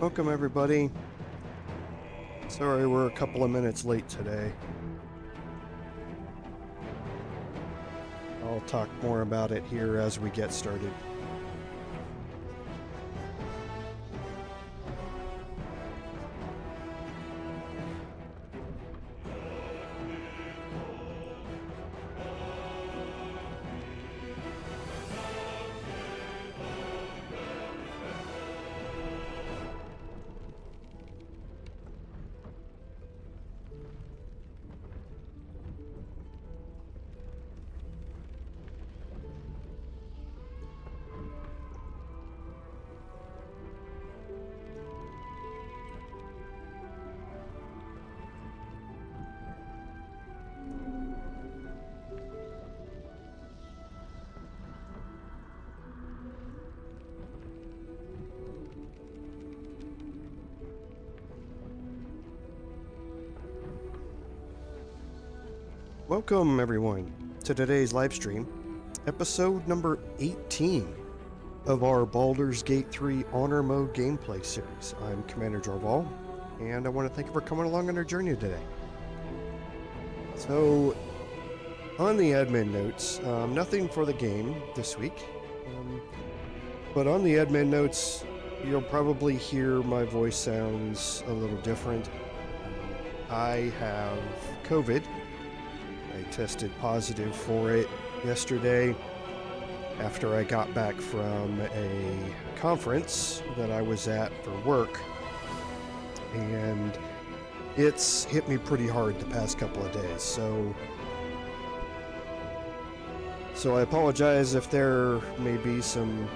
Welcome everybody. Sorry we're a couple of minutes late today. I'll talk more about it here as we get started. Welcome everyone to today's live stream, episode number 18 of our Baldur's Gate 3 Honor Mode gameplay series. I'm Commander Jorval, and I want to thank you for coming along on our journey today. So, on the admin notes, nothing for the game this week, but on the admin notes, you'll probably hear my voice sounds a little different. I have COVID. I tested positive for it yesterday after I got back from a conference that I was at for work, and it's hit me pretty hard the past couple of days, so I apologize if there may be some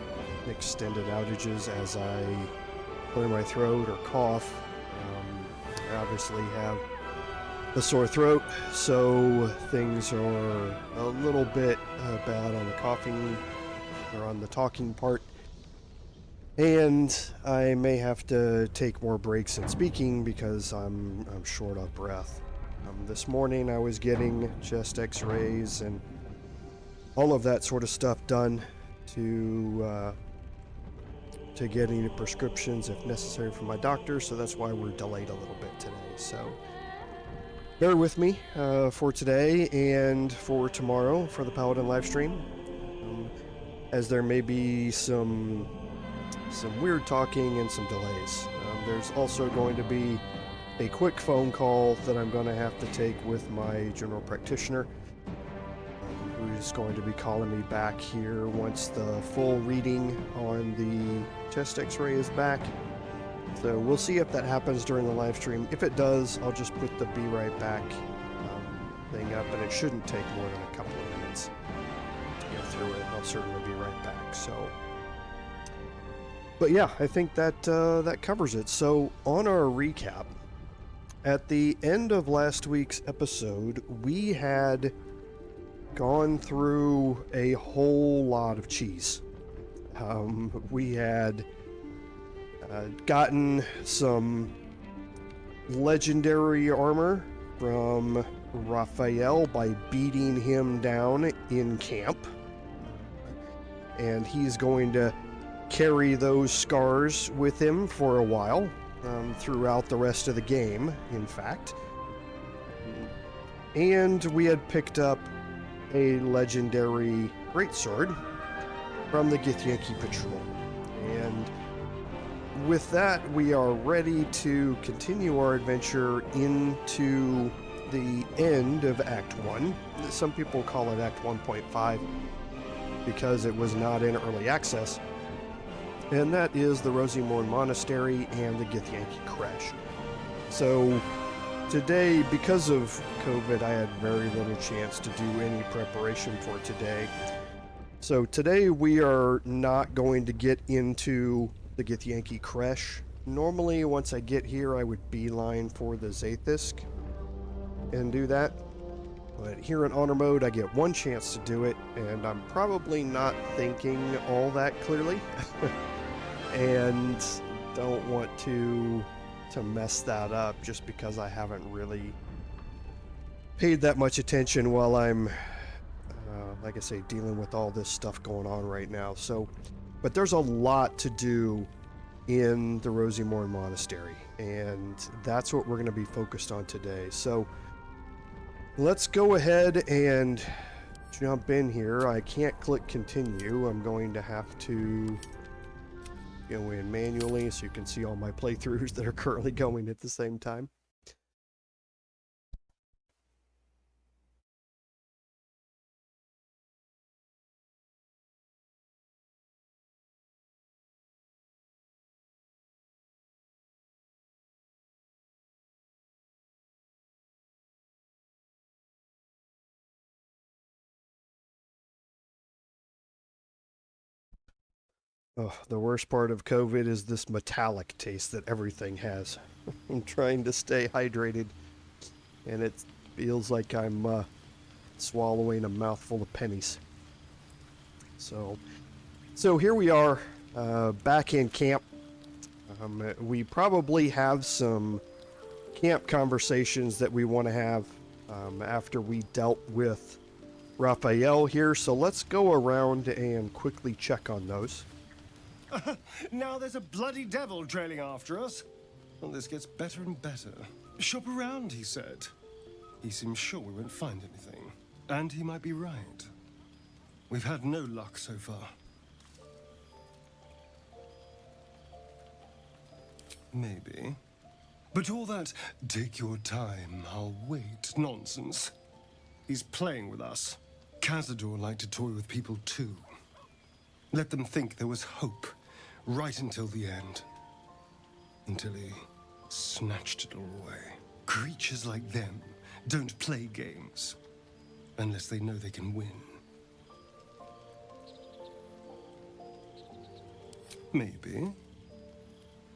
extended outages as I clear my throat or cough. I obviously have a sore throat, so things are a little bit bad on the coughing or on the talking part, and I may have to take more breaks in speaking because I'm short of breath. This morning I was getting chest x-rays and all of that sort of stuff done to getting prescriptions if necessary from my doctor, so that's why we're delayed a little bit today. So bear with me for today and for tomorrow for the Paladin live stream, as there may be some weird talking and some delays. There's also going to be a quick phone call that I'm going to have to take with my general practitioner, who's going to be calling me back here once the full reading on the chest x-ray is back. So we'll see if that happens during the live stream. If it does, I'll just put the be right back thing up, and it shouldn't take more than a couple of minutes to get through it. I'll certainly be right back. So, but yeah, I think that that covers it. So on our recap, at the end of last week's episode, we had gone through a whole lot of cheese. We had gotten some legendary armor from Raphael by beating him down in camp, and he's going to carry those scars with him for a while, throughout the rest of the game, in fact. And we had picked up a legendary greatsword from the Githyanki Patrol, and with that, we are ready to continue our adventure into the end of Act 1. Some people call it Act 1.5 because it was not in early access, and that is the Rosymorn Monastery and the Githyanki Crash. So today, because of COVID, I had very little chance to do any preparation for today. So today we are not going to get into the Githyanki Crash. Normally, once I get here, I would beeline for the Zaithisk and do that. But here in Honor Mode, I get one chance to do it, and I'm probably not thinking all that clearly, and don't want to mess that up just because I haven't really paid that much attention while I'm, like I say, dealing with all this stuff going on right now. So, but there's a lot to do in the Rosymorn Monastery, and that's what we're going to be focused on today. So let's go ahead and jump in here. I can't click continue. I'm going to have to go in manually so you can see all my playthroughs that are currently going at the same time. Oh, the worst part of COVID is this metallic taste that everything has. I'm trying to stay hydrated, and it feels like I'm swallowing a mouthful of pennies. So here we are, back in camp. We probably have some camp conversations that we want to have after we dealt with Raphael here. So let's go around and quickly check on those. Now there's a bloody devil trailing after us. Well, this gets better and better. Shop around, he said. He seems sure we won't find anything. And he might be right. We've had no luck so far. Maybe. But all that, take your time, I'll wait nonsense. He's playing with us. Cazador liked to toy with people too. Let them think there was hope, right until the end. Until he snatched it all away. Creatures like them don't play games, unless they know they can win. Maybe.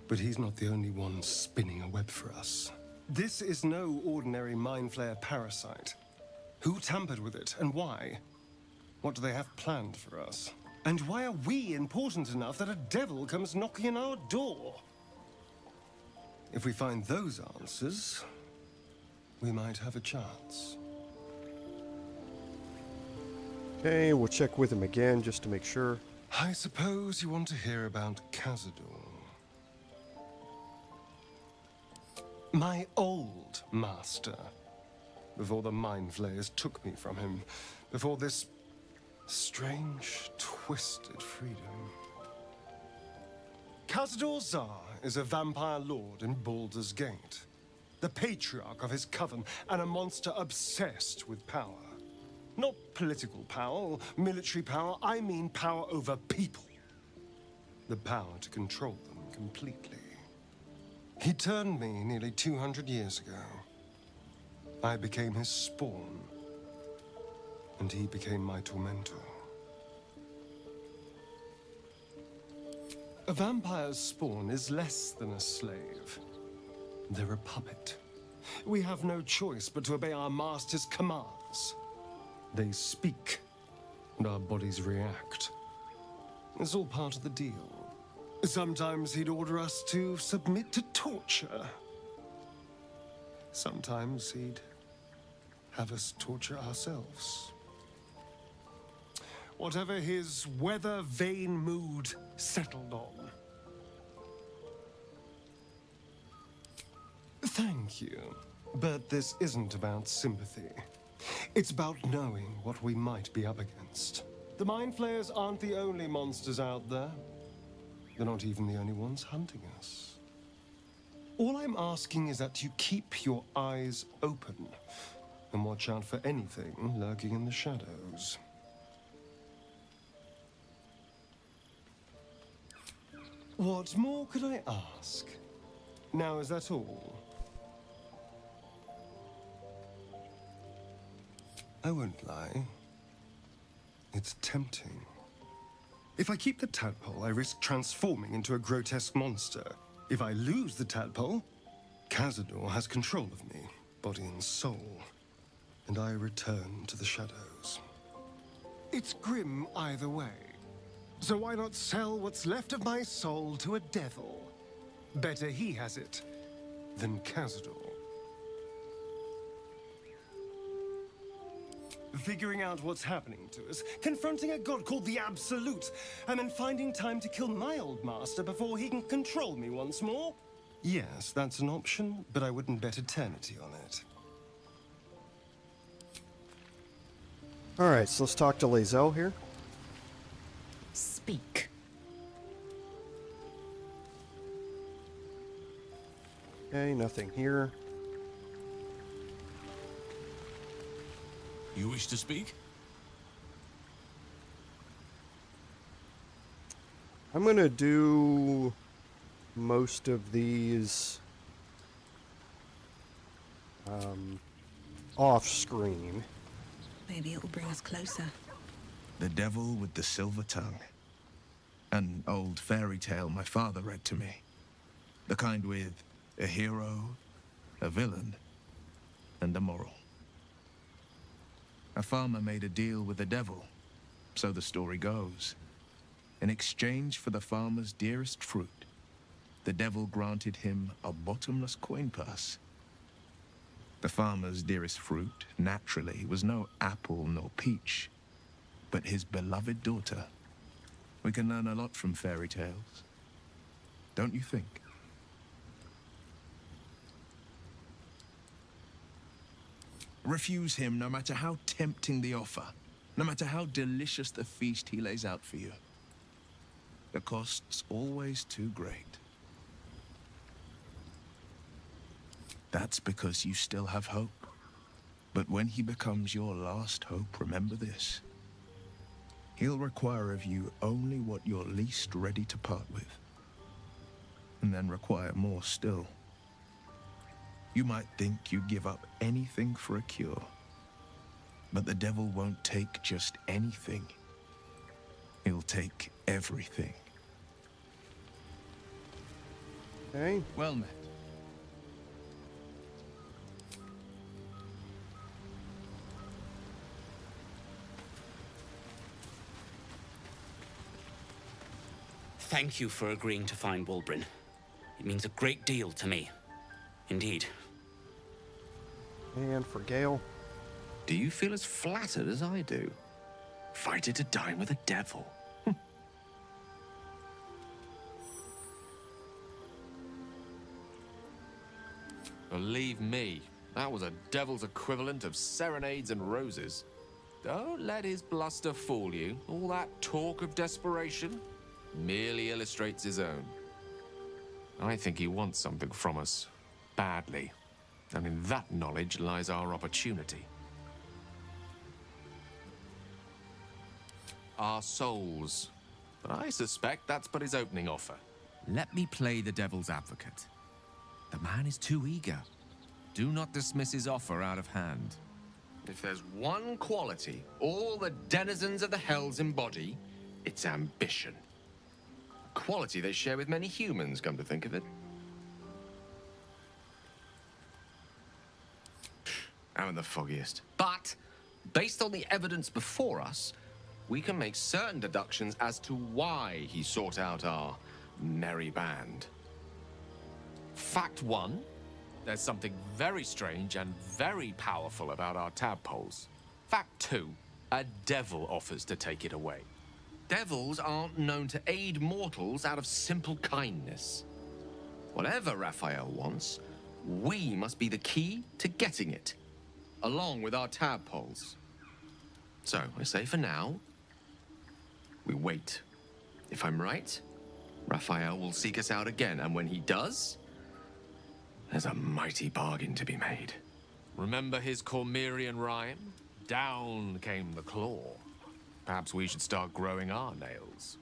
But he's not the only one spinning a web for us. This is no ordinary mind flayer parasite. Who tampered with it, and why? What do they have planned for us? And why are we important enough that a devil comes knocking on our door? If we find those answers, we might have a chance. Okay, we'll check with him again just to make sure. I suppose you want to hear about Cazador. My old master. Before the mind flayers took me from him. Before this strange, twisted freedom. Cazador Zar is a vampire lord in Baldur's Gate. The patriarch of his coven and a monster obsessed with power. Not political power or military power, I mean power over people. The power to control them completely. He turned me nearly 200 years ago. I became his spawn, and he became my tormentor. A vampire's spawn is less than a slave. They're a puppet. We have no choice but to obey our master's commands. They speak, and our bodies react. It's all part of the deal. Sometimes he'd order us to submit to torture. Sometimes he'd have us torture ourselves. Whatever his weather-vane mood settled on. Thank you. But this isn't about sympathy. It's about knowing what we might be up against. The Mind Flayers aren't the only monsters out there. They're not even the only ones hunting us. All I'm asking is that you keep your eyes open and watch out for anything lurking in the shadows. What more could I ask? Now, is that all? I won't lie. It's tempting. If I keep the tadpole, I risk transforming into a grotesque monster. If I lose the tadpole, Cazador has control of me, body and soul, and I return to the shadows. It's grim either way. So why not sell what's left of my soul to a devil? Better he has it than Cazador. figuring out what's happening to us, confronting a god called the Absolute, and then finding time to kill my old master before he can control me once more? Yes, that's an option, but I wouldn't bet eternity on it. Alright, so let's talk to Lae'zel here. Speak. Okay, nothing here. You wish to speak? I'm gonna do most of these off screen. Maybe it will bring us closer. The Devil with the Silver Tongue. An old fairy tale my father read to me. The kind with a hero, a villain, and a moral. A farmer made a deal with the devil, so the story goes. In exchange for the farmer's dearest fruit, the devil granted him a bottomless coin purse. The farmer's dearest fruit, naturally, was no apple nor peach, but his beloved daughter. We can learn a lot from fairy tales, don't you think? Refuse him no matter how tempting the offer, no matter how delicious the feast he lays out for you. The cost's always too great. That's because you still have hope. But when he becomes your last hope, remember this. He'll require of you only what you're least ready to part with. And then require more still. You might think you'd give up anything for a cure. But the devil won't take just anything. He'll take everything. Okay. Well met. Thank you for agreeing to find Wulbren. It means a great deal to me. Indeed. And for Gale. Do you feel as flattered as I do? Fighting to dine with a devil. Believe me, that was a devil's equivalent of serenades and roses. Don't let his bluster fool you. All that talk of desperation merely illustrates his own. I think he wants something from us, badly. And in that knowledge lies our opportunity. Our souls. But I suspect that's but his opening offer. Let me play the devil's advocate. The man is too eager. Do not dismiss his offer out of hand. If there's one quality all the denizens of the hells embody, it's ambition. A quality they share with many humans, come to think of it. I'm the foggiest. But, based on the evidence before us, we can make certain deductions as to why he sought out our merry band. Fact one, there's something very strange and very powerful about our tadpoles. Fact two, a devil offers to take it away. Devils aren't known to aid mortals out of simple kindness. Whatever Raphael wants, we must be the key to getting it, along with our tadpoles. So, I say for now, we wait. If I'm right, Raphael will seek us out again, and when he does, there's a mighty bargain to be made. Remember his Cormyrean rhyme? Down came the claw. Perhaps we should start growing our nails.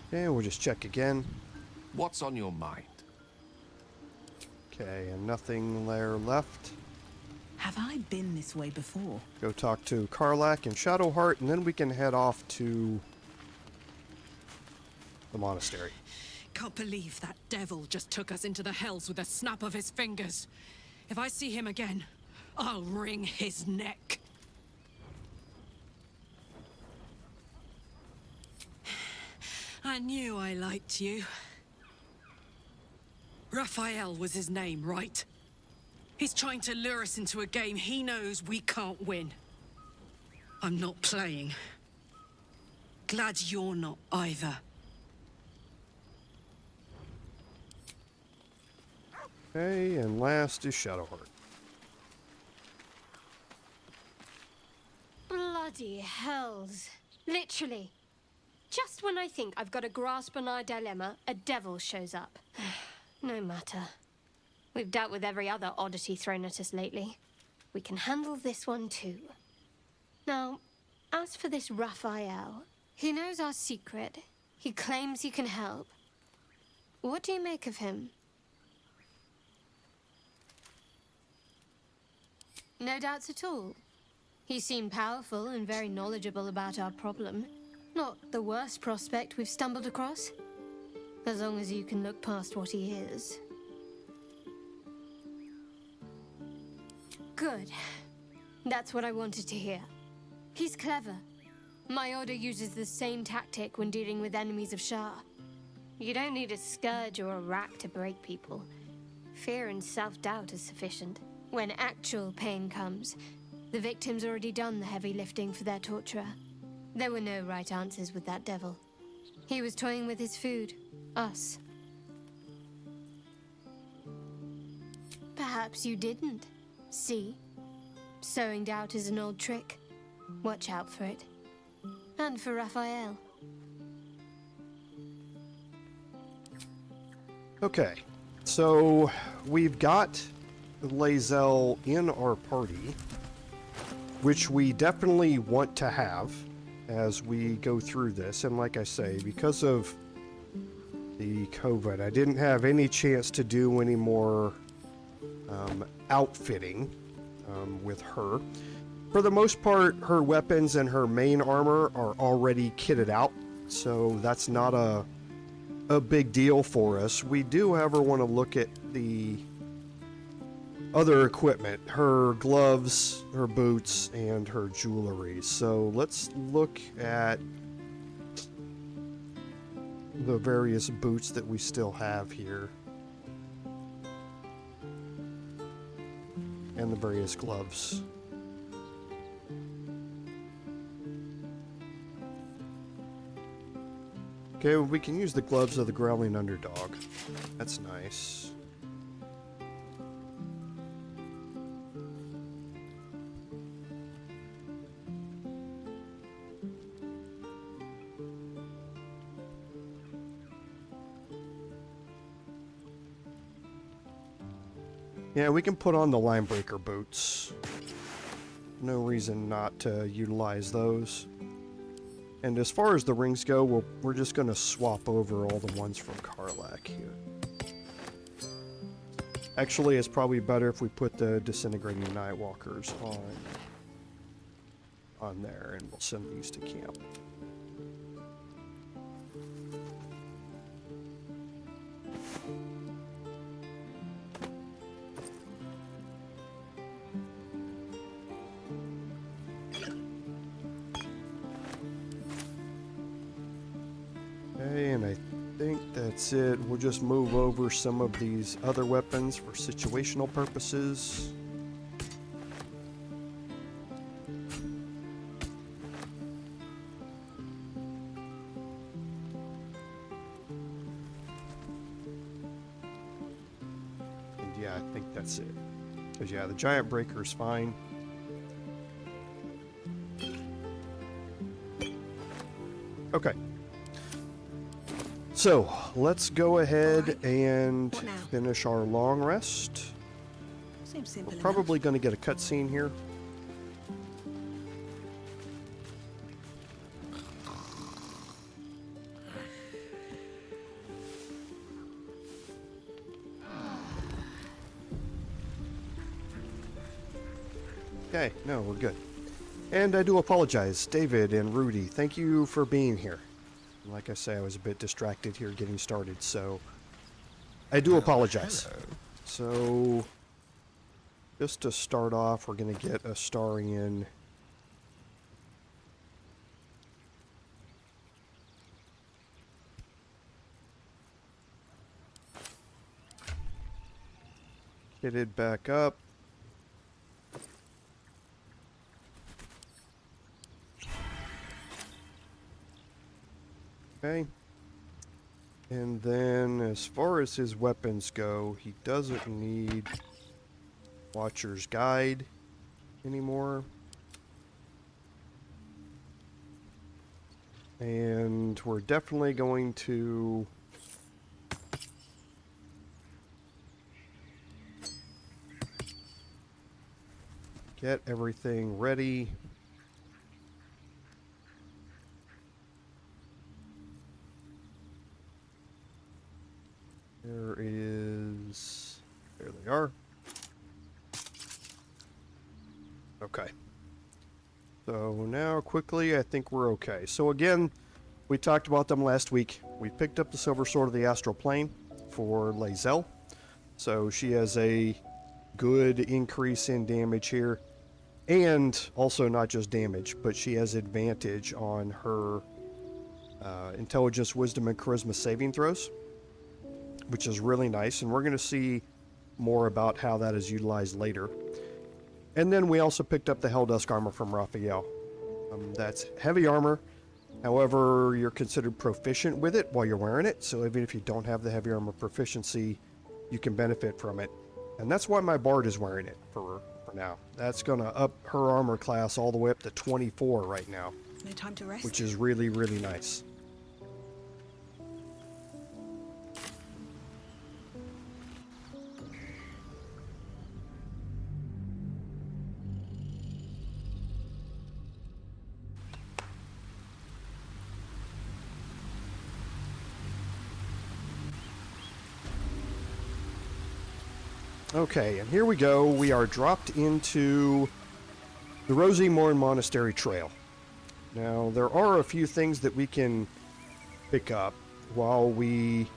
Okay, we'll just check again. What's on your mind? Okay, and nothing there left. Have I been this way before? Go talk to Karlach and Shadowheart, and then we can head off to the monastery. Can't believe that devil just took us into the hells with a snap of his fingers. If I see him again, I'll wring his neck. I knew I liked you. Raphael was his name, right? He's trying to lure us into a game he knows we can't win. I'm not playing. Glad you're not either. Okay, and last is Shadowheart. Bloody hells. Literally. Just when I think I've got a grasp on our dilemma, a devil shows up. No matter. We've dealt with every other oddity thrown at us lately. We can handle this one too. Now, as for this Raphael, he knows our secret. He claims he can help. What do you make of him? No doubts at all. He seemed powerful and very knowledgeable about our problem. Not the worst prospect we've stumbled across. As long as you can look past what he is. Good. That's what I wanted to hear. He's clever. My order uses the same tactic when dealing with enemies of Shah. You don't need a scourge or a rack to break people. Fear and self-doubt is sufficient. When actual pain comes, the victim's already done the heavy lifting for their torturer. There were no right answers with that devil. He was toying with his food. Us. Perhaps you didn't. See? Sowing doubt is an old trick. Watch out for it. And for Raphael. Okay, so we've got Lae'zel in our party, which we definitely want to have as we go through this. And like I say, because of the COVID, I didn't have any chance to do any more outfitting with her. For the most part, her weapons and her main armor are already kitted out, so that's not a big deal for us. We do, however, want to look at the other equipment, her gloves, her boots, and her jewelry. So let's look at the various boots that we still have here. And the various gloves. Okay, well, we can use the gloves of the Growling Underdog. That's nice. Yeah, we can put on the Linebreaker boots. No reason not to utilize those. And as far as the rings go, we're just going to swap over all the ones from Karlach here. Actually, it's probably better if we put the Disintegrating Nightwalkers on there, and we'll send these to camp. Okay, and I think that's it. We'll just move over some of these other weapons for situational purposes. And yeah, I think that's it. Because yeah, the Giant Breaker is fine. Okay. So, let's go ahead and finish our long rest. Seems simple We're probably going to get a cutscene here. Okay, no, we're good. And I do apologize, David and Rudy. Thank you for being here. Like I say, I was a bit distracted here getting started, so I do apologize. Hello. So, just to start off, we're going to get Astarion. Kitted back up. Okay. And then as far as his weapons go, he doesn't need Watcher's Guide anymore. And we're definitely going to get everything ready. There they are. Okay. So now quickly, I think we're okay. So again, we talked about them last week. We picked up the Silver Sword of the Astral Plane for Lae'zel. So she has a good increase in damage here. And also not just damage, but she has advantage on her intelligence, wisdom, and charisma saving throws, which is really nice. And we're going to see more about how that is utilized later. And then we also picked up the Helldusk armor from Raphael. That's heavy armor. However, you're considered proficient with it while you're wearing it. So even if you don't have the heavy armor proficiency, you can benefit from it. And that's why my Bard is wearing it for now. That's going to up her armor class all the way up to 24 right now. No time to rest. Which is really, really nice. Okay, and here we go. We are dropped into the Rosymorn Monastery Trail. Now, there are a few things that we can pick up while we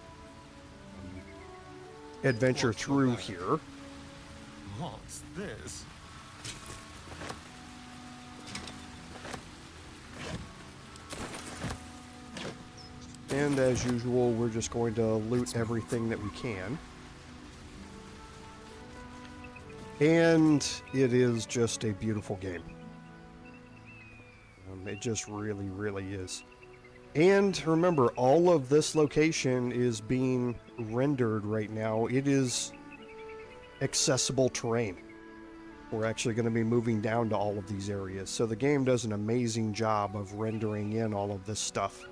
adventure through here. What's this? And as usual, we're just going to loot everything that we can. And it is just a beautiful game. It just really, really is. And remember, all of this location is being rendered right now. It is accessible terrain. We're actually going to be moving down to all of these areas. So the game does an amazing job of rendering in all of this stuff.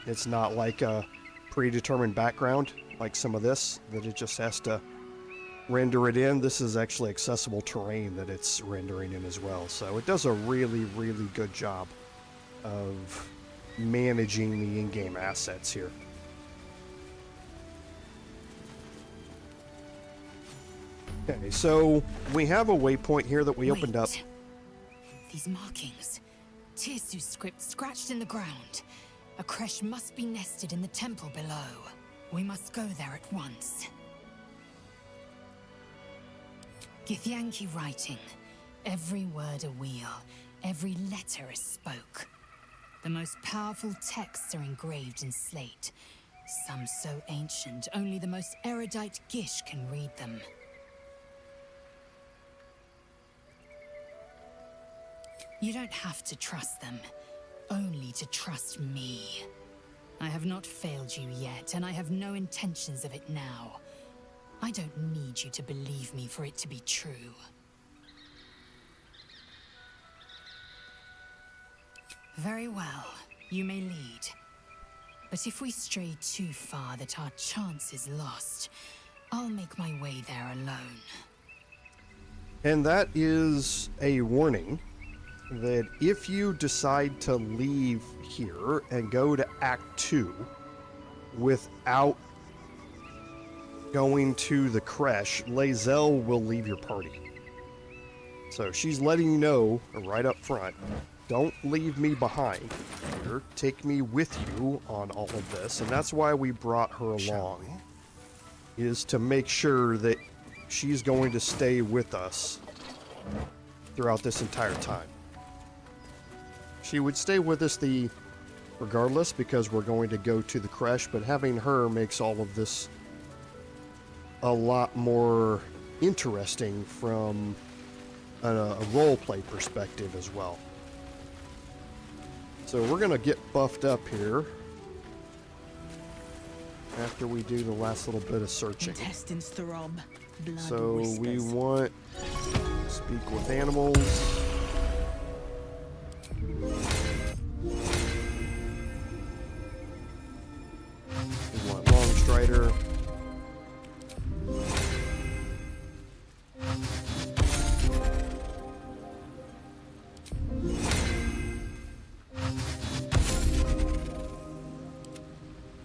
It's not like a predetermined background like some of this, that it just has to render it in. This is actually accessible terrain that it's rendering in as well. So it does a really, really good job of managing the in-game assets here. Okay, so we have a waypoint here that we opened up. These markings. Tirsu's script scratched in the ground. A creche must be nested in the temple below. We must go there at once. Githyanki writing. Every word a wheel, every letter a spoke. The most powerful texts are engraved in slate. Some so ancient, only the most erudite Gish can read them. You don't have to trust them, only to trust me. I have not failed you yet, and I have no intentions of it now. I don't need you to believe me for it to be true. Very well, you may lead. But if we stray too far that our chance is lost, I'll make my way there alone. And that is a warning that if you decide to leave here and go to Act 2 without going to the creche, Lae'zel will leave your party. So she's letting you know right up front, don't leave me behind here. Take me with you on all of this. And that's why we brought her along, is to make sure that she's going to stay with us throughout this entire time. She would stay with us regardless, because we're going to go to the creche, but having her makes all of this a lot more interesting from a roleplay perspective as well. So we're going to get buffed up here after we do the last little bit of searching. Intestines throb, blood So whispers. we want to speak with animals. We want Longstrider.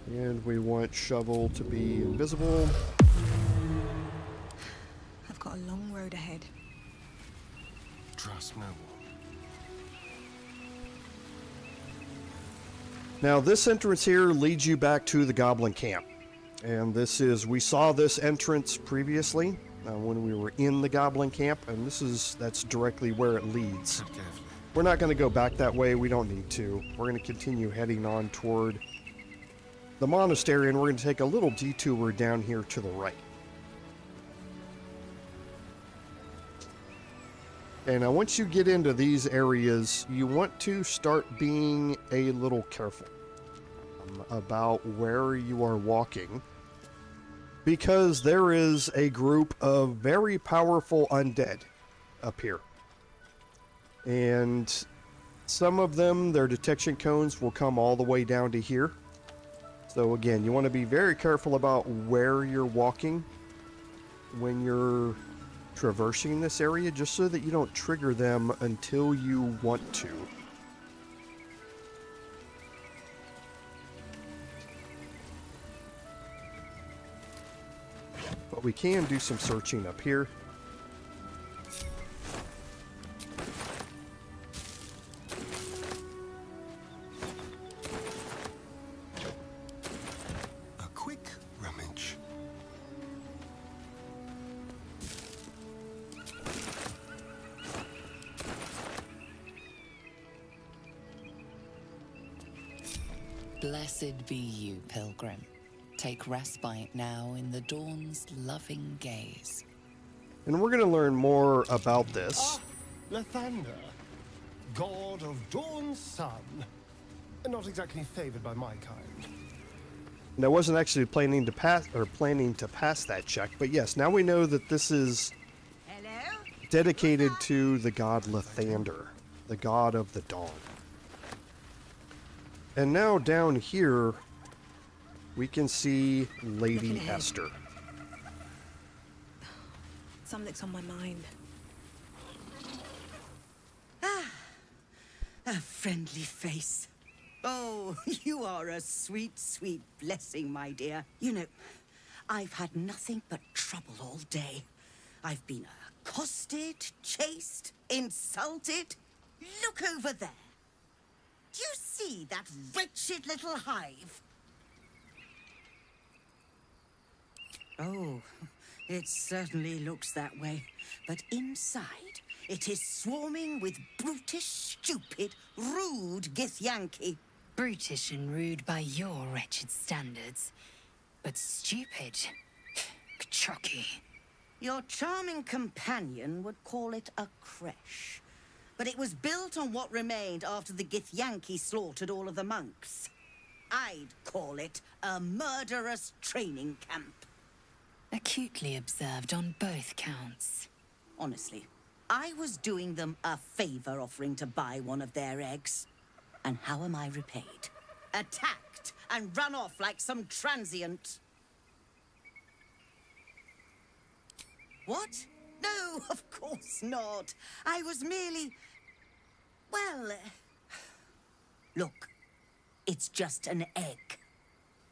And we want Shovel to be invisible. I've got a long road ahead. Trust no one. Now this entrance here leads you back to the Goblin camp. And this is, we saw this entrance previously when we were in the Goblin camp, and that's directly where it leads. Tread carefully. We're not going to go back that way, we don't need to. We're going to continue heading on toward the monastery, and we're going to take a little detour down here to the right. And now once you get into these areas, you want to start being a little careful about where you are walking, because there is a group of very powerful undead up here. And some of them, their detection cones will come all the way down to here. So again, you want to be very careful about where you're walking when you're traversing this area, just so that you don't trigger them until you want to. But we can do some searching up here. A quick rummage. Blessed be you, pilgrim. Take respite now in the dawn's loving gaze. And we're going to learn more about this. Lathander, god of dawn's sun. Not exactly favored by my kind. And I wasn't actually planning to pass that check, but yes, now we know that this is dedicated to the god Lathander, the god of the dawn. And now down here, we can see Lady Esther. Something's on my mind. A friendly face. Oh, you are a sweet, sweet blessing, my dear. You know, I've had nothing but trouble all day. I've been accosted, chased, insulted. Look over there. Do you see that wretched little hive? Oh, it certainly looks that way. But inside, it is swarming with brutish, stupid, rude Githyanki. Brutish and rude by your wretched standards, but stupid. Chucky. Your charming companion would call it a creche. But it was built on what remained after the Githyanki slaughtered all of the monks. I'd call it a murderous training camp. Acutely observed on both counts. Honestly, I was doing them a favor offering to buy one of their eggs. And how am I repaid? Attacked and run off like some transient. What? No, of course not. I was merely... well... Look, it's just an egg.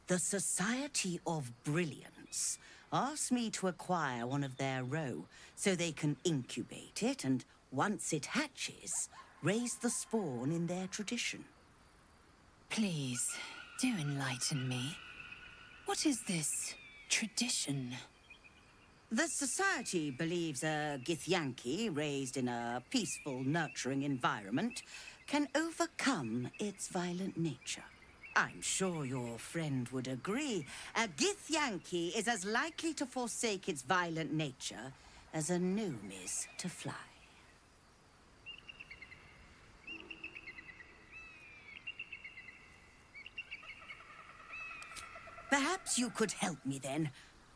The Society of Brilliance asked me to acquire one of their roe so they can incubate it and, once it hatches, raise the spawn in their tradition. Please, do enlighten me. What is this tradition? The Society believes a Githyanki raised in a peaceful, nurturing environment can overcome its violent nature. I'm sure your friend would agree. A Githyanki is as likely to forsake its violent nature as a gnome is to fly. Perhaps you could help me then.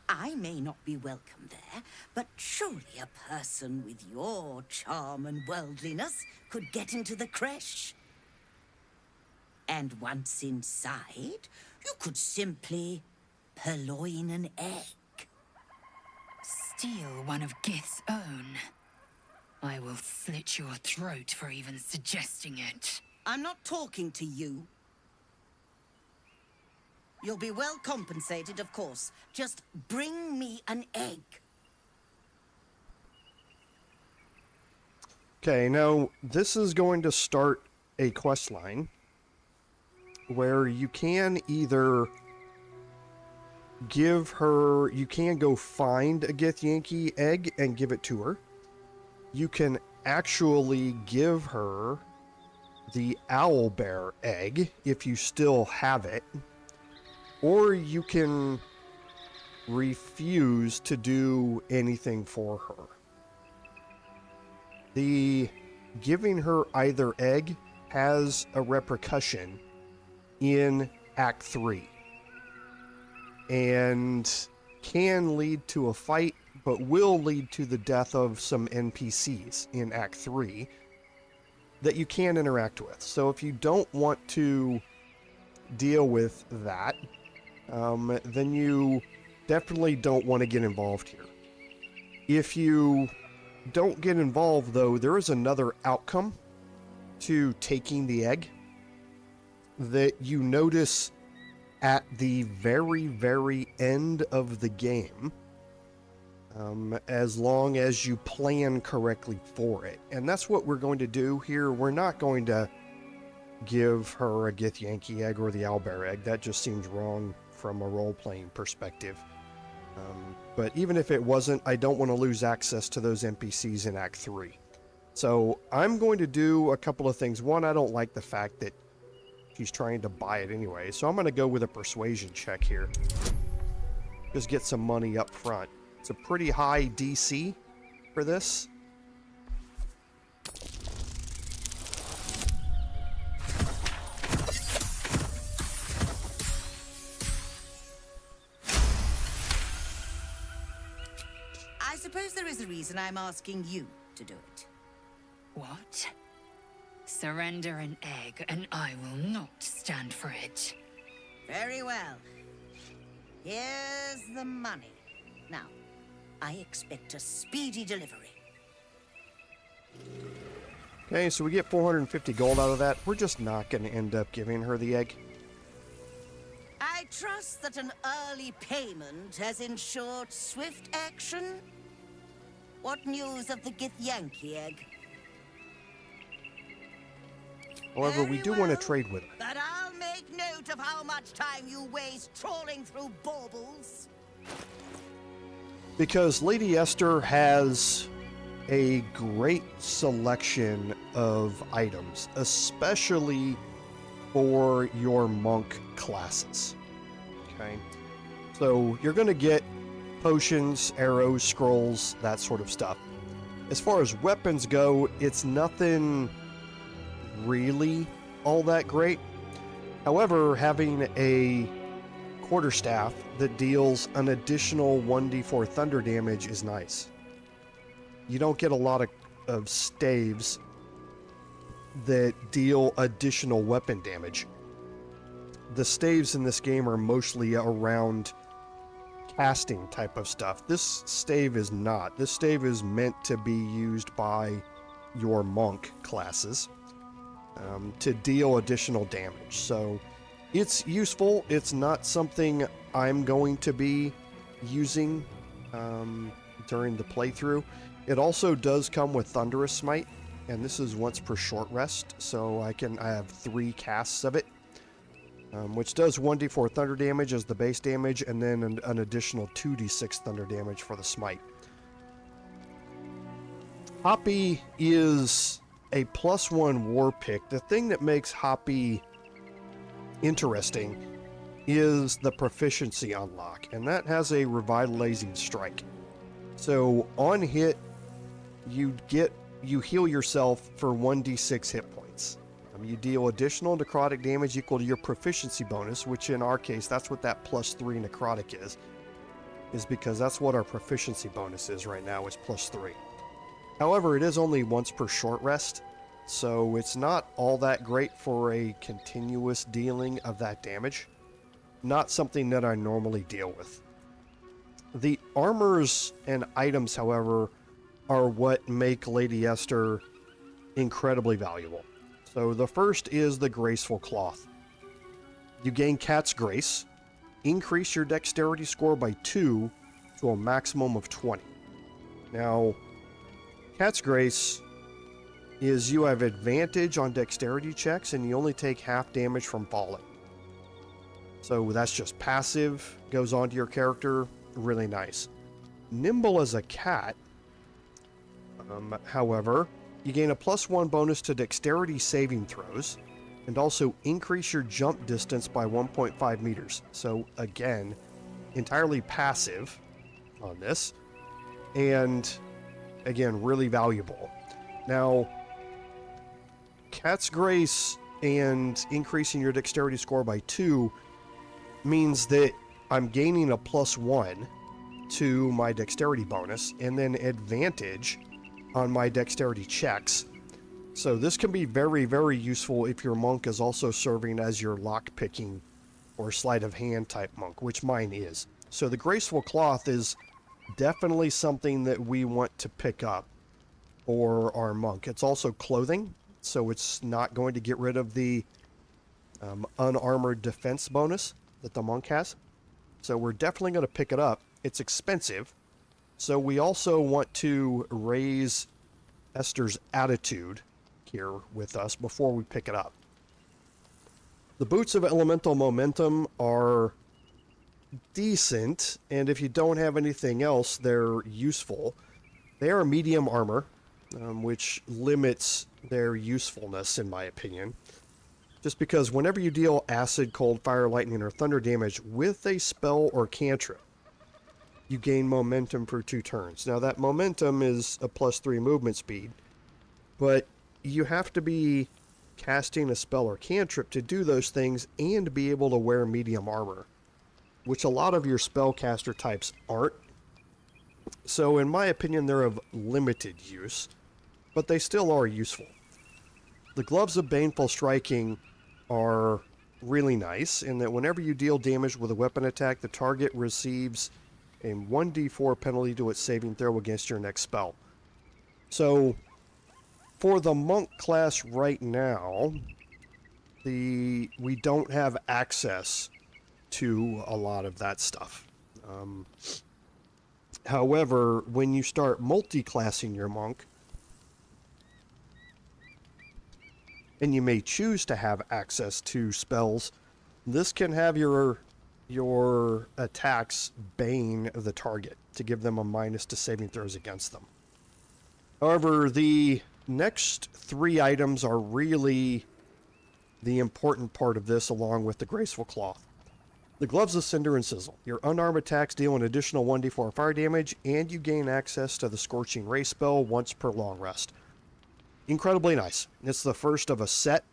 I may not be welcome there, but surely a person with your charm and worldliness could get into the creche. And once inside, you could simply purloin an egg. Steal one of Gith's own. I will slit your throat for even suggesting it. I'm not talking to you. You'll be well compensated, of course. Just bring me an egg. Okay, now this is going to start a quest line where you can either give her, you can go find a Githyanki egg and give it to her. You can actually give her the owlbear egg if you still have it. Or you can refuse to do anything for her. The giving her either egg has a repercussion in Act 3 and can lead to a fight, but will lead to the death of some NPCs in Act 3 that you can interact with. So if you don't want to deal with that, then you definitely don't want to get involved here. If you don't get involved, though, there is another outcome to taking the egg that you notice at the very, very end of the game, as long as you plan correctly for it. And that's what we're going to do here. We're not going to give her a Githyanki egg or the owlbear egg. That just seems wrong from a role-playing perspective. But even if it wasn't, I don't want to lose access to those NPCs in Act 3. So I'm going to do a couple of things. One, I don't like the fact that she's trying to buy it anyway, so I'm going to go with a persuasion check here. Just get some money up front. It's a pretty high DC for this. I suppose there is a reason I'm asking you to do it. What? Surrender an egg, and I will not stand for it. Very well. Here's the money. Now, I expect a speedy delivery. Okay, so we get 450 gold out of that. We're just not going to end up giving her the egg. I trust that an early payment has ensured swift action. What news of the Githyanki egg? However, we do want to trade with her. But I'll make note of how much time you waste trawling through baubles. Because Lady Esther has a great selection of items, especially for your monk classes. Okay, so you're going to get potions, arrows, scrolls, that sort of stuff. As far as weapons go, it's nothing really all that great. However, having a quarterstaff that deals an additional 1d4 thunder damage is nice. You don't get a lot of staves that deal additional weapon damage. The staves in this game are mostly around casting type of stuff. This stave is not. This stave is meant to be used by your monk classes to deal additional damage. So it's useful. It's not something I'm going to be using during the playthrough. It also does come with Thunderous Smite, and this is once per short rest, so I have 3 casts of it, which does 1d4 thunder damage as the base damage, and then an additional 2d6 thunder damage for the smite. Hoppy is a +1 war pick. The thing that makes Hoppy interesting is the proficiency unlock, and that has a revitalizing strike. So on hit, you heal yourself for 1d6 hit points. You deal additional necrotic damage equal to your proficiency bonus, which in our case, that's what that +3 necrotic is because that's what our proficiency bonus is right now, is +3. However, it is only once per short rest, so it's not all that great for a continuous dealing of that damage. Not something that I normally deal with. The armors and items, however, are what make Lady Esther incredibly valuable. So the first is the Graceful Cloth. You gain Cat's Grace, increase your dexterity score by 2 to a maximum of 20. Now, Cat's Grace is you have advantage on dexterity checks and you only take half damage from falling. So that's just passive, goes onto your character, really nice. Nimble as a cat, however, you gain a +1 bonus to dexterity saving throws and also increase your jump distance by 1.5 meters. So again, entirely passive on this, and again, really valuable. Now, Cat's Grace and increasing your dexterity score by 2 means that I'm gaining a +1 to my dexterity bonus and then advantage on my dexterity checks. So this can be very, very useful if your monk is also serving as your lock-picking or sleight of hand type monk, which mine is. So the Graceful Cloth is definitely something that we want to pick up for our monk. It's also clothing, so it's not going to get rid of the unarmored defense bonus that the monk has. So we're definitely going to pick it up. It's expensive, so we also want to raise Esther's attitude here with us before we pick it up. The Boots of Elemental Momentum are decent, and if you don't have anything else, they're useful. They are medium armor, which limits their usefulness, in my opinion. Just because whenever you deal acid, cold, fire, lightning, or thunder damage with a spell or cantrip, you gain momentum for 2 turns. Now that momentum is a +3 movement speed, but you have to be casting a spell or cantrip to do those things and be able to wear medium armor, which a lot of your spellcaster types aren't. So in my opinion, they're of limited use, but they still are useful. The Gloves of Baneful Striking are really nice in that whenever you deal damage with a weapon attack, the target receives a 1d4 penalty to its saving throw against your next spell. So for the monk class right now, we don't have access to a lot of that stuff. However, when you start multi-classing your monk, and you may choose to have access to spells, this can have your attacks bane the target to give them a minus to saving throws against them. However, the next 3 items are really the important part of this, along with the Graceful Cloth. The Gloves of Cinder and Sizzle. Your unarmed attacks deal an additional 1d4 fire damage, and you gain access to the Scorching Ray spell once per long rest. Incredibly nice. It's the first of a set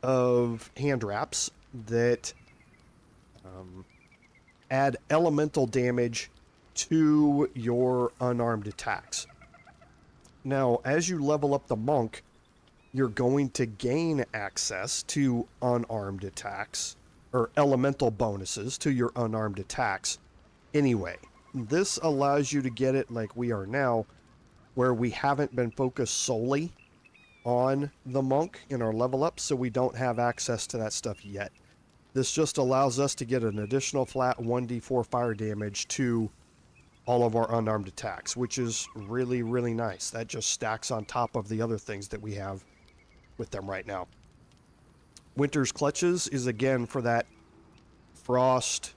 of hand wraps that add elemental damage to your unarmed attacks. Now, as you level up the monk, you're going to gain access to unarmed attacks, or elemental bonuses to your unarmed attacks anyway. This allows you to get it like we are now, where we haven't been focused solely on the monk in our level up, so we don't have access to that stuff yet. This just allows us to get an additional flat 1d4 fire damage to all of our unarmed attacks, which is really, really nice. That just stacks on top of the other things that we have with them right now. Winter's Clutches is again for that frost,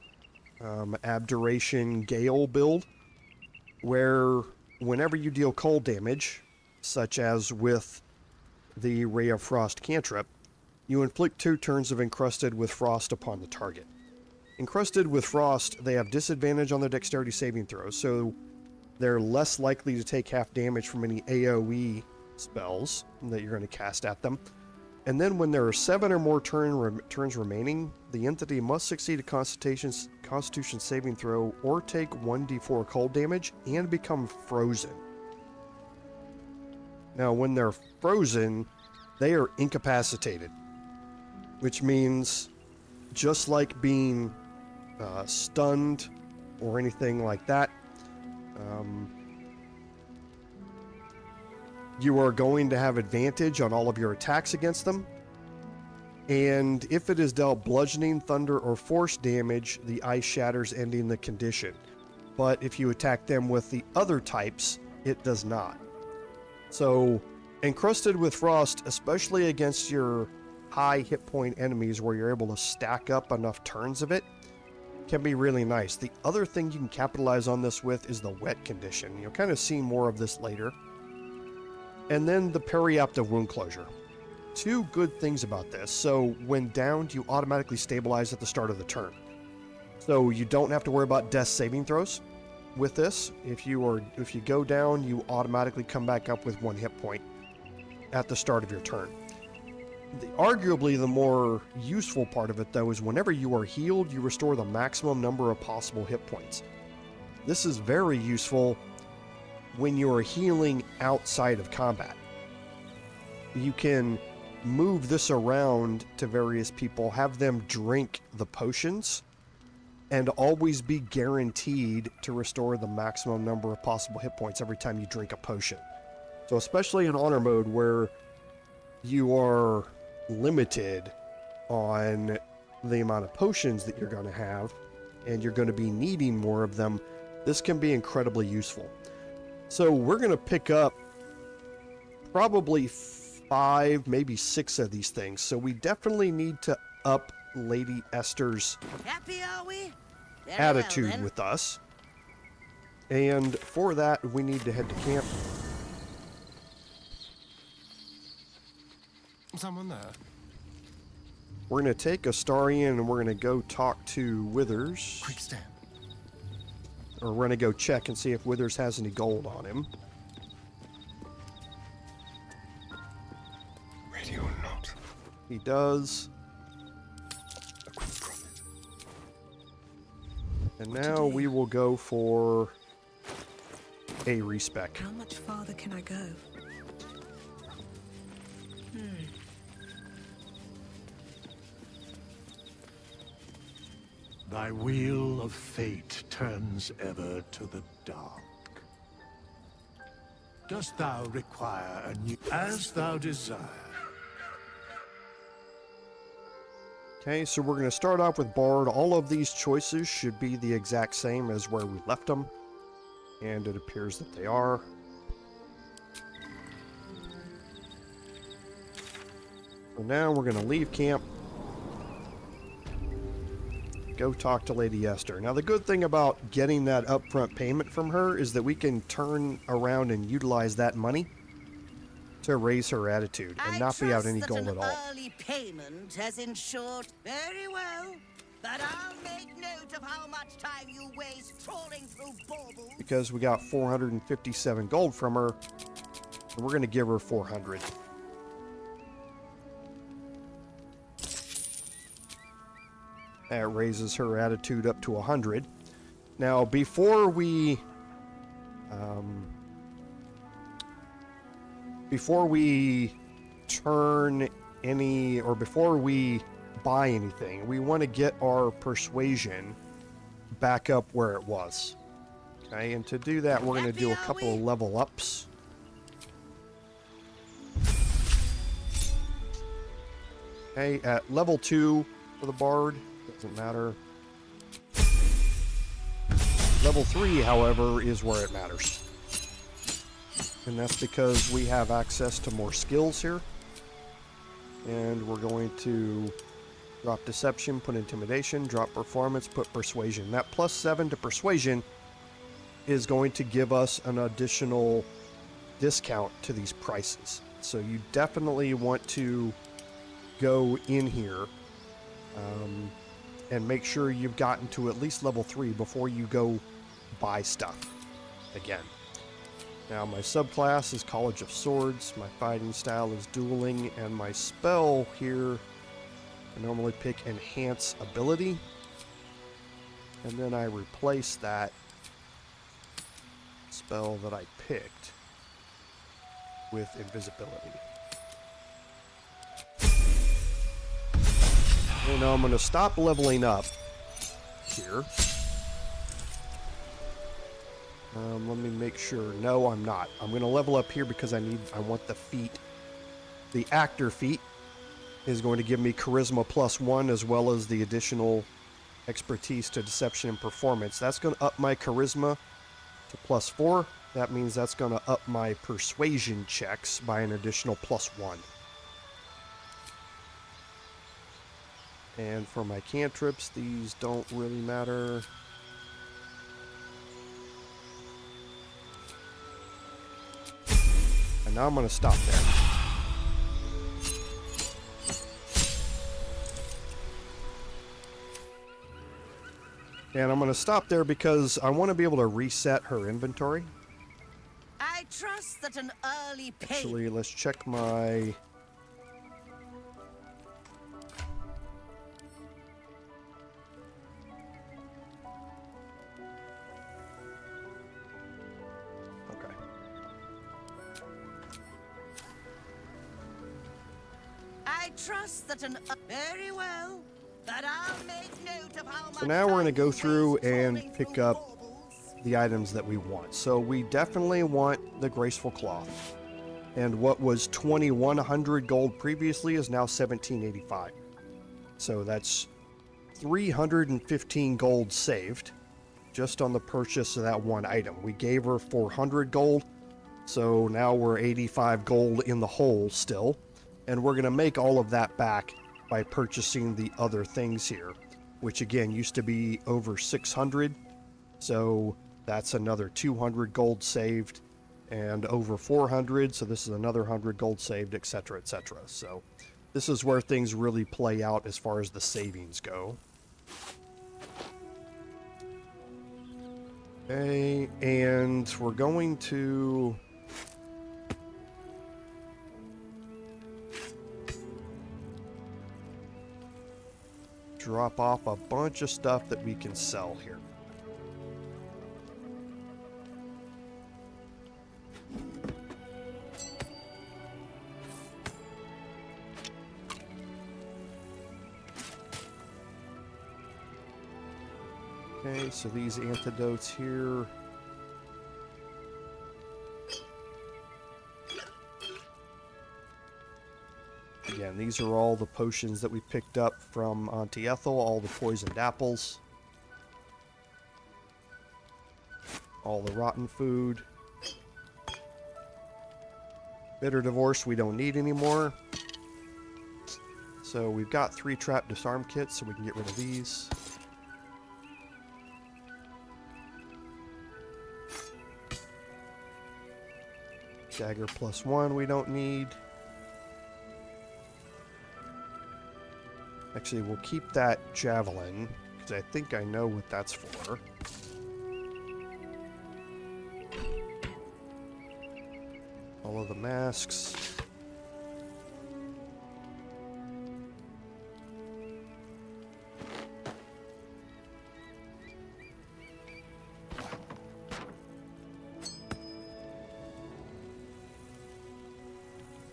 abjuration, gale build, where whenever you deal cold damage, such as with the Ray of Frost cantrip, you inflict 2 turns of Encrusted with Frost upon the target. Encrusted with Frost, they have disadvantage on their dexterity saving throws, so they're less likely to take half damage from any AoE spells that you're going to cast at them. And then when there are 7 or more turns remaining, the entity must succeed a Constitution saving throw or take 1d4 cold damage and become frozen. Now, when they're frozen, they are incapacitated, which means just like being stunned or anything like that, you are going to have advantage on all of your attacks against them. And if it is dealt bludgeoning, thunder, or force damage, the ice shatters, ending the condition. But if you attack them with the other types, it does not. So, encrusted with frost, especially against your high hit point enemies where you're able to stack up enough turns of it, can be really nice. The other thing you can capitalize on this with is the wet condition. You'll kind of see more of this later. And then the periaptive wound closure. 2 good things about this. So when downed, you automatically stabilize at the start of the turn. So you don't have to worry about death saving throws with this. If you go down, you automatically come back up with 1 hit point at the start of your turn. Arguably the more useful part of it, though, is whenever you are healed, you restore the maximum number of possible hit points. This is very useful when you are healing outside of combat. You can move this around to various people, have them drink the potions, and always be guaranteed to restore the maximum number of possible hit points every time you drink a potion. So especially in honor mode where you are limited on the amount of potions that you're going to have, and you're going to be needing more of them, this can be incredibly useful. So we're going to pick up probably 5, maybe 6 of these things. So we definitely need to up Lady Esther's Happy, are we? Very attitude well, with us. And for that, we need to head to camp. Someone there? We're going to take Astarion and we're going to go talk to Withers. Quick step. Or we're going to go check and see if Withers has any gold on him. Ready or not? He does. A quick profit. And now we will go for a respec. How much farther can I go? Thy wheel of fate turns ever to the dark. Dost thou require a new... As thou desire. Okay, so we're going to start off with Bard. All of these choices should be the exact same as where we left them. And it appears that they are. So now we're going to leave camp. Go talk to Lady Esther. Now the good thing about getting that upfront payment from her is that we can turn around and utilize that money to raise her attitude and not be out any gold at all. Early payment has ensured very well, but I'll make note of how much time you waste trawling through baubles. Because we got 457 gold from her, and we're going to give her 400. That raises her attitude up to 100. Now, before we turn any, or before we buy anything, we want to get our persuasion back up where it was. Okay, and to do that, we're going to do a couple of level ups. Okay, at level 2 for the Bard. Doesn't matter. Level 3, however, is where it matters. And that's because we have access to more skills here. And we're going to drop Deception, put Intimidation, drop Performance, put Persuasion. That +7 to Persuasion is going to give us an additional discount to these prices. So you definitely want to go in here and make sure you've gotten to at least level 3 before you go buy stuff again. Now my subclass is College of Swords, my fighting style is dueling, and my spell here, I normally pick Enhance Ability, and then I replace that spell that I picked with Invisibility. And now I'm going to stop leveling up here. Let me make sure. No, I'm not. I'm going to level up here because I want the feat. The actor feat is going to give me charisma +1 as well as the additional expertise to deception and performance. That's going to up my charisma to +4. That means that's going to up my persuasion checks by an additional +1. And for my cantrips, these don't really matter. And now I'm going to stop there. And I'm going to stop there because I want to be able to reset her inventory. I trust that an early pay... Actually, let's check my... Okay. I trust that an... Very well. But I'll make note of how much... So now we're going to go through and pick up the items that we want. So we definitely want the Graceful Cloth. And what was 2,100 gold previously is now 1,785. So that's 315 gold saved just on the purchase of that one item. We gave her 400 gold, so now we're 85 gold in the hole still. And we're going to make all of that back by purchasing the other things here, which again used to be over 600. So that's another 200 gold saved, and over 400, so this is another 100 gold saved, etc., etc. So this is where things really play out as far as the savings go. Okay, and we're going to drop off a bunch of stuff that we can sell here. Okay, so these antidotes here. Again, these are all the potions that we picked up from Auntie Ethel, all the poisoned apples, all the rotten food. Bitter Divorce we don't need anymore. So we've got 3 trap disarm kits, so we can get rid of these. Dagger +1 we don't need. Actually, we'll keep that javelin, because I think I know what that's for. All of the masks.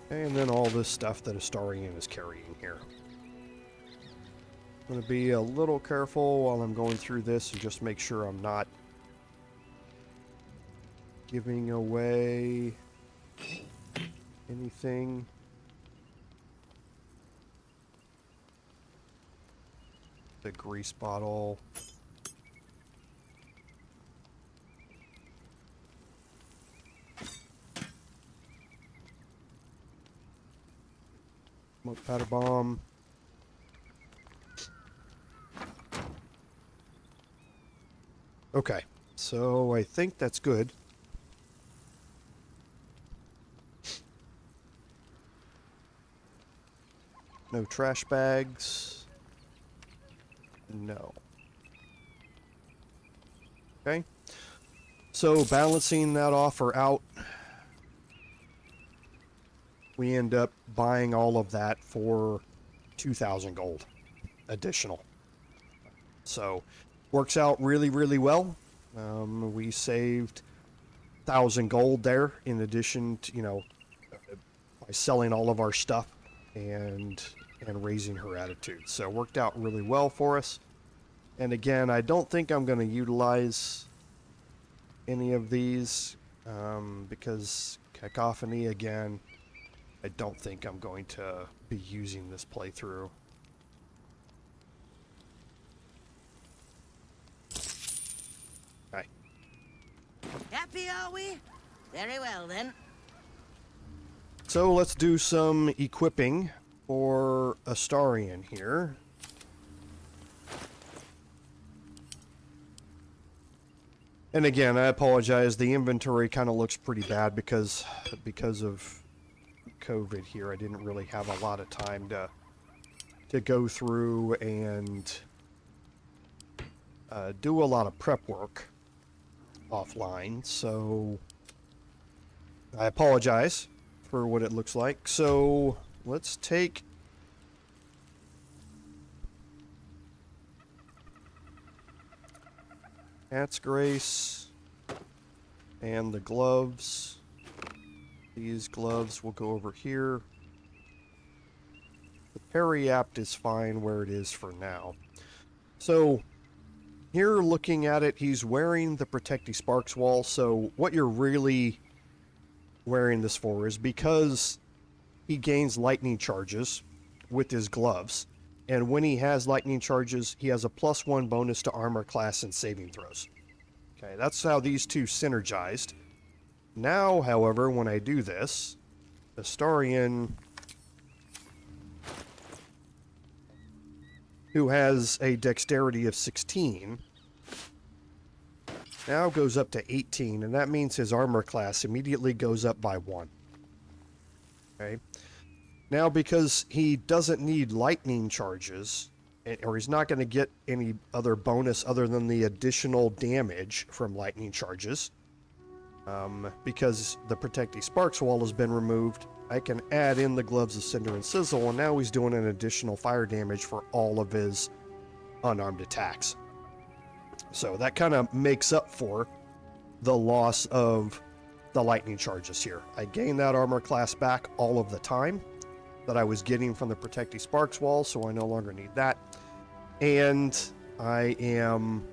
And then all this stuff that Astarian is carrying here. I'm going to be a little careful while I'm going through this and just make sure I'm not giving away anything. The grease bottle. Smoke powder bomb. Okay, so I think that's good. No trash bags. No. Okay. So balancing that offer out, we end up buying all of that for 2,000 gold additional. So works out really, really well. We saved 1,000 gold there in addition to, by selling all of our stuff and raising her attitude. So it worked out really well for us. And again, I don't think I'm going to utilize any of these because Cacophony, again, I don't think I'm going to be using this playthrough. Hi. Happy, are we? Very well, then. So let's do some equipping for Astarion here. And again, I apologize. The inventory kind of looks pretty bad because of COVID here. I didn't really have a lot of time to go through and do a lot of prep work offline. So I apologize for what it looks like. So let's take Cat's Grace and the gloves. These gloves will go over here. The Ferry apt is fine where it is for now. So here looking at it, he's wearing the Protecty Sparks wall. So what you're really wearing this for is because he gains lightning charges with his gloves. And when he has lightning charges, he has a +1 bonus to armor class and saving throws. Okay, that's how these two synergized. Now, however, when I do this, Astarion, who has a dexterity of 16, now goes up to 18, and that means his armor class immediately goes up by 1. Okay. Now, because he doesn't need lightning charges, or he's not going to get any other bonus other than the additional damage from lightning charges, because the Protecty Sparks wall has been removed, I can add in the Gloves of Cinder and Sizzle, and now he's doing an additional fire damage for all of his unarmed attacks. So that kind of makes up for the loss of the lightning charges here. I gain that armor class back all of the time that I was getting from the Protecty Sparks wall, so I no longer need that. And I am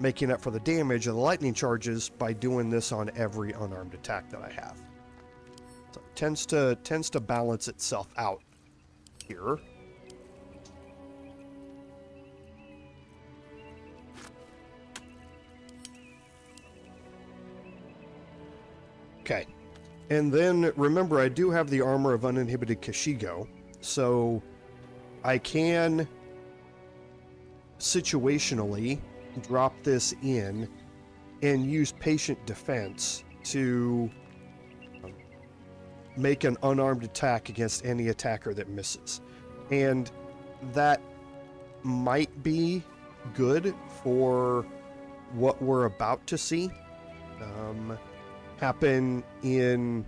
making up for the damage of the lightning charges by doing this on every unarmed attack that I have. So it tends to balance itself out here. Okay. And then, remember, I do have the armor of uninhibited Kashigo, so I can situationally drop this in and use Patient Defense to make an unarmed attack against any attacker that misses. And that might be good for what we're about to see happen in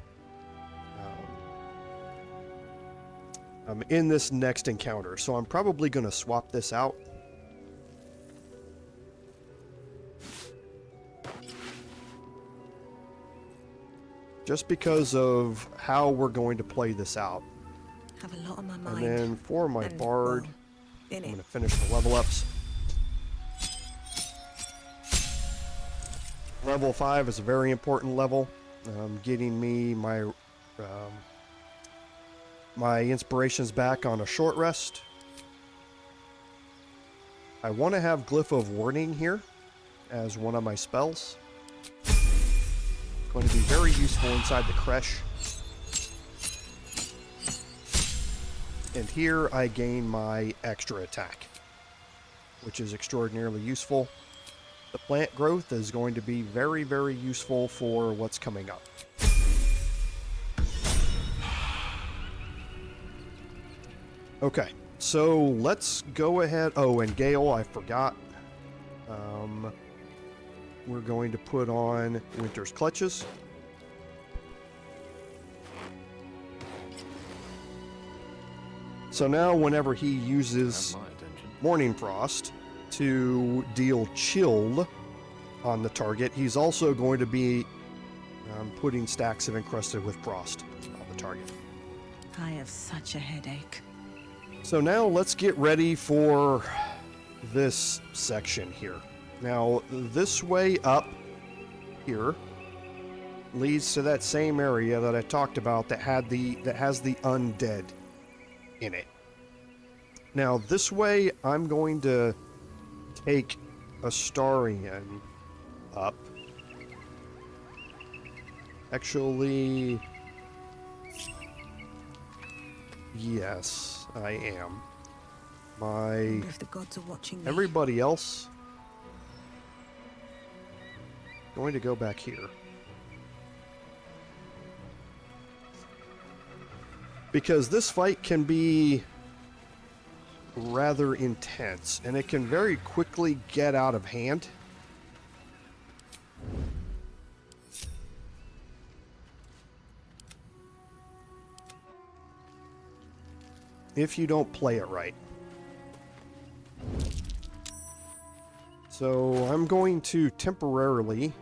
this next encounter. So I'm probably going to swap this out. Just because of how we're going to play this out. Have a lot on my mind. And then for my Bard, well, I'm going to finish the level ups. Level 5 is a very important level. Getting me my my inspirations back on a short rest. I want to have Glyph of Warning here as one of my spells. Going to be very useful inside the creche. And here I gain my extra attack, which is extraordinarily useful. The plant growth is going to be very, very useful for what's coming up. Okay, so let's go ahead. Oh, and Gale, I forgot. we're going to put on Winter's Clutches. So now whenever he uses Morning Frost to deal chill on the target, he's also going to be putting stacks of Encrusted with Frost on the target. I have such a headache. So now let's get ready for this section here. Now this way up here leads to that same area that I talked about that has the undead in it. Now this way I'm going to take Astarion up. Actually, yes, I am. If the gods are watching me. Everybody else going to go back here. Because this fight can be rather intense, and it can very quickly get out of hand. If you don't play it right. So I'm going to temporarily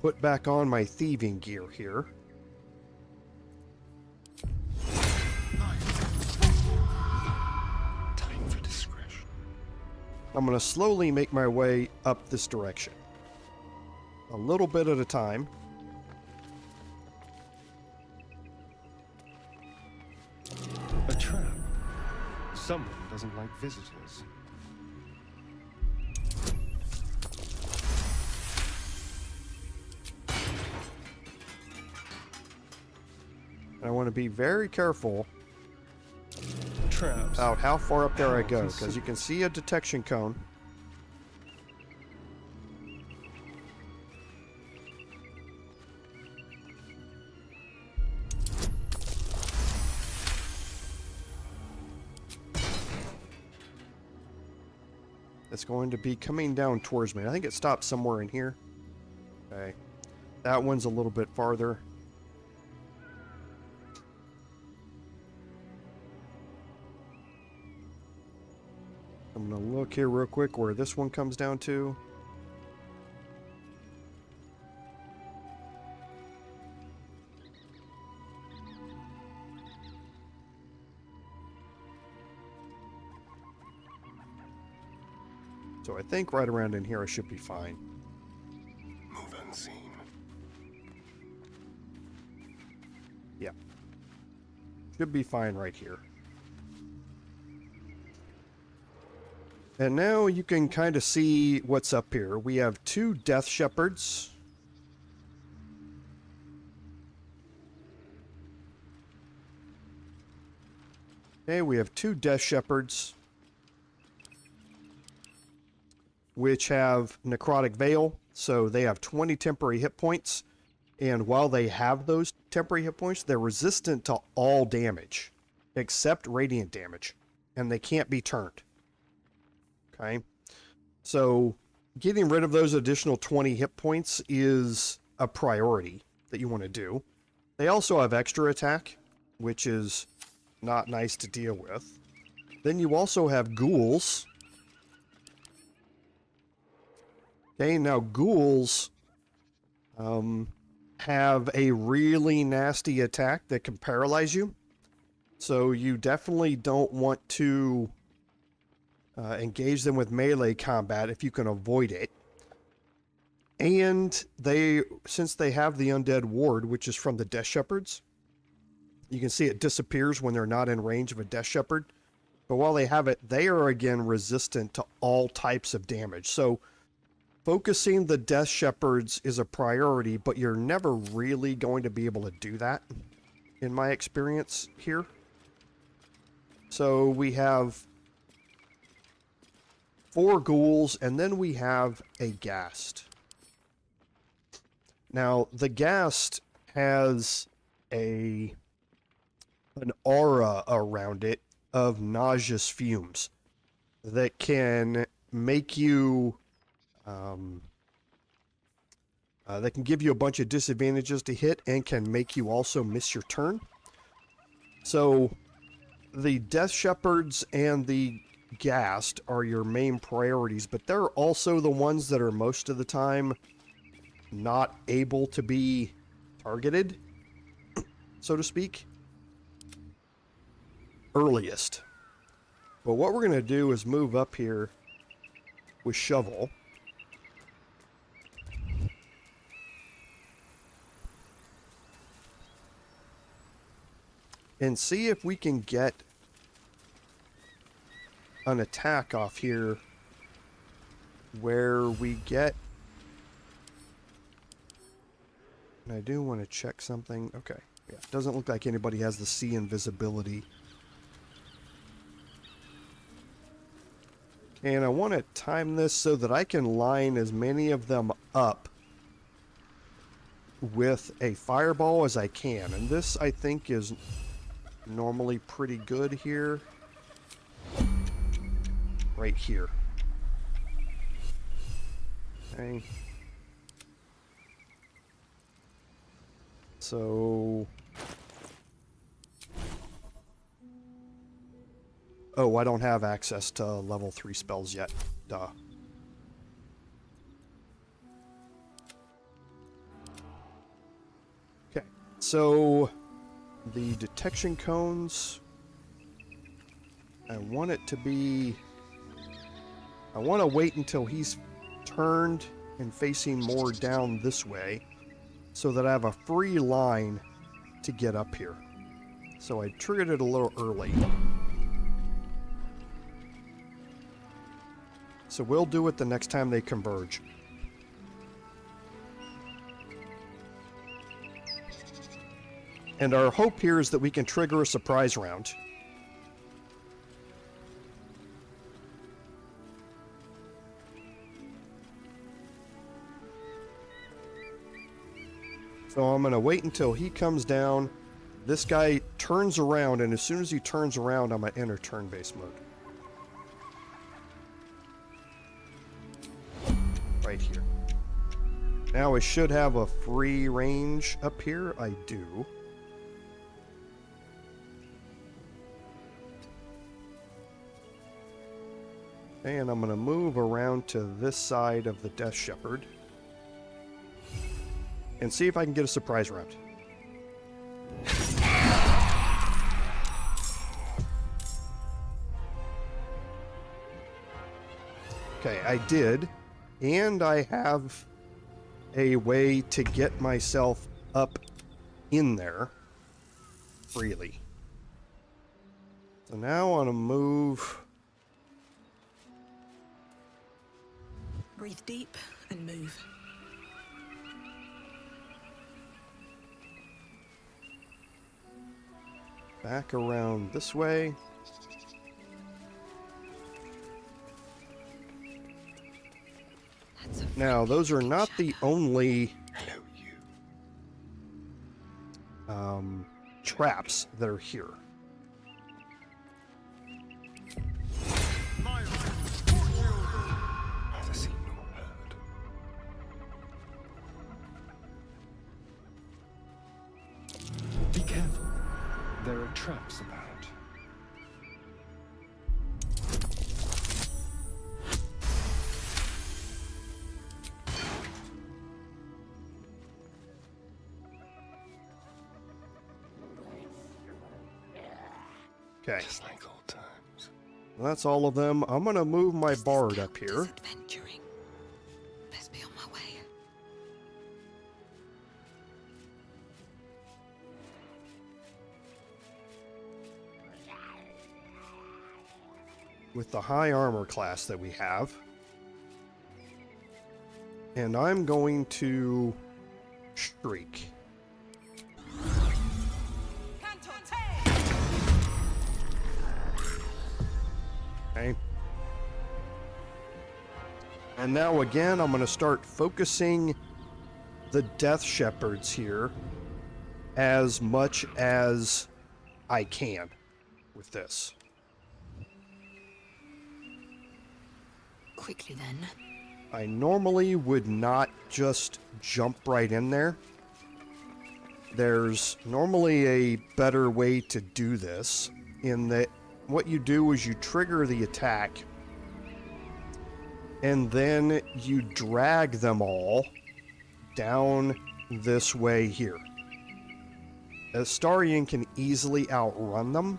put back on my thieving gear here. Time for discretion. I'm going to slowly make my way up this direction. A little bit at a time. A trap. Someone doesn't like visitors. I want to be very careful Traps. about how far up there I go, because you can see a detection cone. It's going to be coming down towards me. I think it stopped somewhere in here. Okay. That one's a little bit farther. I'm going to look here real quick where this one comes down to. So I think right around in here I should be fine. Move unseen. Yeah. Should be fine right here. And now you can kind of see what's up here. We have 2 Death Shepherds. Okay, we have 2 Death Shepherds, which have Necrotic Veil, so they have 20 temporary hit points. And while they have those temporary hit points, they're resistant to all damage, except radiant damage, and they can't be turned. Okay, so getting rid of those additional 20 hit points is a priority that you want to do. They also have extra attack, which is not nice to deal with. Then you also have ghouls. Okay, now ghouls have a really nasty attack that can paralyze you. So you definitely don't want to engage them with melee combat if you can avoid it. And since they have the Undead Ward, which is from the Death Shepherds, you can see it disappears when they're not in range of a Death Shepherd. But while they have it, they are again resistant to all types of damage. So focusing the Death Shepherds is a priority, but you're never really going to be able to do that, in my experience here. So we have 4 ghouls, and then we have a ghast. Now, the ghast has a an aura around it of nauseous fumes that can make you, that can give you a bunch of disadvantages to hit and can make you also miss your turn. So the Death Shepherds and the Ghast are your main priorities, but they're also the ones that are most of the time not able to be targeted, so to speak, earliest. But what we're going to do is move up here with Shovel. And see if we can get an attack off here where we get... And I do want to check something. Okay. Yeah, it doesn't look like anybody has the sea invisibility. And I want to time this so that I can line as many of them up with a fireball as I can. And this, I think, is normally pretty good here. Right here. Okay. So... Oh, I don't have access to level 3 spells yet. Duh. Okay, so the detection cones, I want it to be... I want to wait until he's turned and facing more down this way so that I have a free line to get up here. So I triggered it a little early. So we'll do it the next time they converge. And our hope here is that we can trigger a surprise round. So I'm going to wait until he comes down. This guy turns around, and as soon as he turns around, I'm going to enter turn-based mode. Right here. Now I should have a free range up here. I do. And I'm going to move around to this side of the Death Shepherd and see if I can get a surprise round. Okay, I did. And I have a way to get myself up in there freely. So now I want to move. Breathe deep and move. Back around this way. Now, those are not the only traps that are here. Be careful. There are traps about. Okay. Just like old times. Well, that's all of them. I'm gonna move my bard up here. Adventuring. Best be on my way. With the high armor class that we have. And I'm going to shriek. Okay. And now again, I'm going to start focusing the Death Shepherds here as much as I can with this. Quickly then. I normally would not just jump right in there. There's normally a better way to do this, in that what you do is you trigger the attack and then you drag them all down this way here. Astarion can easily outrun them.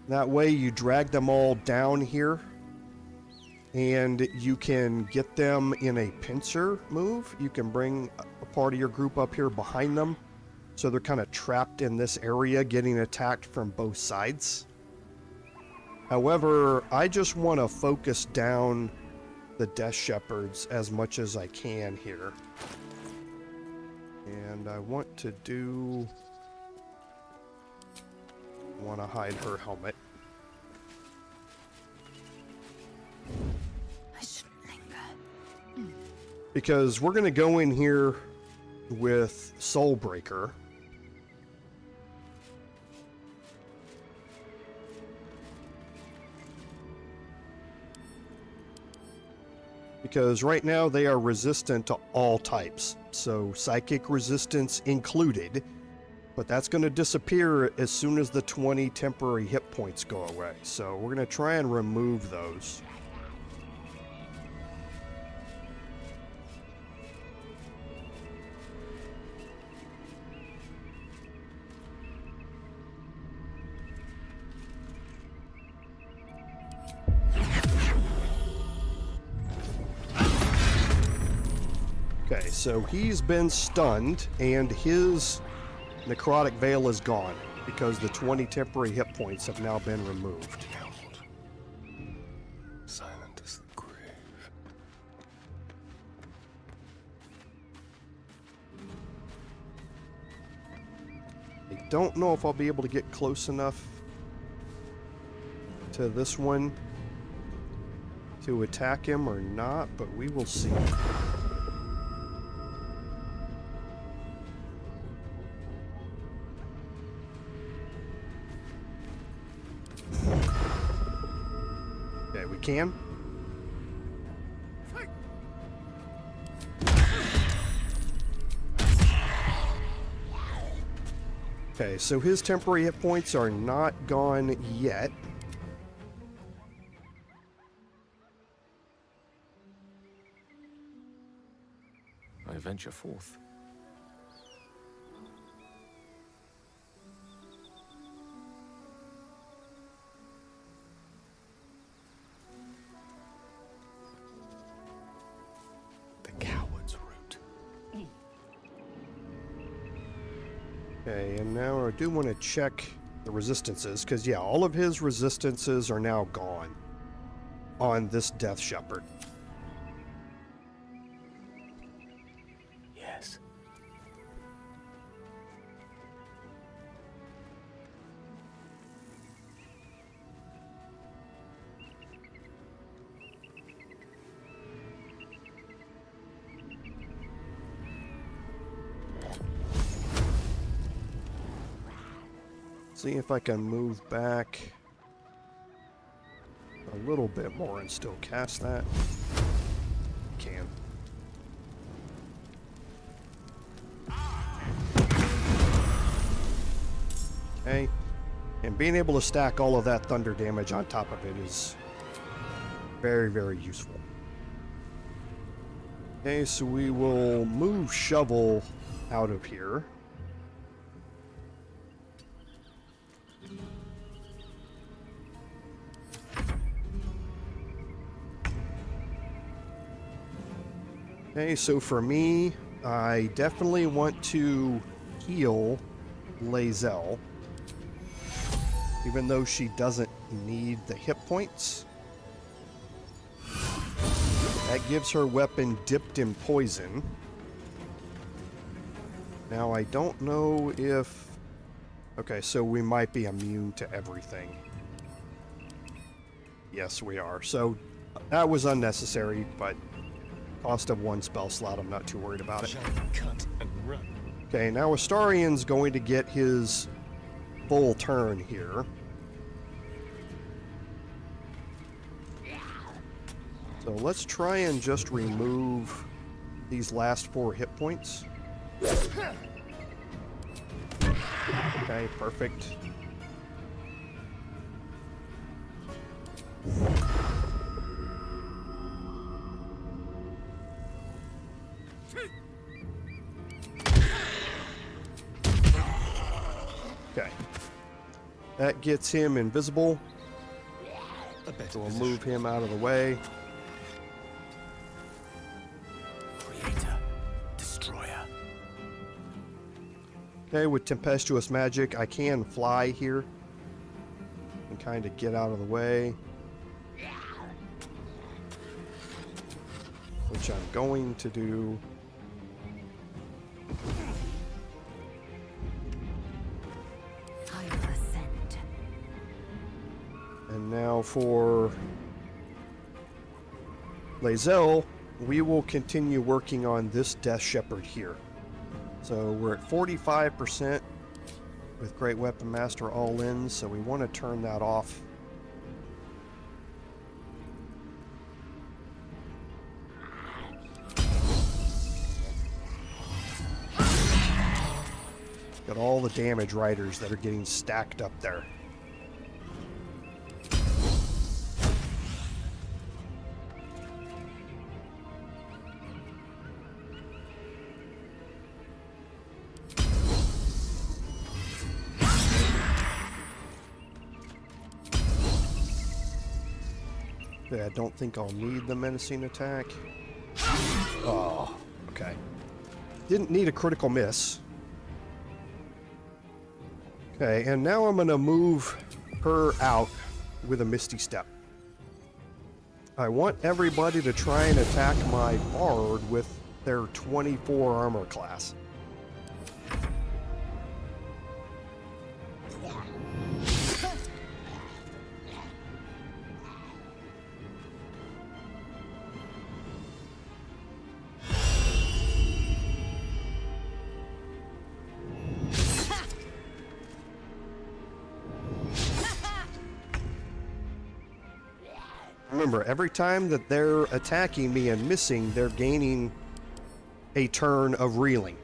That way you drag them all down here and you can get them in a pincer move. You can bring a part of your group up here behind them, so they're kind of trapped in this area getting attacked from both sides. However, I just want to focus down the Death Shepherds as much as I can here. And I want to hide her helmet. I shouldn't linger. Because we're going to go in here with Soulbreaker. Because right now they are resistant to all types, so psychic resistance included, but that's going to disappear as soon as the 20 temporary hit points go away. So we're going to try and remove those. Okay, so he's been stunned, and his necrotic veil is gone, because the 20 temporary hit points have now been removed. Silent as the grave. I don't know if I'll be able to get close enough to this one to attack him or not, but we will see. Okay, we can. Okay, so his temporary hit points are not gone yet. I venture forth. Coward's root. Okay, and now I do want to check the resistances, because yeah, all of his resistances are now gone on this Death Shepherd. Yes. See if I can move back a little bit more and still cast that. Can. Okay. And being able to stack all of that thunder damage on top of it is very, very useful. Okay, so we will move Shovel out of here. Okay, so for me, I definitely want to heal Lae'zel, even though she doesn't need the hit points. That gives her weapon dipped in poison. Now, I don't know if... Okay, so we might be immune to everything. Yes, we are. So, that was unnecessary, but... Cost of one spell slot, I'm not too worried about it. Cut and run. Okay, now Astarion's going to get his full turn here. So let's try and just remove these last 4 hit points. Okay, perfect. Okay. That gets him invisible. So we'll move him out of the way. Creator, destroyer. Okay, with tempestuous magic, I can fly here and kind of get out of the way, which I'm going to do. And now for Lae'zel, we will continue working on this Death Shepherd here. So we're at 45% with Great Weapon Master all in, so we want to turn that off. Got all the damage riders that are getting stacked up there. I don't think I'll need the menacing attack. Oh, okay. Didn't need a critical miss. Okay, and now I'm going to move her out with a Misty Step. I want everybody to try and attack my Bard with their 24 armor class. Remember, every time that they're attacking me and missing, they're gaining a turn of reeling.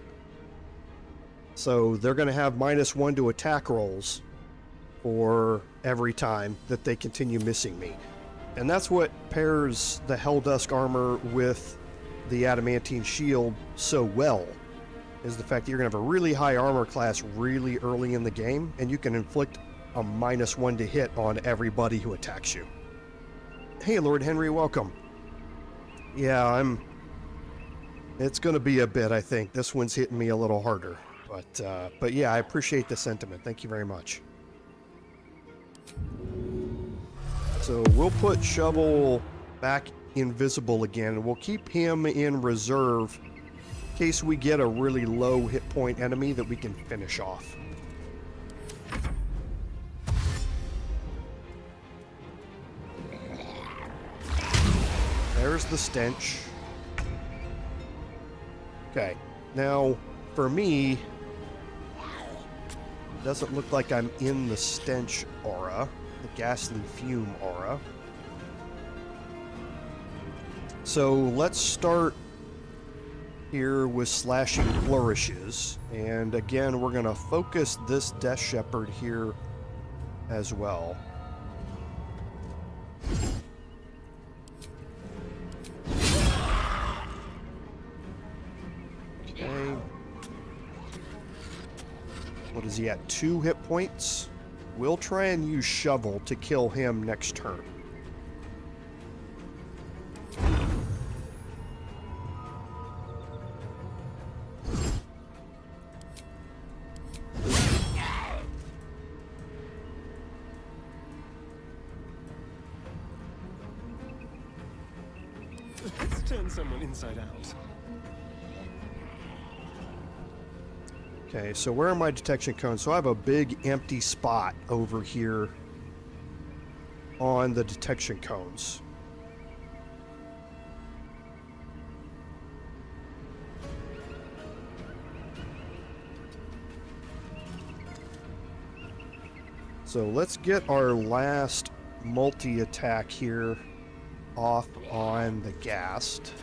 So they're going to have -1 to attack rolls for every time that they continue missing me. And that's what pairs the Helldusk armor with the Adamantine shield so well, is the fact that you're going to have a really high armor class really early in the game, and you can inflict a -1 to hit on everybody who attacks you. Hey, Lord Henry, welcome. Yeah, it's going to be a bit, I think. This one's hitting me a little harder. But yeah, I appreciate the sentiment. Thank you very much. So we'll put Shovel back invisible again, and we'll keep him in reserve in case we get a really low hit point enemy that we can finish off. There's the stench. Okay, now for me, it doesn't look like I'm in the stench aura, the ghastly fume aura. So let's start here with slashing flourishes, and again we're going to focus this Death Shepherd here as well. What is he at? 2 hit points? We'll try and use Shovel to kill him next turn. Let's turn someone inside out. Okay, so where are my detection cones? So I have a big empty spot over here on the detection cones. So let's get our last multi-attack here off on the Ghast.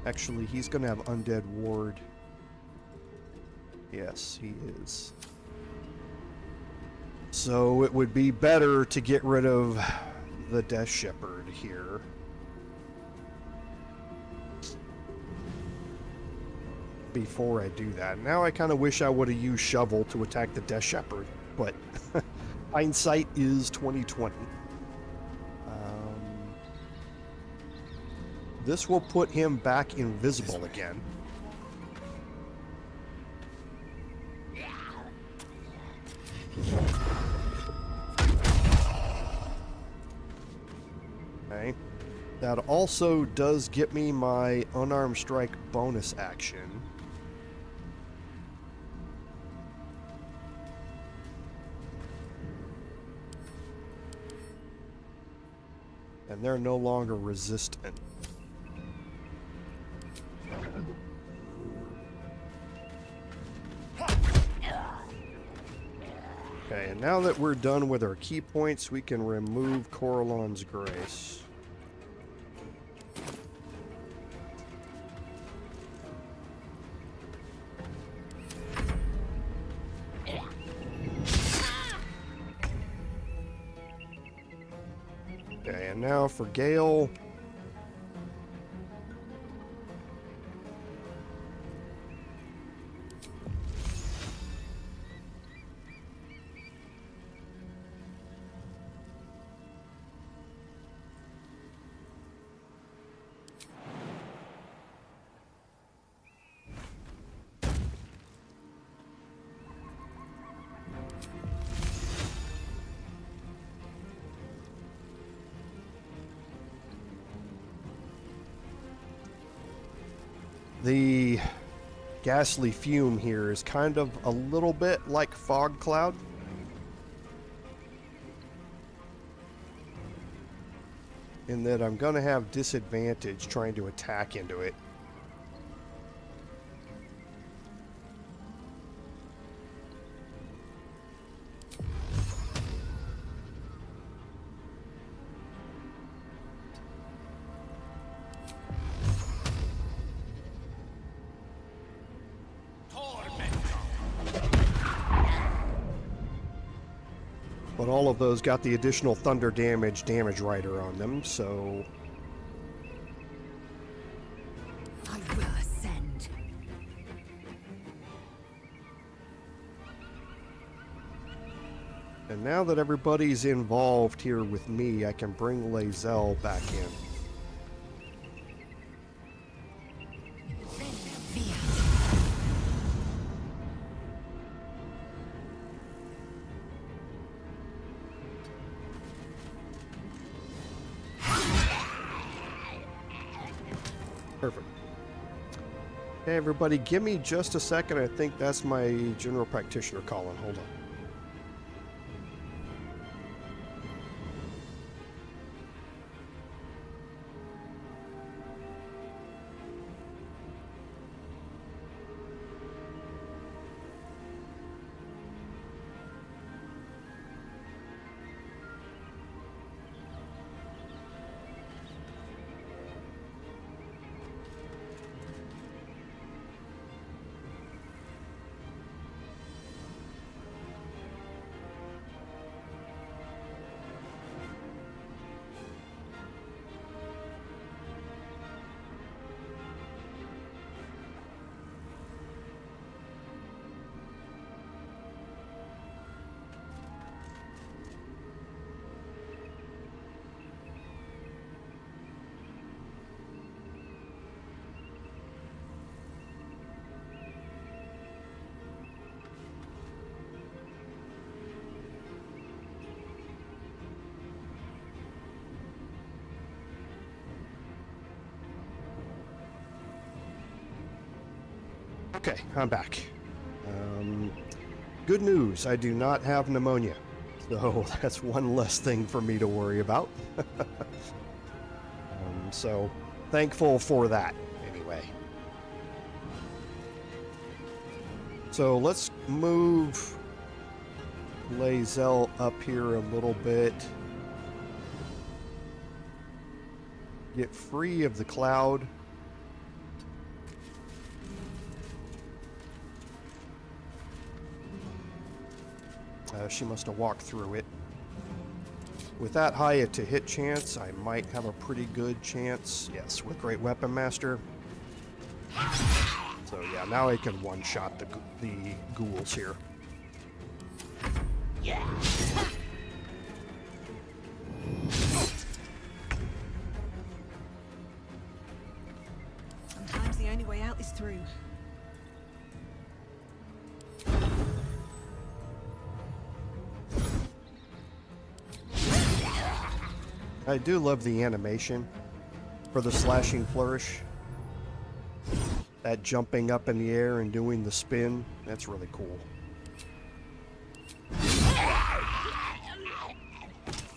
Actually, he's going to have Undead Ward. Yes, he is. So it would be better to get rid of the Death Shepherd here. Before I do that. Now I kind of wish I would have used Shovel to attack the Death Shepherd, but hindsight is 2020. This will put him back invisible again. Okay. That also does get me my unarmed strike bonus action. And they're no longer resistant. Okay, and now that we're done with our key points, we can remove Coralon's Grace. Okay, and now for Gale. The ghastly fume here is kind of a little bit like fog cloud. In that I'm going to have disadvantage trying to attack into it. But all of those got the additional thunder damage rider on them, so... I will ascend. And now that everybody's involved here with me, I can bring Lae'zel back in. Perfect. Hey everybody, give me just a second. I think that's my general practitioner calling. Hold on. Okay, I'm back. Good news, I do not have pneumonia. So that's one less thing for me to worry about. So thankful for that, anyway. So let's move Lae'zel up here a little bit. Get free of the cloud. She must have walked through it. With that high a to hit chance, I might have a pretty good chance. Yes, with Great Weapon Master. So yeah, now I can one-shot the ghouls here. Yeah. Sometimes the only way out is through. I do love the animation for the slashing flourish. That jumping up in the air and doing the spin, that's really cool.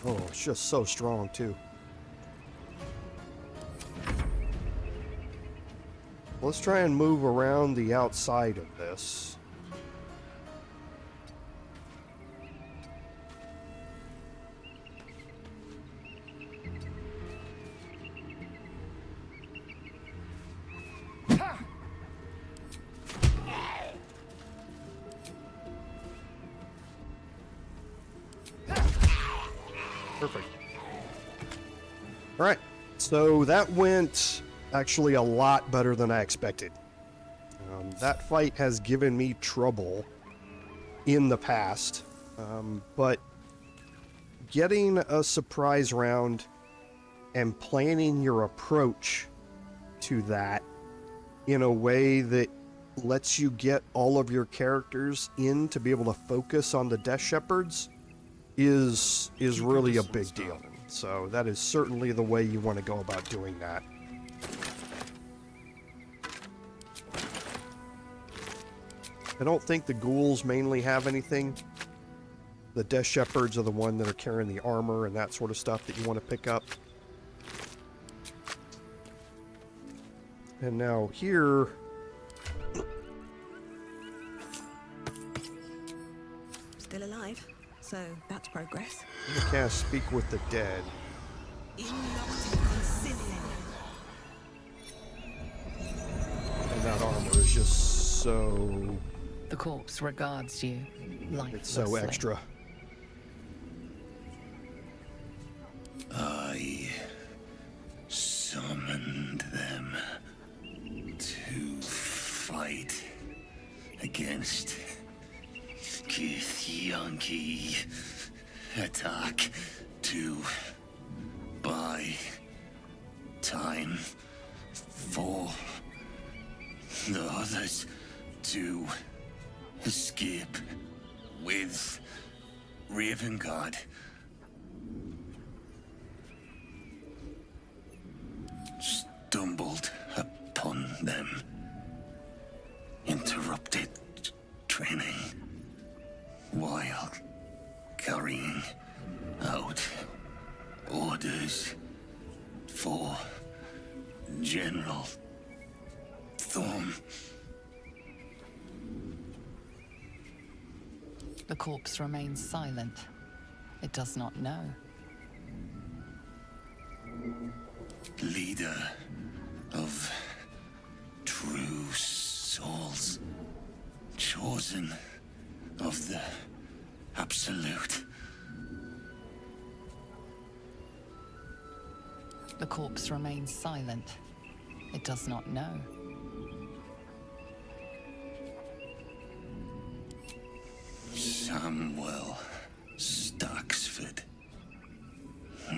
Oh, it's just so strong too. Let's try and move around the outside of this. Perfect. All right, so that went actually a lot better than I expected. That fight has given me trouble in the past, but getting a surprise round and planning your approach to that in a way that lets you get all of your characters in to be able to focus on the Death Shepherds is really a big deal. So that is certainly the way you want to go about doing that. I don't think the ghouls mainly have anything. The Death Shepherds are the one that are carrying the armor and that sort of stuff that you want to pick up. And now here... Still alive, so that's progress. I'm gonna cast Speak with the Dead. And that armor is just so... The corpse regards you lifelessly. It's so extra. I summoned them to fight against Githyanki. Attack to buy time for the others to escape with Ravengard. Stumbled upon them. Interrupted training while carrying out orders for General Thorm. The corpse remains silent. It does not know. Leader of true souls, chosen of the Absolute. The corpse remains silent. It does not know. Samuel Staxford,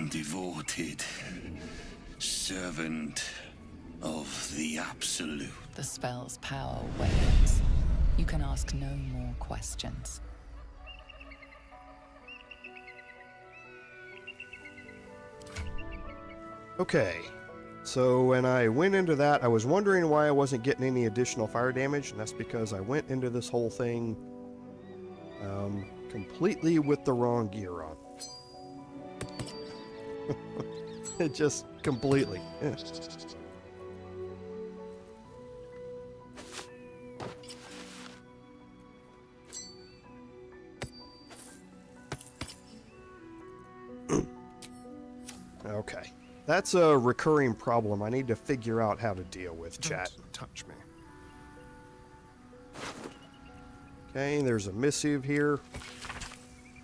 devoted servant of the Absolute. The spell's power wanes. You can ask no more questions. Okay, so when I went into that, I was wondering why I wasn't getting any additional fire damage, and that's because I went into this whole thing completely with the wrong gear on. It just completely. Yeah. That's a recurring problem I need to figure out how to deal with, chat. Don't touch me. Okay, there's a missive here.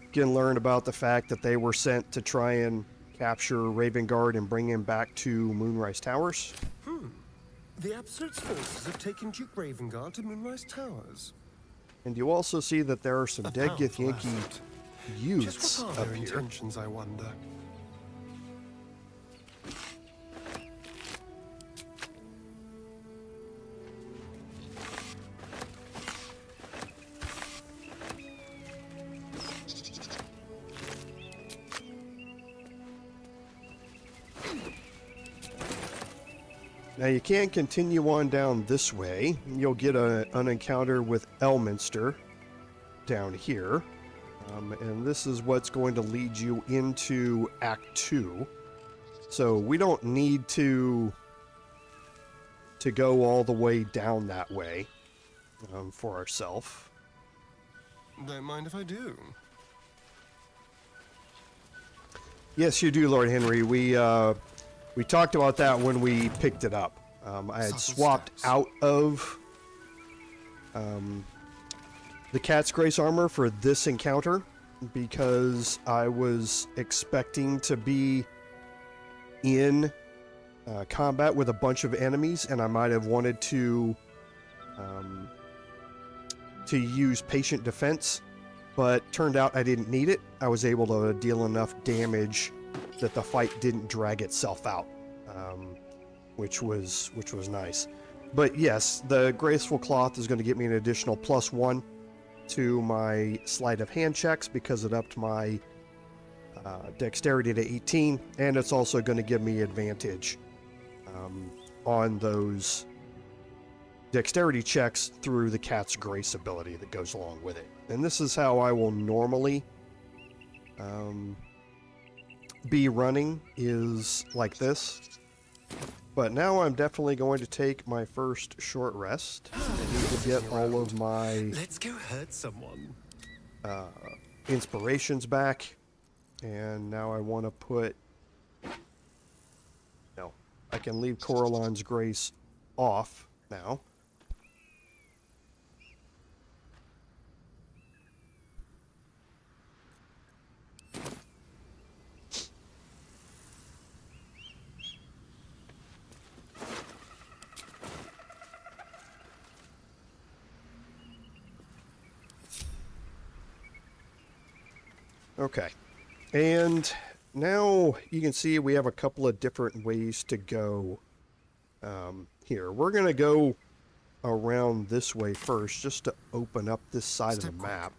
You can learn about the fact that they were sent to try and capture Ravengard and bring him back to Moonrise Towers. The Absolute's forces have taken Duke Ravengard to Moonrise Towers. And you also see that there are some dead powerful Githyanki asset. youths Just what are up their here. intentions, I wonder? Now you can continue on down this way. You'll get an encounter with Elminster down here. And this is what's going to lead you into Act 2. So we don't need to go all the way down that way for ourselves. Don't mind if I do. Yes, you do, Lord Henry. We talked about that when we picked it up. I had swapped out of the Cat's Grace armor for this encounter because I was expecting to be in combat with a bunch of enemies, and I might have wanted to use patient defense, but turned out I didn't need it. I was able to deal enough damage that the fight didn't drag itself out, which was nice. But yes, the Graceful Cloth is going to get me an additional +1 to my sleight of hand checks because it upped my dexterity to 18, and it's also going to give me advantage on those dexterity checks through the Cat's Grace ability that goes along with it. And this is how I will normally be running, is like this. But now I'm definitely going to take my first short rest. I need to get all of my Let's go hurt someone. inspirations back. And now I want to put... No, I can leave Coralon's Grace off now. Okay, and now you can see we have a couple of different ways to go here. We're going to go around this way first, just to open up this side of the map.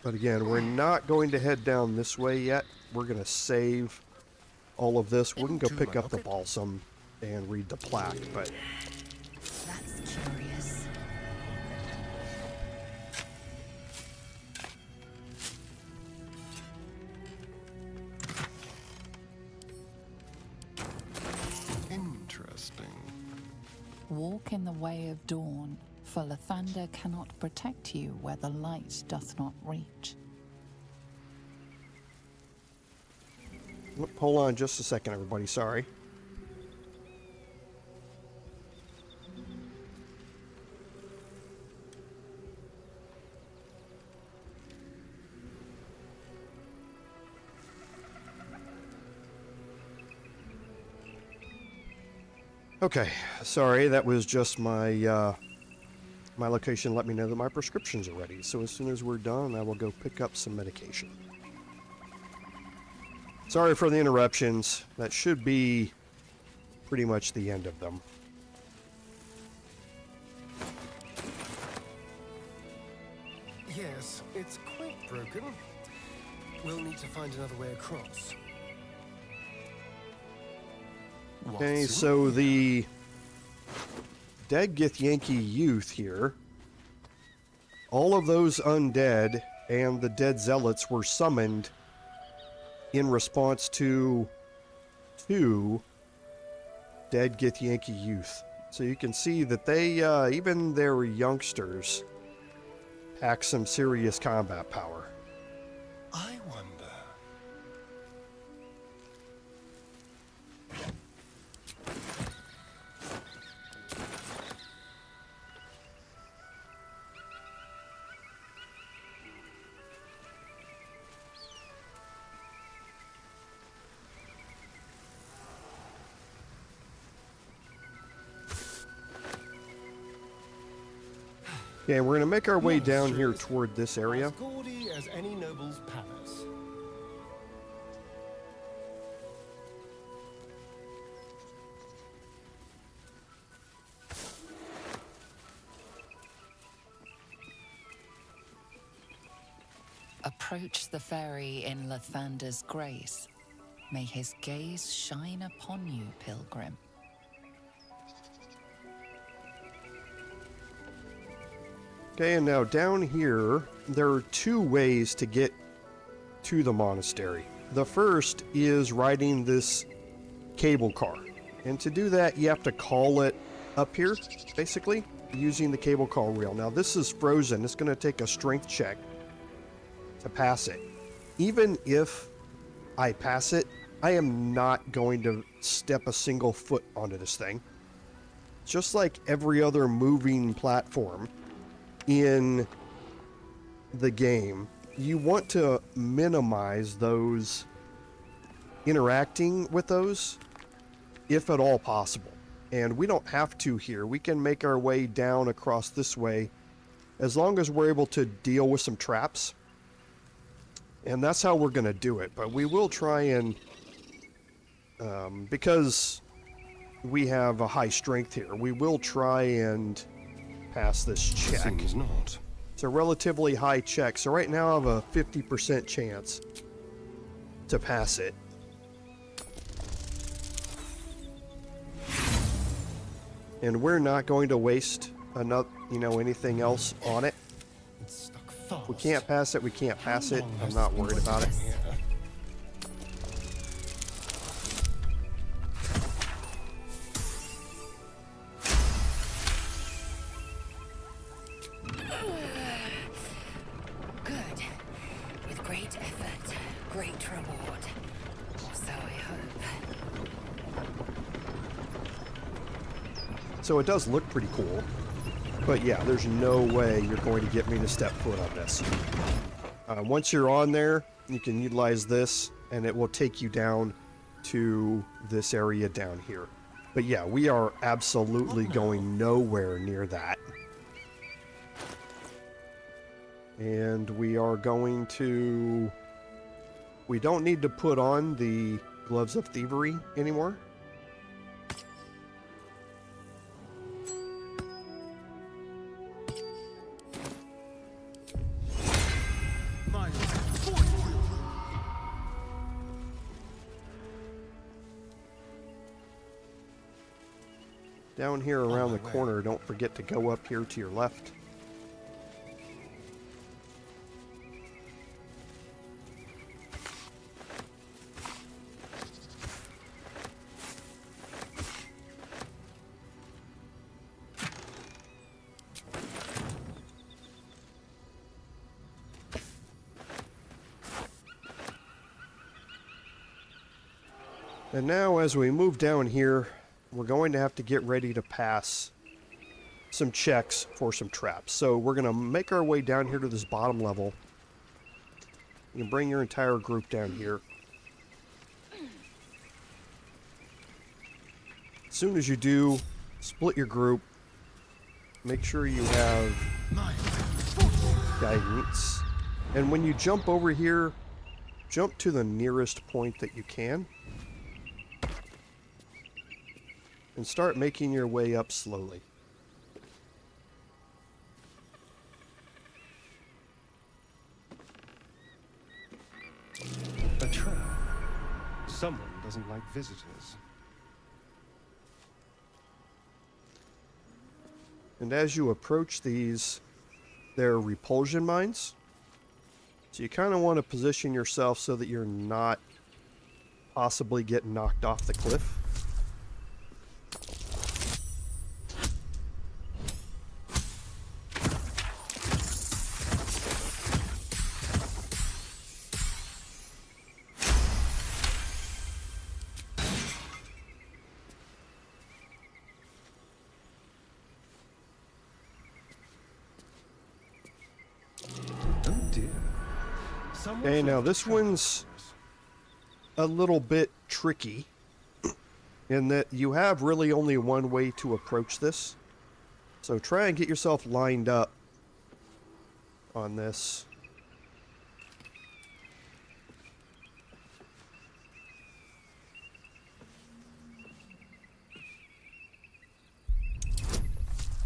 But again, we're not going to head down this way yet. We're going to save all of this. We can go pick up the balsam and read the plaque, but... That's curious. Interesting. Walk in the way of dawn, for Lathander cannot protect you where the light doth not reach. Hold on just a second, everybody. Sorry. Okay, sorry, that was just my my location let me know that my prescriptions are ready. So as soon as we're done, I will go pick up some medication. Sorry for the interruptions. That should be pretty much the end of them. Yes, it's quite broken. We'll need to find another way across. Okay, so the dead Githyanki youth here, all of those undead and the dead zealots were summoned in response to 2 dead Githyanki youth. So you can see that they, even their youngsters, pack some serious combat power. I wonder, Okay, we're going to make our way down here toward this area. As gaudy as any noble's palace. Approach the ferry in Lathander's grace. May his gaze shine upon you, pilgrim. Okay, and now down here, there are two ways to get to the monastery. The first is riding this cable car. And to do that, you have to call it up here, basically, using the cable car wheel. Now, this is frozen. It's going to take a strength check to pass it. Even if I pass it, I am not going to step a single foot onto this thing. Just like every other moving platform in the game, you want to minimize those interacting with those if at all possible. And we don't have to here. We can make our way down across this way as long as we're able to deal with some traps. And that's how we're going to do it. But we will try and, because we have a high strength here, we will try and pass this check. Seems not. It's a relatively high check. So right now I have a 50% chance to pass it. And we're not going to waste another, anything else on it. It's stuck fast. If we can't pass it, we can't pass it. I'm not worried about it. Good. With great effort, great reward. Or so I hope. So it does look pretty cool. But yeah, there's no way you're going to get me to step foot on this. Once you're on there, you can utilize this, and it will take you down to this area down here. But yeah, we are absolutely going nowhere near that. And we are going to... We don't need to put on the Gloves of Thievery anymore. Down here around the corner, don't forget to go up here to your left. And now as we move down here, we're going to have to get ready to pass some checks for some traps. So we're going to make our way down here to this bottom level. You can bring your entire group down here. As soon as you do, split your group. Make sure you have guidance. And when you jump over here, jump to the nearest point that you can. And start making your way up slowly. A trap. Someone doesn't like visitors. And as you approach these, they're repulsion mines. So you kind of want to position yourself so that you're not possibly getting knocked off the cliff. Okay, now this one's a little bit tricky in that you have really only one way to approach this. So try and get yourself lined up on this.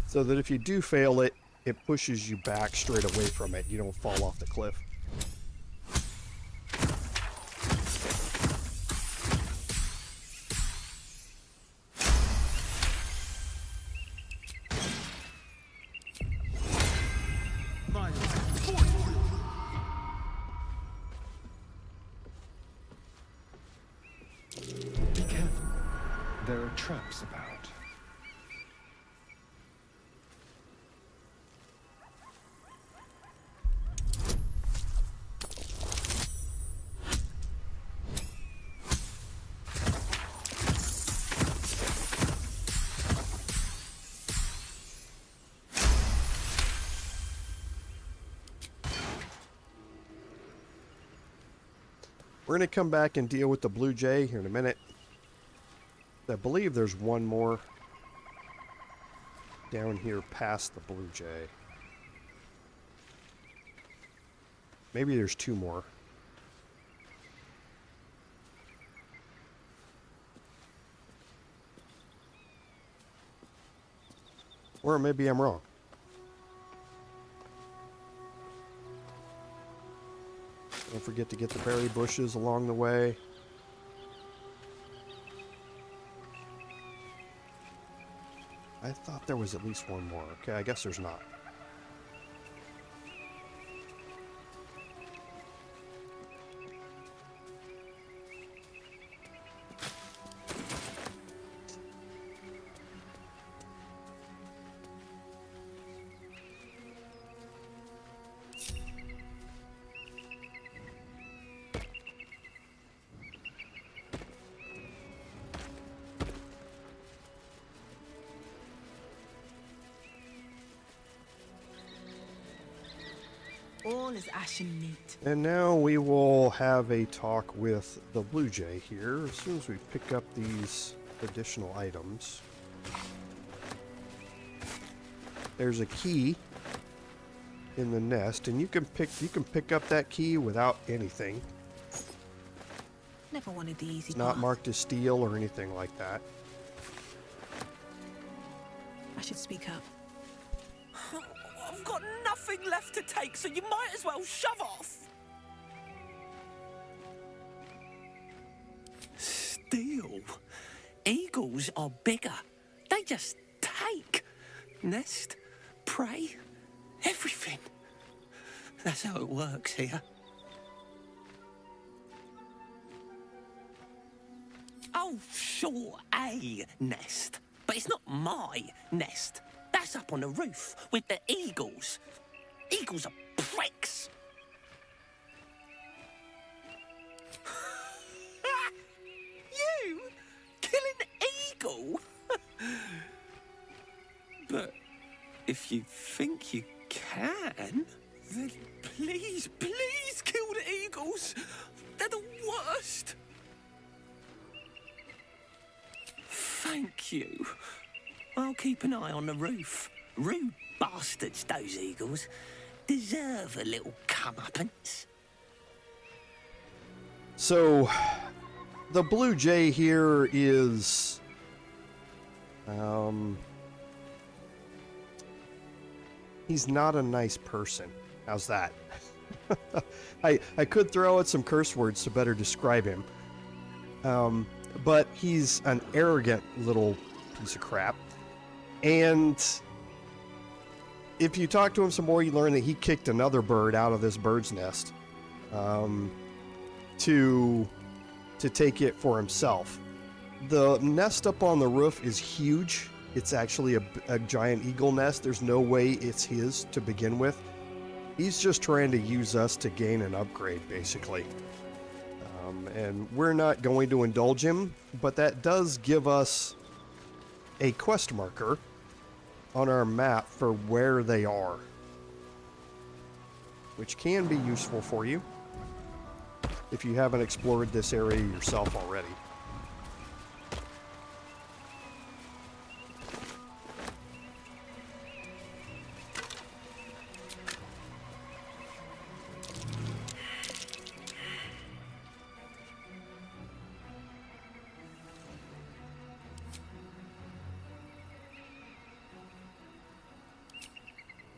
So that if you do fail it, it pushes you back straight away from it. You don't fall off the cliff. Be careful. There are traps about. We're going to come back and deal with the Blue Jay here in a minute. I believe there's one more down here past the Blue Jay. Maybe there's two more. Or maybe I'm wrong. Don't forget to get the berry bushes along the way. I thought there was at least one more. Okay, I guess there's not. All is ashen neat. And now we will have a talk with the Blue Jay here as soon as we pick up these additional items. There's a key in the nest, and you can pick up that key without anything. Never wanted the easy It's not path. marked as steel or anything like that. I should speak up. I've got nothing left to take, so you might as well shove off. Steel? Eagles are bigger. They just take. Nest, prey, everything. That's how it works here. Oh, sure, a nest. But it's not my nest. That's up on the roof with the eagles. Eagles are pricks. You? Kill an eagle? But if you think you can, then please, please kill the eagles. They're the worst. Thank you. I'll keep an eye on the roof. Rude bastards, those eagles. Deserve a little comeuppance. So, the Blue Jay here is... he's not a nice person. How's that? I could throw out some curse words to better describe him. But he's an arrogant little piece of crap. And if you talk to him some more, you learn that he kicked another bird out of this bird's nest to take it for himself. The nest up on the roof is huge. It's actually a giant eagle nest. There's no way it's his to begin with. He's just trying to use us to gain an upgrade, basically. And we're not going to indulge him, but that does give us a quest marker on our map for where they are, which can be useful for you if you haven't explored this area yourself already.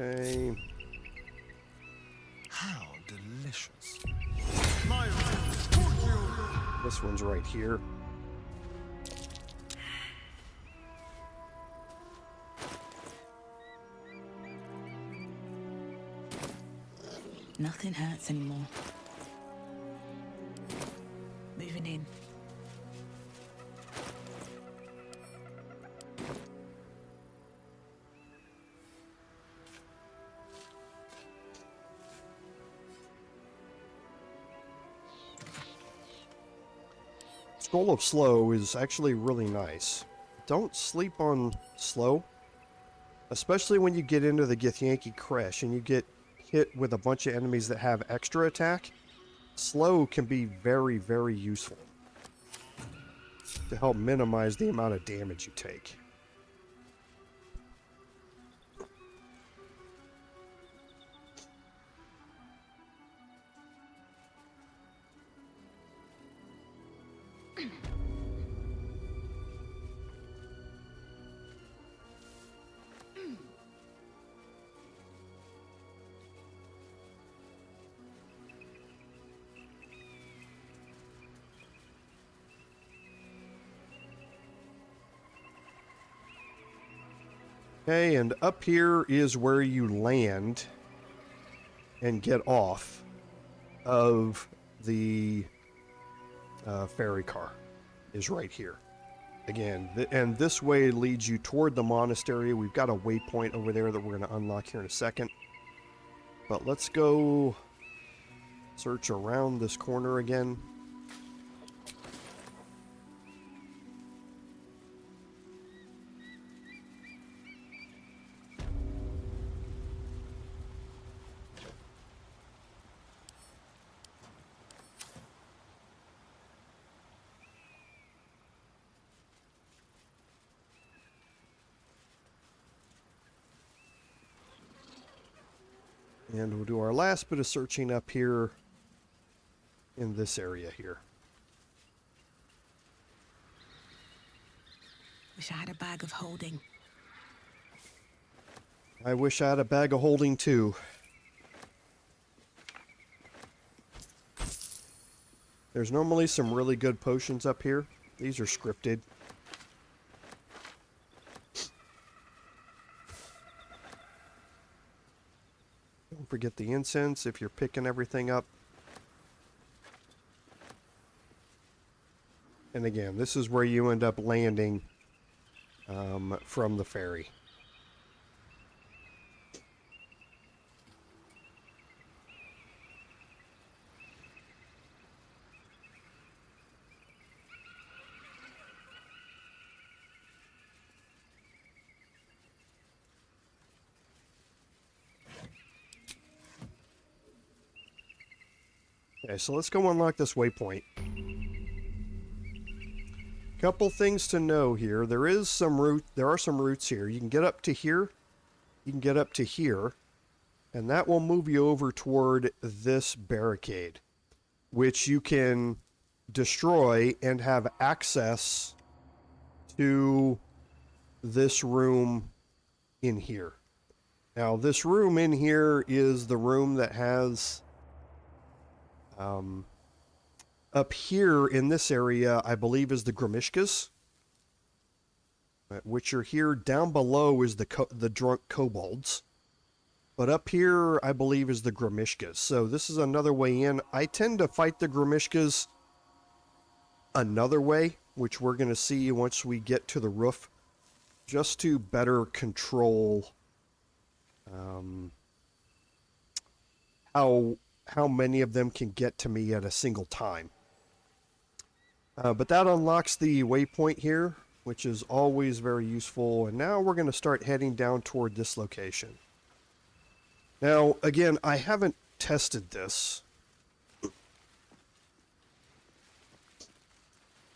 Okay. How delicious. This one's right here. Nothing hurts anymore. Moving in. Scroll of Slow is actually really nice. Don't sleep on slow, especially when you get into the Githyanki Crash and you get hit with a bunch of enemies that have extra attack. Slow can be very, very useful to help minimize the amount of damage you take. Okay, and up here is where you land and get off of the ferry car, is right here. Again, and this way leads you toward the monastery. We've got a waypoint over there that we're going to unlock here in a second. But let's go search around this corner again. And we'll do our last bit of searching up here in this area here. Wish I had a bag of holding. I wish I had a bag of holding too. There's normally some really good potions up here. These are scripted. Don't forget the incense if you're picking everything up. And again, this is where you end up landing from the ferry. Okay, so let's go unlock this waypoint. Couple things to know here. There are some routes here. You can get up to here. You can get up to here. And that will move you over toward this barricade, which you can destroy and have access to this room in here. Now, this room in here is the room that has up here in this area, I believe, is the Grimishkas, which are here. Down below is the drunk kobolds, but up here, I believe, is the Grimishkas. So this is another way in. I tend to fight the Grimishkas another way, which we're going to see once we get to the roof, just to better control how many of them can get to me at a single time. But that unlocks the waypoint here, which is always very useful. And now we're going to start heading down toward this location. Now, again, I haven't tested this.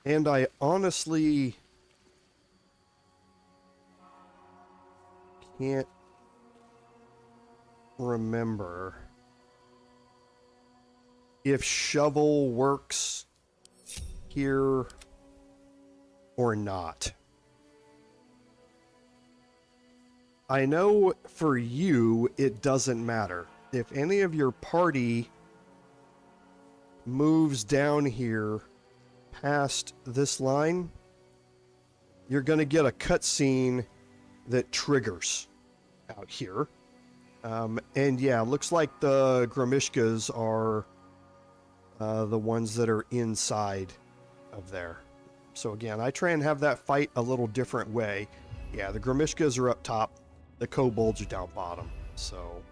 And I honestly can't remember if shovel works here or not. I know for you, it doesn't matter. If any of your party moves down here past this line, you're going to get a cutscene that triggers out here. And yeah, looks like the Grimishkas are the ones that are inside of there. So again, I try and have that fight a little different way. Yeah, the Grimishkas are up top, the Kobolds are down bottom. So,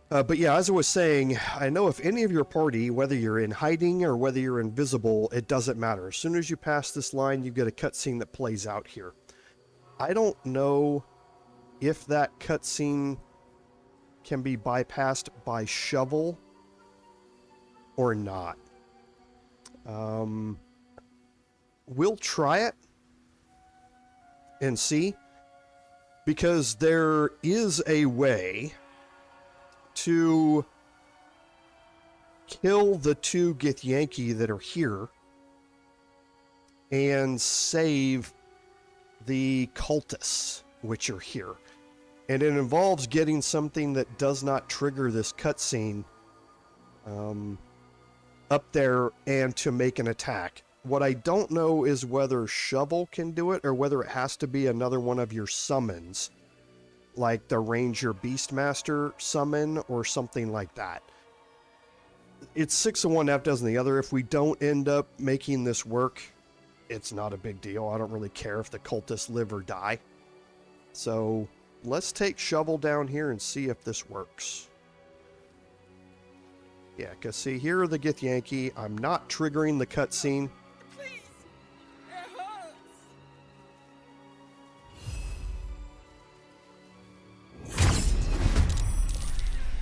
but yeah, as I was saying, I know if any of your party, whether you're in hiding or whether you're invisible, it doesn't matter. As soon as you pass this line, you get a cutscene that plays out here. I don't know if that cutscene can be bypassed by shovel or not. We'll try it and see, because there is a way to kill the two Githyanki that are here and save the cultists which are here. And it involves getting something that does not trigger this cutscene up there and to make an attack. What I don't know is whether Shovel can do it or whether it has to be another one of your summons, like the Ranger Beastmaster summon or something like that. It's 6 of one, half dozen the other. If we don't end up making this work, it's not a big deal. I don't really care if the cultists live or die. So let's take Shovel down here and see if this works. Yeah, because see, here are the Githyanki. I'm not triggering the cutscene.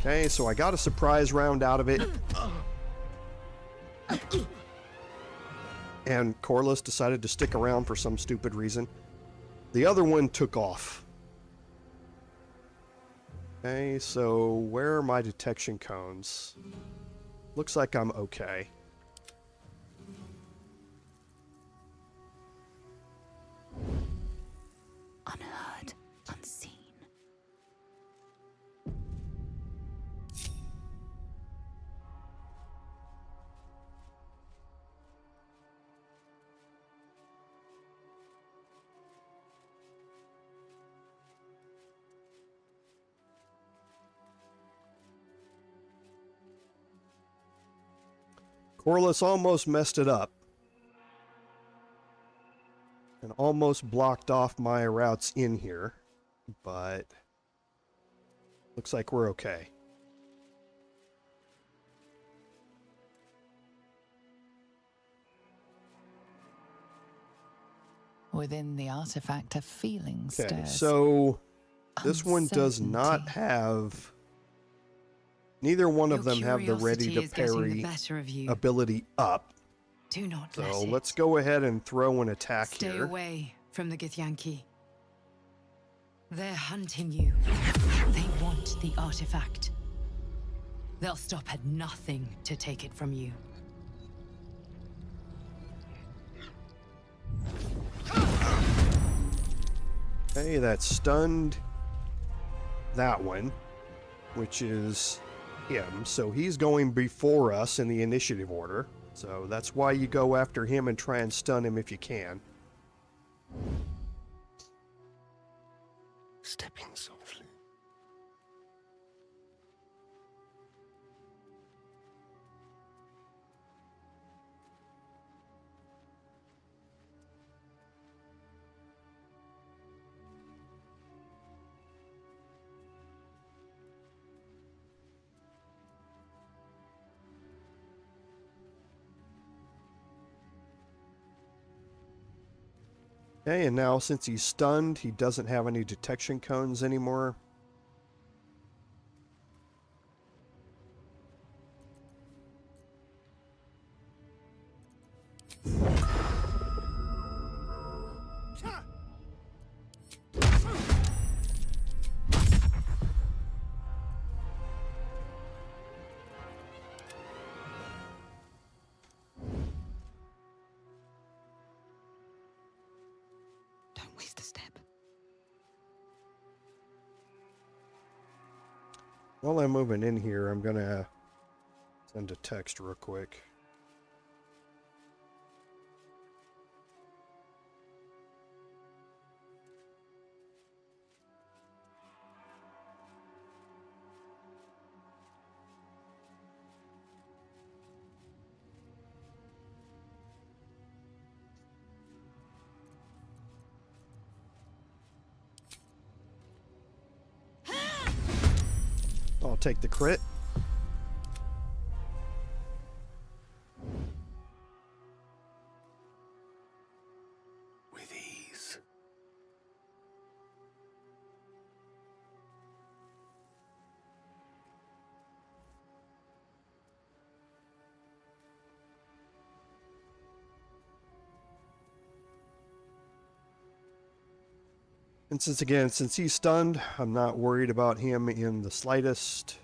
Okay, so I got a surprise round out of it. And Corliss decided to stick around for some stupid reason. The other one took off. Okay, so where are my detection cones? Looks like I'm okay. Unheard, unseen. Corliss almost messed it up. And almost blocked off my routes in here. But looks like we're okay. Within the artifact, a feeling Okay, stirs. so this one does not have... Neither one of them have the ready to parry ability up. Do not So let it. let's go ahead and throw an attack Stay here. away from the Githyanki. They're hunting you. They want the artifact. They'll stop at nothing to take it from you. Okay, that stunned that one, which is him. So he's going before us in the initiative order. So that's why you go after him and try and stun him if you can. Stepping softly. Okay, and now since he's stunned, he doesn't have any detection cones anymore. Don't waste a step. While I'm moving in here, I'm gonna send a text real quick. I'll take the crit. With ease. And since he's stunned, I'm not worried about him in the slightest.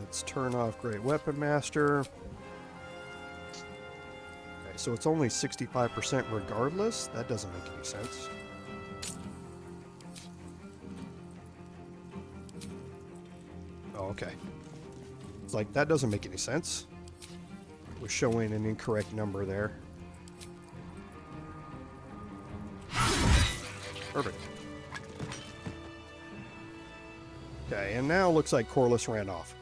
Let's turn off Great Weapon Master. Okay, so it's only 65% regardless? That doesn't make any sense. Oh, okay. It's like, that doesn't make any sense. It was showing an incorrect number there. Perfect. Okay, and now it looks like Corliss ran off.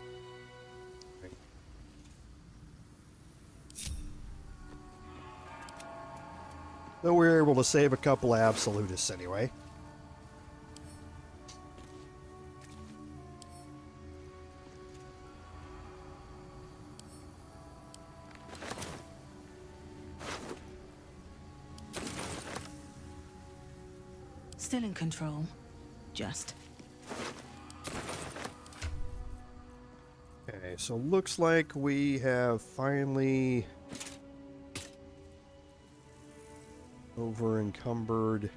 So we were able to save a couple of absolutists anyway. Still in control. Just. Okay, so looks like we have finally over encumbered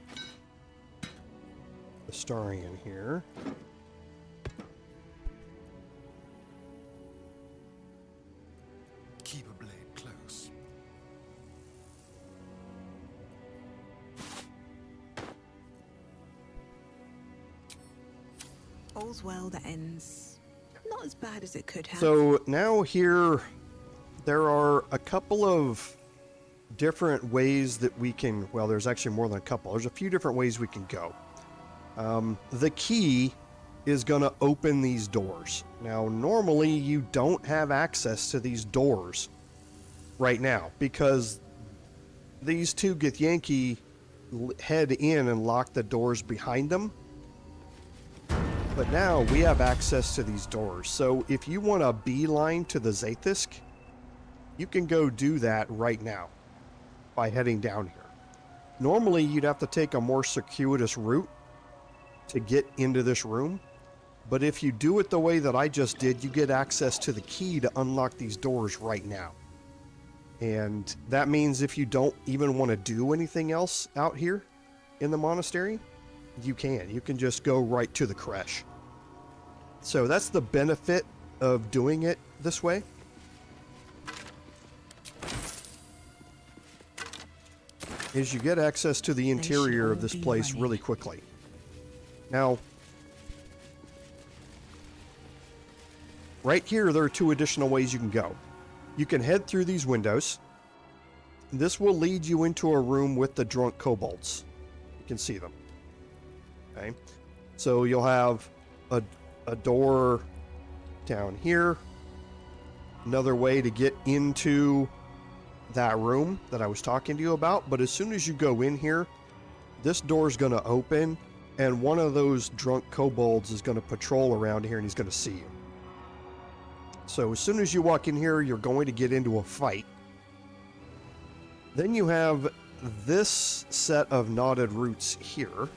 the Starian here. Keep a blade close. All's well that ends not as bad as it could have. So now here there are a couple of different ways that we can, well, there's actually more than a couple. There's a few different ways we can go. The key is going to open these doors. Now, normally you don't have access to these doors right now because these two Githyanki head in and lock the doors behind them. But now we have access to these doors. So if you want a beeline to the Zaith'isk, you can go do that right now by heading down here. Normally you'd have to take a more circuitous route to get into this room, but if you do it the way that I just did, you get access to the key to unlock these doors right now. And that means if you don't even want to do anything else out here in the monastery, you can just go right to the creche. So that's the benefit of doing it this way. Is you get access to the interior of this place really quickly. Now, right here, there are two additional ways you can go. You can head through these windows. This will lead you into a room with the drunk kobolds. You can see them. Okay, so you'll have a door down here. Another way to get into that room that I was talking to you about, but as soon as you go in here, this door is going to open and one of those drunk kobolds is going to patrol around here and he's going to see you. So as soon as you walk in here, you're going to get into a fight. Then you have this set of knotted roots here.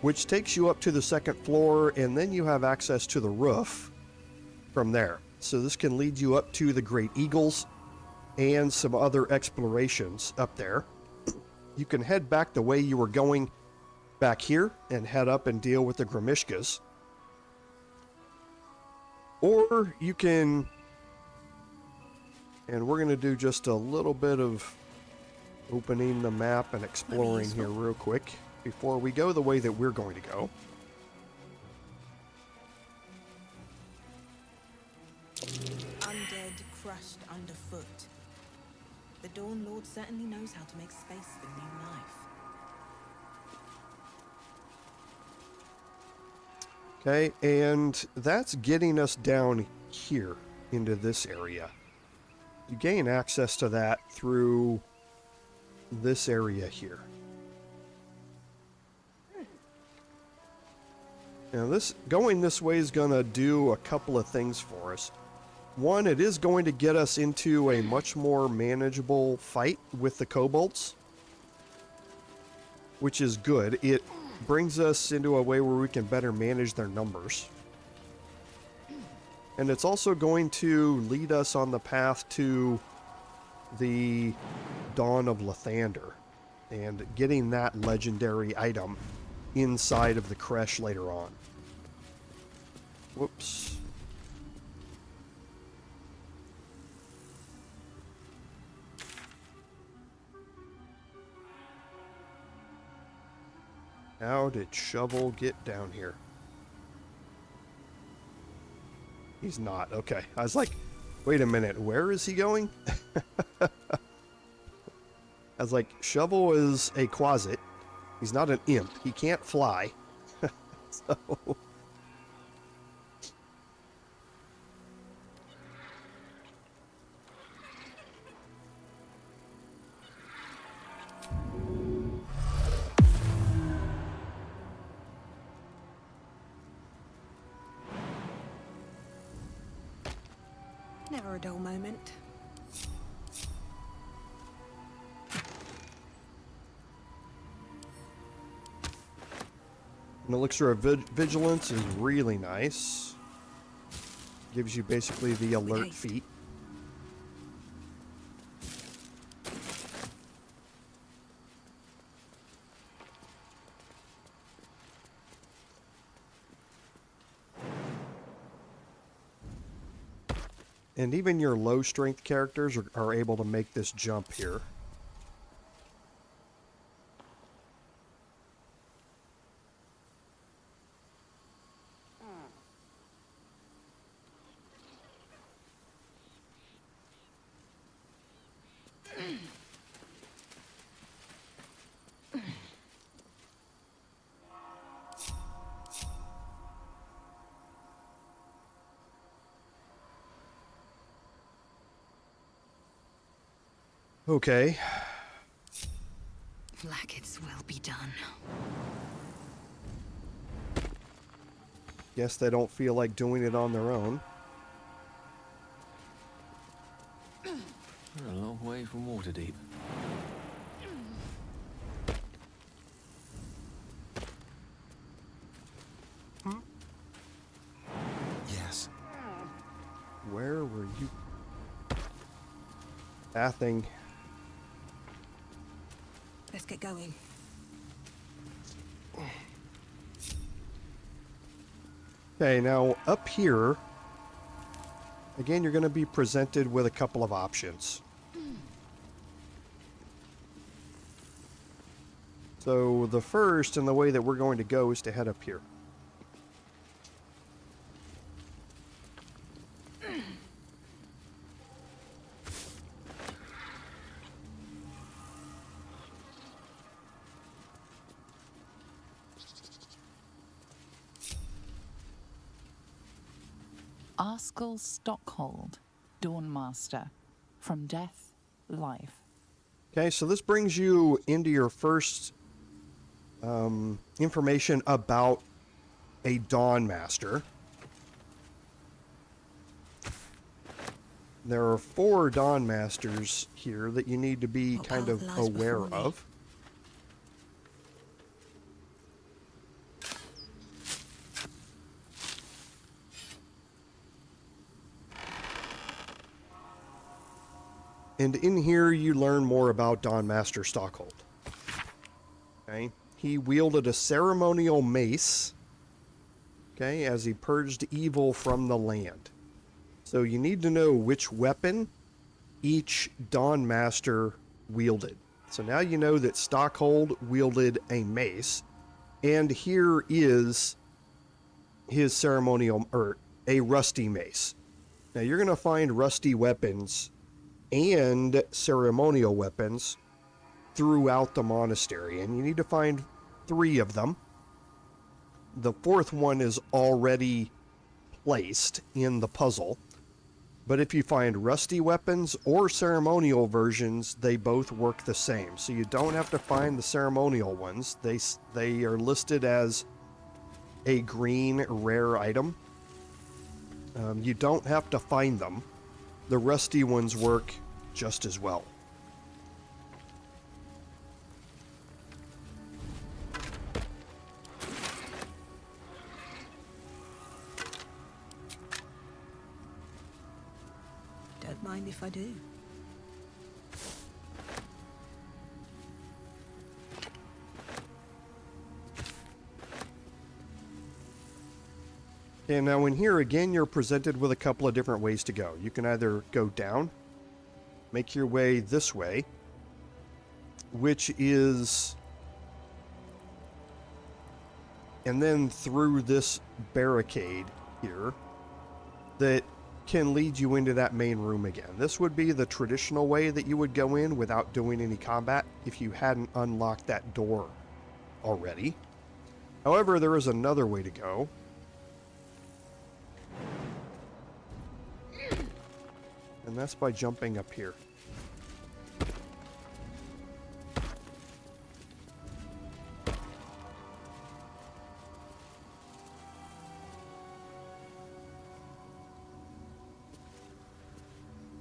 which takes you up to the second floor, and then you have access to the roof from there. So this can lead you up to the Great Eagles and some other explorations up there. You can head back the way you were going back here and head up and deal with the Grimishkas. Or you can, and we're going to do just a little bit of opening the map and exploring here real quick before we go the way that we're going to go. Undead crushed underfoot. The Dawn Lord certainly knows how to make space for new life. Okay, and that's getting us down here into this area. You gain access to that through this area here. Now going this way is going to do a couple of things for us. One, it is going to get us into a much more manageable fight with the kobolds, which is good. It brings us into a way where we can better manage their numbers. And it's also going to lead us on the path to the Dawn of Lathander and getting that legendary item inside of the creche later on. Whoops. How did Shovel get down here? He's not. Okay. I was like, wait a minute. Where is he going? I was like, Shovel is a Quasit. He's not an imp. He can't fly. So... Never a dull moment. An elixir of vigilance is really nice. Gives you basically the alert feat. And even your low strength characters are able to make this jump here. Okay. Blackets will be done. Guess they don't feel like doing it on their own. We're a long way from Waterdeep. Yes. Where were you? Pathing. Let's get going. Okay, now up here, again, you're going to be presented with a couple of options. So the first, and the way that we're going to go, is to head up here. Arskel Stockhold, Dawnmaster. From death, life. Okay, so this brings you into your first information about a Dawnmaster. There are 4 Dawnmasters here that you need to be kind of aware of. And in here, you learn more about Dawnmaster Stockhold. Okay, he wielded a ceremonial mace, okay, as he purged evil from the land. So you need to know which weapon each Dawnmaster wielded. So now you know that Stockhold wielded a mace, and here is his ceremonial, or a rusty mace. Now you're going to find rusty weapons and ceremonial weapons throughout the monastery, and you need to find 3 of them. The 4th one is already placed in the puzzle, but if you find rusty weapons or ceremonial versions, they both work the same. So you don't have to find the ceremonial ones. They are listed as a green rare item. You don't have to find them. The rusty ones work just as well. Don't mind if I do. Okay, now in here again, you're presented with a couple of different ways to go. You can either go down, make your way this way, which is, and then through this barricade here that can lead you into that main room again. This would be the traditional way that you would go in without doing any combat if you hadn't unlocked that door already. However, there is another way to go. And that's by jumping up here.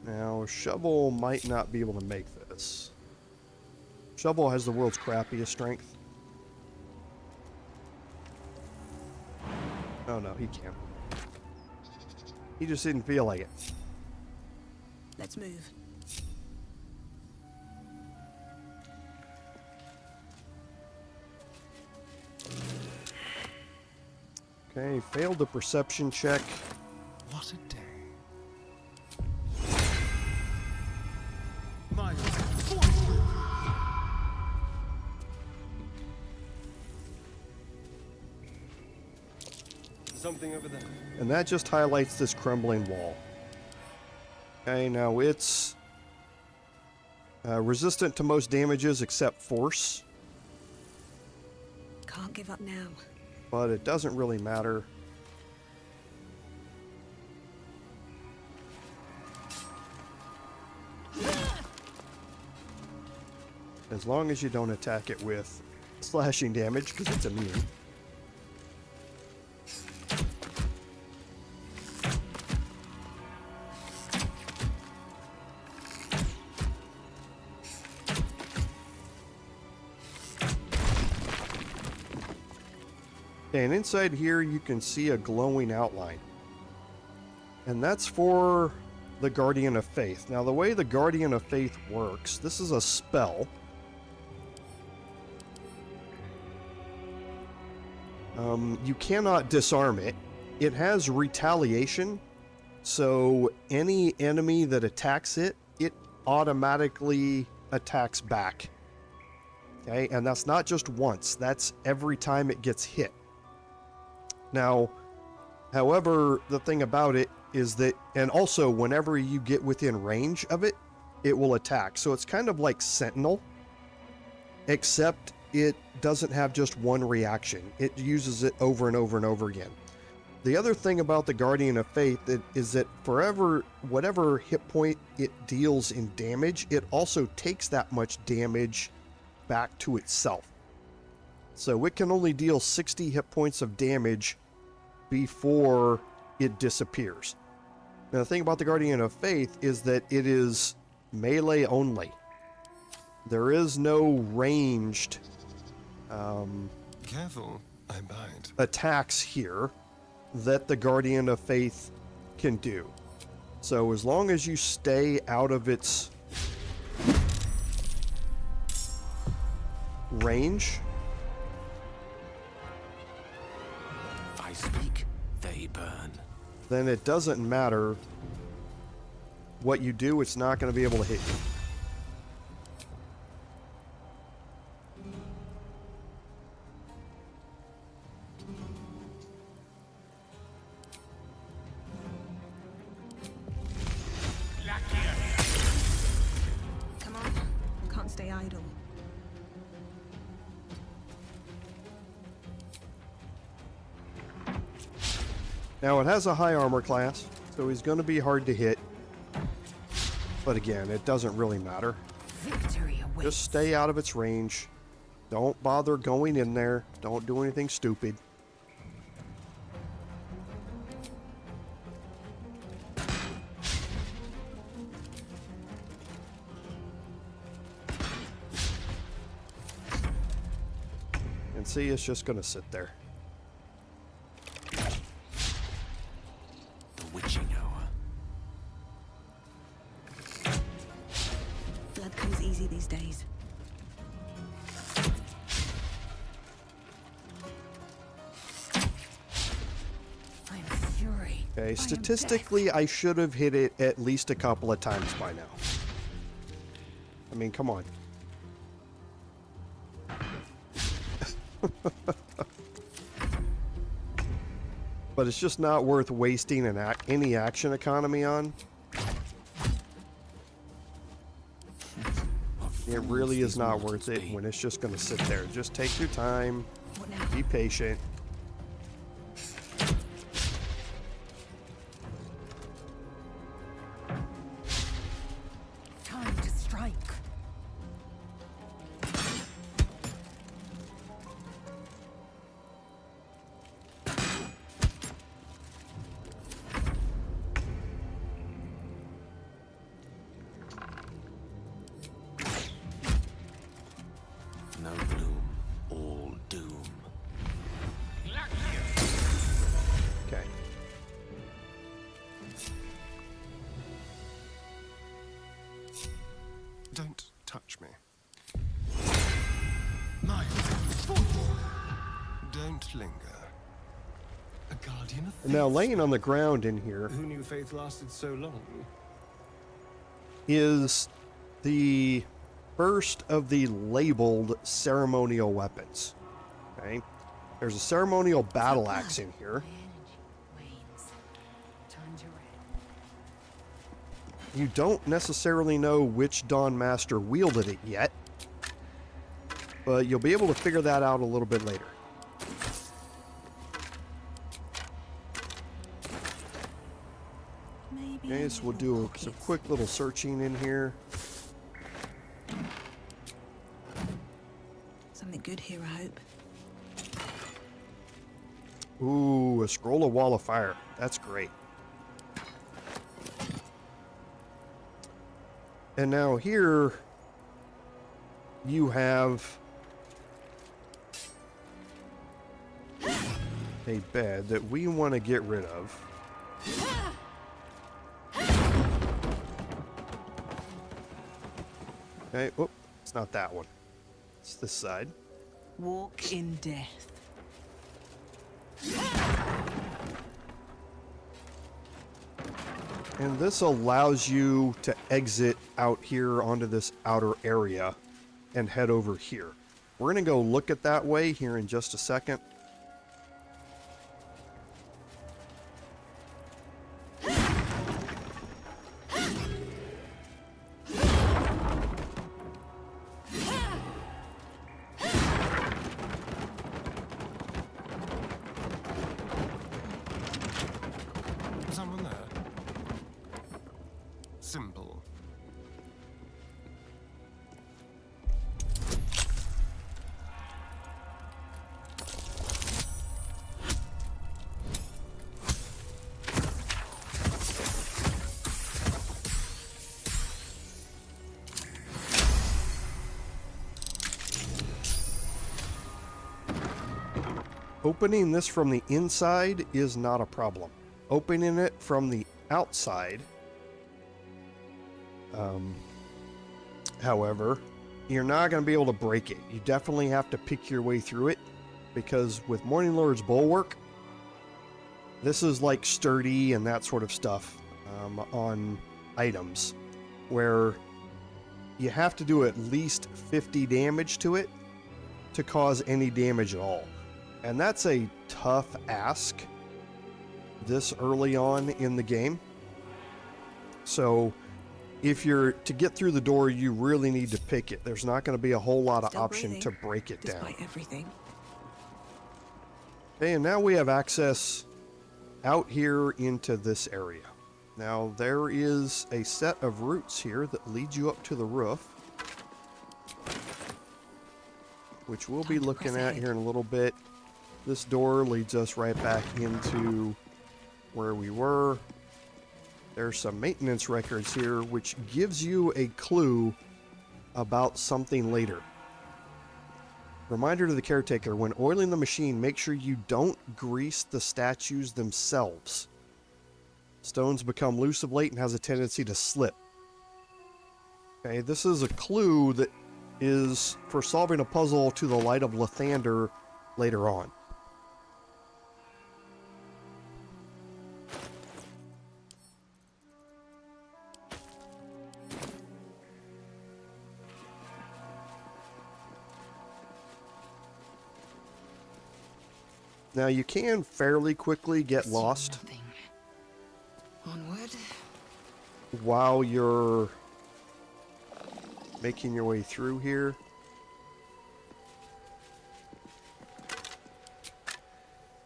Now, Shovel might not be able to make this. Shovel has the world's crappiest strength. Oh no, he can. He just didn't feel like it. Let's move. Okay, failed the perception check. What a day. My something over there. And that just highlights this crumbling wall. Okay, now it's resistant to most damages except force. Can't give up now. But it doesn't really matter. As long as you don't attack it with slashing damage, because it's immune. Okay, and inside here you can see a glowing outline. And that's for the Guardian of Faith. Now the way the Guardian of Faith works, this is a spell. You cannot disarm it. It has retaliation, so any enemy that attacks it, it automatically attacks back. Okay, and that's not just once, that's every time it gets hit. Now, however, the thing about it is that, and also whenever you get within range of it, it will attack. So it's kind of like Sentinel, except it doesn't have just one reaction. It uses it over and over and over again. The other thing about the Guardian of Faith is that whatever hit point it deals in damage, it also takes that much damage back to itself. So it can only deal 60 hit points of damage before it disappears. Now the thing about the Guardian of Faith is that it is melee only. There is no ranged careful, I bite. attacks here that the Guardian of Faith can do. So as long as you stay out of its range, I speak, they burn. then it doesn't matter what you do, it's not going to be able to hit you. Come on, can't stay idle. Now it has a high armor class, so he's going to be hard to hit. But again, it doesn't really matter. Victory awaits. Just stay out of its range. Don't bother going in there. Don't do anything stupid. And see, it's just going to sit there. The witching hour. Blood comes easy these days. I'm fury. Okay, statistically, I should have hit it at least a couple of times by now. I mean, come on. But it's just not worth wasting any action economy on. It really is not worth it when it's just going to sit there. Just take your time. Be patient. Time to strike. No gloom, all doom. Okay. Don't touch me. Miles, don't linger. A guardian of faith. Now, laying on the ground in here Who knew faith lasted so long? is the first of the labeled ceremonial weapons. Okay. There's a ceremonial battleaxe in here. You don't necessarily know which Dawnmaster wielded it yet, but you'll be able to figure that out a little bit later. Okay, so we'll do some quick little searching in here. Something good here, I hope. Ooh, a scroll of wall of fire. That's great. And now here you have a bed that we want to get rid of. Okay, whoop, it's not that one. It's this side. Walk in death. And this allows you to exit out here onto this outer area and head over here. We're going to go look at that way here in just a second. Someone there? Simple. Opening this from the inside is not a problem. Opening it from the outside, however, you're not going to be able to break it. You definitely have to pick your way through it, because with Morning Lord's Bulwark, this is like sturdy and that sort of stuff on items, where you have to do at least 50 damage to it to cause any damage at all. And that's a tough ask this early on in the game. So if you're to get through the door, you really need to pick it. There's not going to be a whole lot of option to break it down. Despite everything. Okay, and now we have access out here into this area. Now there is a set of roots here that leads you up to the roof, which we'll be looking at here in a little bit. This door leads us right back into where we were. There's some maintenance records here, which gives you a clue about something later. Reminder to the caretaker, when oiling the machine, make sure you don't grease the statues themselves. Stones become loose of late and has a tendency to slip. Okay, this is a clue that is for solving a puzzle to the Light of Lathander later on. Now you can fairly quickly get lost Onward. while you're making your way through here.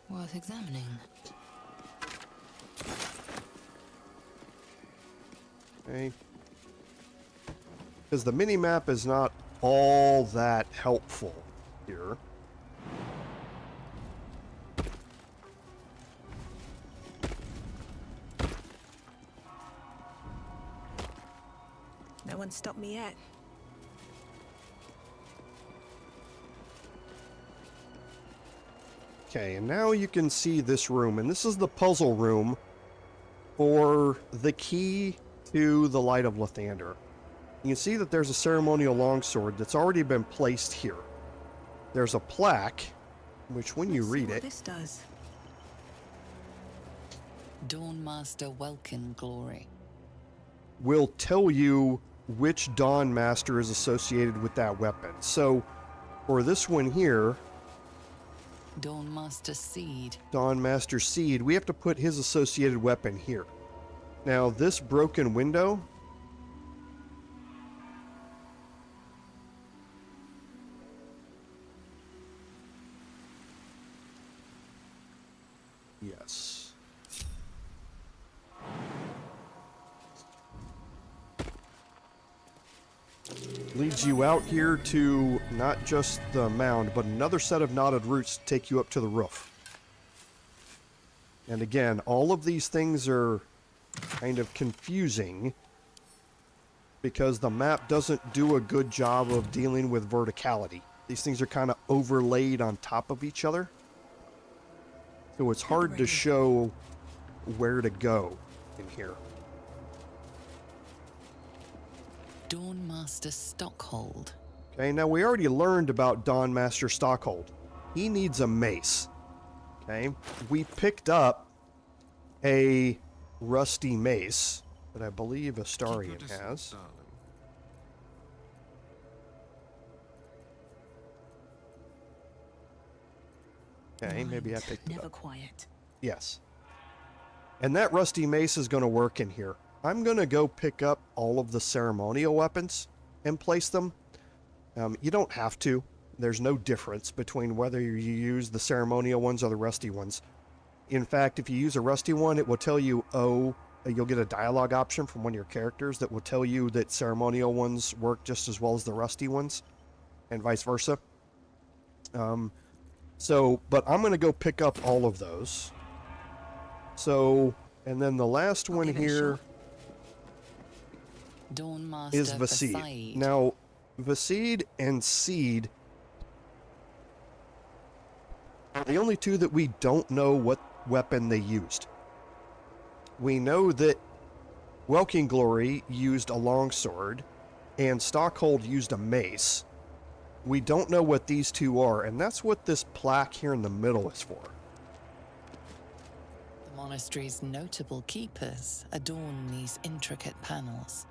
Worth examining. Okay. Because the mini-map is not all that helpful here. No one stopped me yet. Okay, and now you can see this room, and this is the puzzle room for the key to the Light of Lathander. You can see that there's a ceremonial longsword that's already been placed here. There's a plaque, which when you read it, This does. Dawnmaster Welkin Glory. will tell you which Dawnmaster is associated with that weapon. So, for this one here, Dawnmaster Seed. Dawnmaster Seed, we have to put his associated weapon here. Now, this broken window, yes. Leads you out here to not just the mound, but another set of knotted roots to take you up to the roof. And again, all of these things are kind of confusing because the map doesn't do a good job of dealing with verticality. These things are kind of overlaid on top of each other. So it's hard to show where to go in here. Dawnmaster Stockhold. Okay, now we already learned about Dawnmaster Stockhold. He needs a mace. Okay, we picked up a rusty mace that I believe Astarion has. Okay, maybe I picked it Never up. quiet. Yes. And that rusty mace is going to work in here. I'm going to go pick up all of the ceremonial weapons and place them. You don't have to. There's no difference between whether you use the ceremonial ones or the rusty ones. In fact, if you use a rusty one, it will tell you, you'll get a dialogue option from one of your characters that will tell you that ceremonial ones work just as well as the rusty ones, and vice versa. But I'm going to go pick up all of those. So, and then the last one here Dawnmaster is Vaseed. Now, Vaseed and Seed are the only two that we don't know what weapon they used. We know that Welkin Glory used a longsword, and Stockhold used a mace. We don't know what these two are, and that's what this plaque here in the middle is for. The monastery's notable keepers adorn these intricate panels.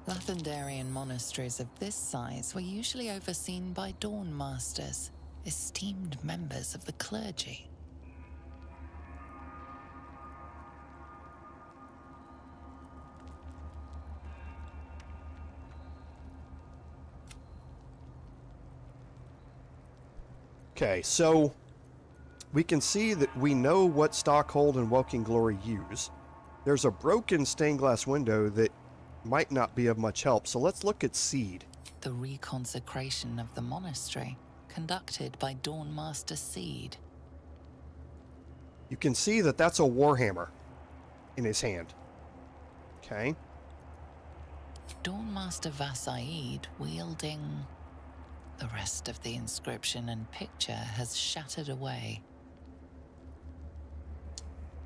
Lathendarian monasteries of this size were usually overseen by Dawnmasters, esteemed members of the clergy. Okay, so we can see that we know what Stockhold and Welkin Glory use. There's a broken stained glass window that might not be of much help, so let's look at Seed. The reconsecration of the monastery, conducted by Dawnmaster Seed. You can see that that's a warhammer in his hand. Okay. Dawnmaster Vassaid wielding... The rest of the inscription and picture has shattered away.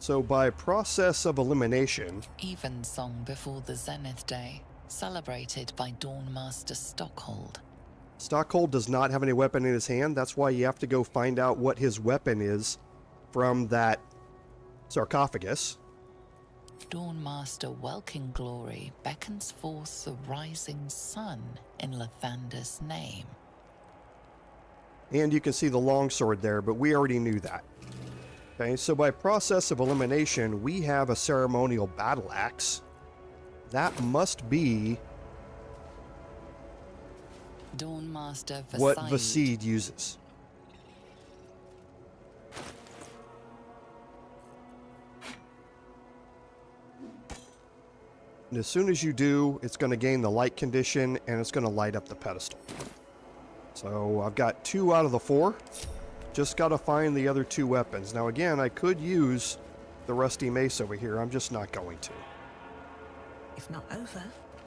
So by process of elimination... Evensong before the Zenith Day, celebrated by Dawnmaster Stockhold. Stockhold does not have any weapon in his hand. That's why you have to go find out what his weapon is from that sarcophagus. Dawnmaster Welkin Glory beckons forth the rising sun in Lathander's name. And you can see the longsword there, but we already knew that. Okay, so by process of elimination, we have a Ceremonial Battleaxe. That must be Dawnmaster what Vassaid uses. And as soon as you do, it's going to gain the light condition, and it's going to light up the pedestal. So I've got 2 out of the 4. Just got to find the other 2 weapons. Now again, I could use the rusty mace over here. I'm just not going to. If not over,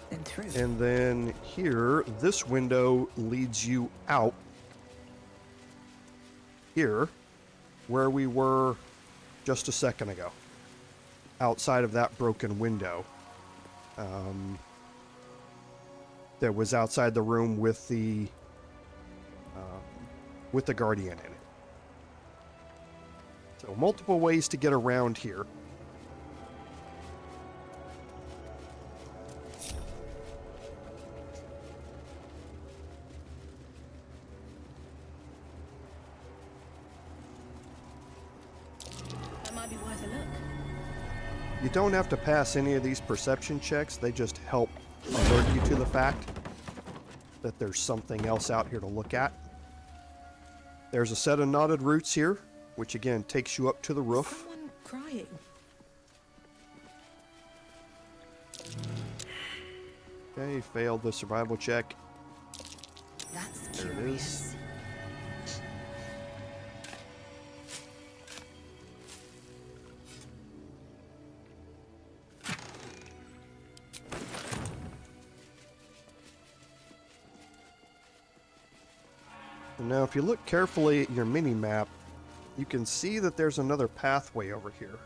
then through. And then here, this window leads you out here, where we were just a second ago. Outside of that broken window. That was outside the room with the Guardian in it. So multiple ways to get around here. That might be worth a look. You don't have to pass any of these perception checks. They just help alert you to the fact that there's something else out here to look at. There's a set of knotted roots here, which again takes you up to the roof. Someone crying. Okay, failed the survival check. That's there curious. It is. And now if you look carefully at your mini-map, you can see that there's another pathway over here.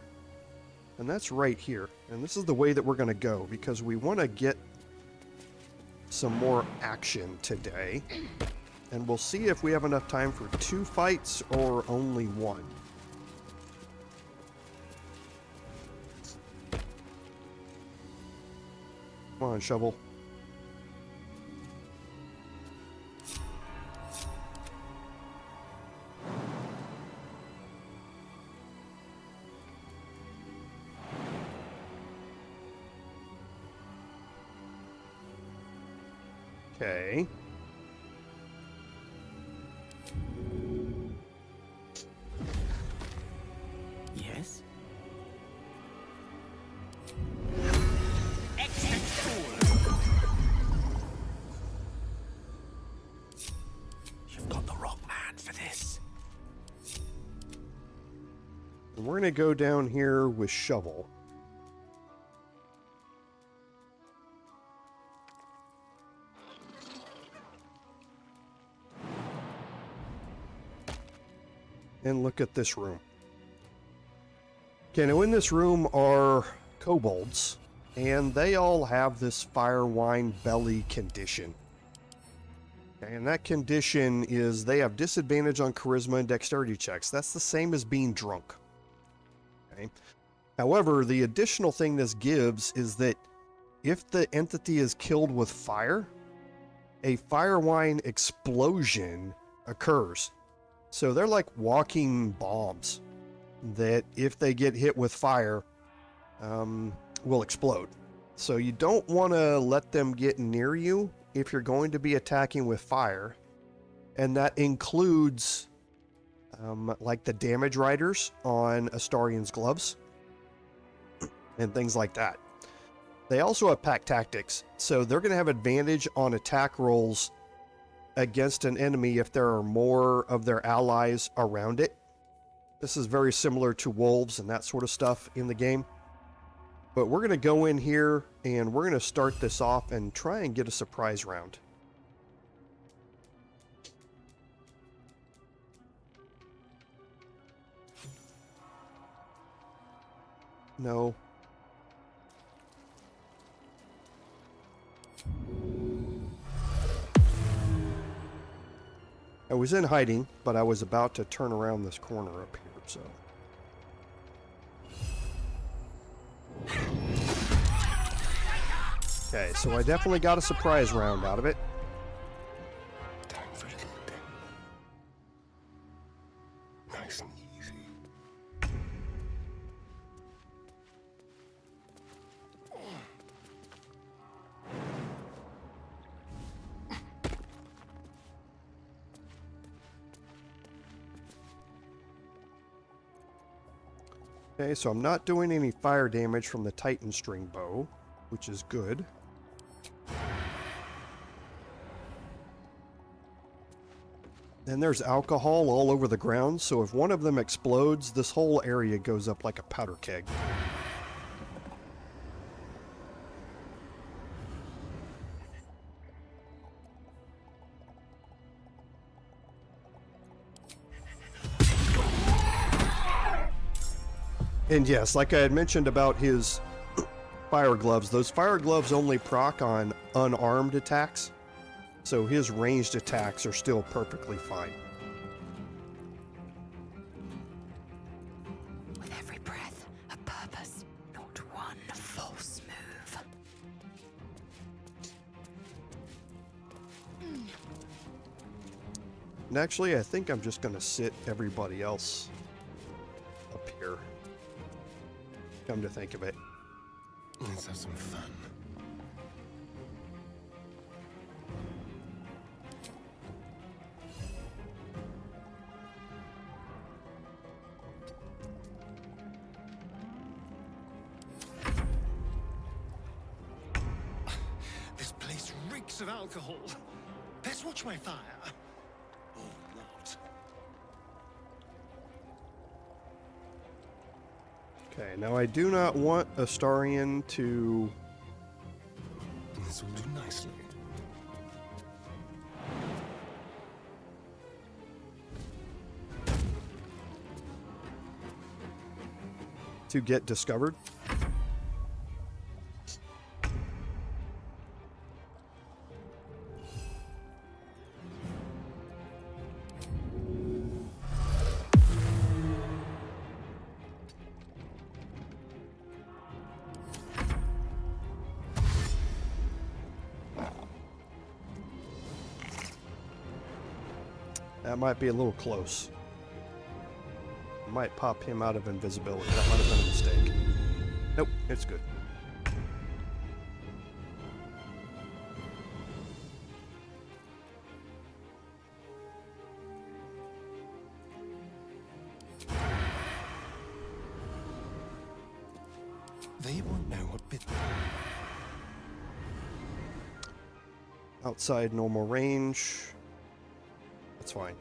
And that's right here. And this is the way that we're going to go, because we want to get some more action today. And we'll see if we have enough time for 2 fights or only 1. Come on, Shovel. Okay. Yes? You've got the wrong man for this. And we're going to go down here with Shovel. And look at this room. Okay, now in this room are kobolds. and they all have this fire wine belly condition. Okay, and that condition is they have disadvantage on charisma and dexterity checks. That's the same as being drunk. Okay. However, the additional thing this gives is that if the entity is killed with fire, a fire wine explosion occurs. So they're like walking bombs that if they get hit with fire, will explode. So you don't want to let them get near you if you're going to be attacking with fire. And that includes like the damage riders on Astarian's gloves and things like that. They also have pack tactics, so they're going to have advantage on attack rolls against an enemy if there are more of their allies around it. This is very similar to wolves and that sort of stuff in the game. But we're going to go in here and we're going to start this off and try and get a surprise round. No. I was in hiding, but I was about to turn around this corner up here, so. Okay, so I definitely got a surprise round out of it. Time for a little bit. Nice and easy. Okay, so I'm not doing any fire damage from the Titan string bow, which is good. And there's alcohol all over the ground, so if one of them explodes, this whole area goes up like a powder keg. And yes, like I had mentioned about his fire gloves, those fire gloves only proc on unarmed attacks, so his ranged attacks are still perfectly fine. With every breath, a purpose, not one false move. And actually, I think I'm just going to sit everybody else up here. Come to think of it. Let's have some fun. This place reeks of alcohol. Let's watch my fire. Or not. Okay, now I do not want Astarian to... This will do nicely. to get discovered. That might be a little close. Might pop him out of invisibility. That might have been a mistake. Nope, it's good. They won't know what bit them. Outside normal range. That's fine.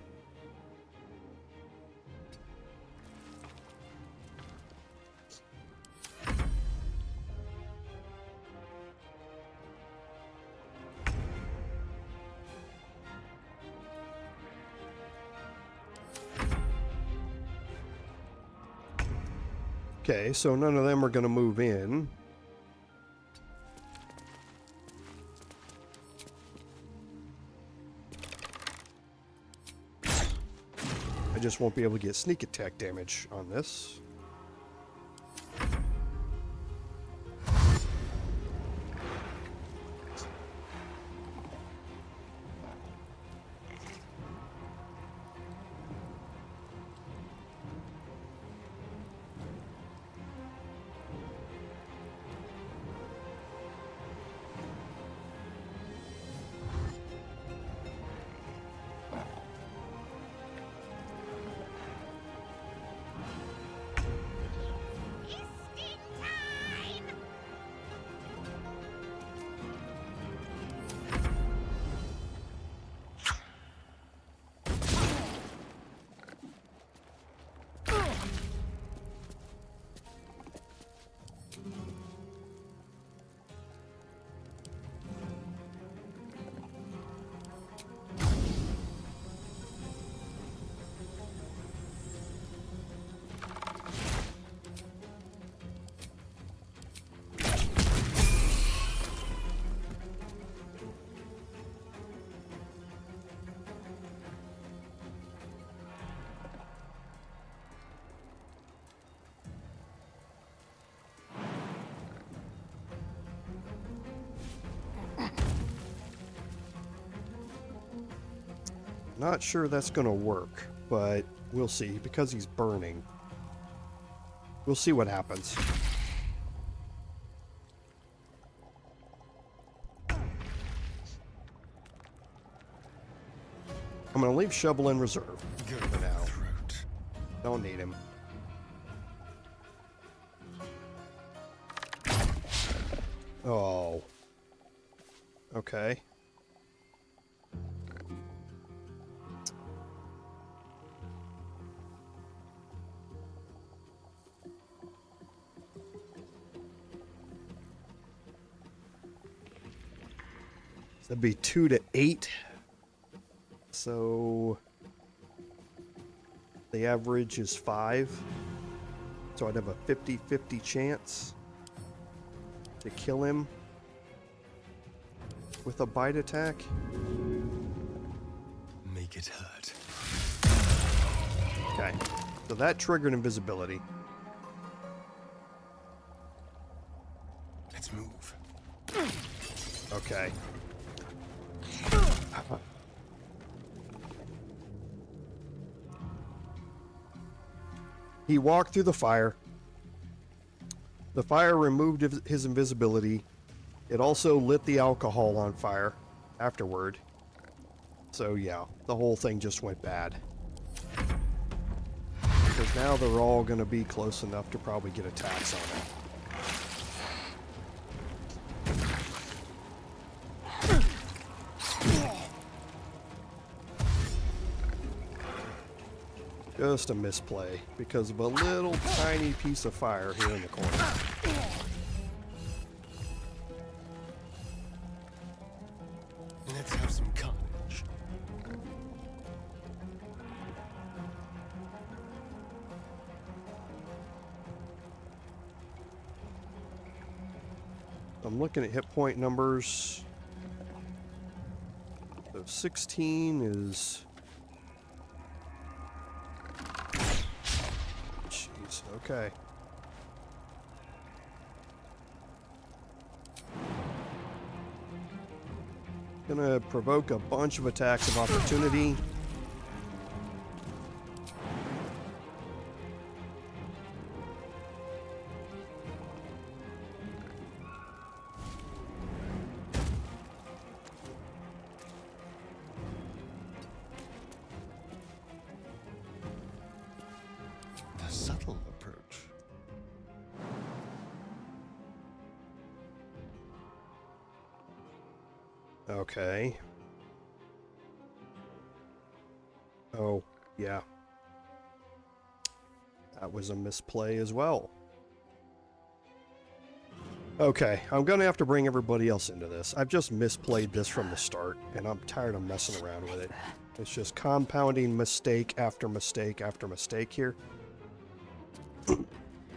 Okay, so none of them are going to move in. I just won't be able to get sneak attack damage on this. Not sure that's going to work, but we'll see, because he's burning. We'll see what happens. I'm going to leave Shovel in reserve for now. Don't need him. Oh. Okay. That'd be 2 to 8. So the average is 5. So I'd have a 50-50 chance to kill him with a bite attack. Make it hurt. Okay. So that triggered invisibility. Let's move. Okay. He walked through the fire. The fire removed his invisibility. It also lit the alcohol on fire afterward. So yeah, the whole thing just went bad. Because now they're all going to be close enough to probably get attacks on him. Just a misplay because of a little tiny piece of fire here in the corner. Let's have some carnage. I'm looking at hit point numbers. So 16 is... Jeez, okay. Gonna provoke a bunch of attacks of opportunity. The subtle approach. Okay. Oh, yeah. That was a misplay as well. Okay, I'm going to have to bring everybody else into this. I've just misplayed this from the start, and I'm tired of messing around with it. It's just compounding mistake after mistake after mistake here.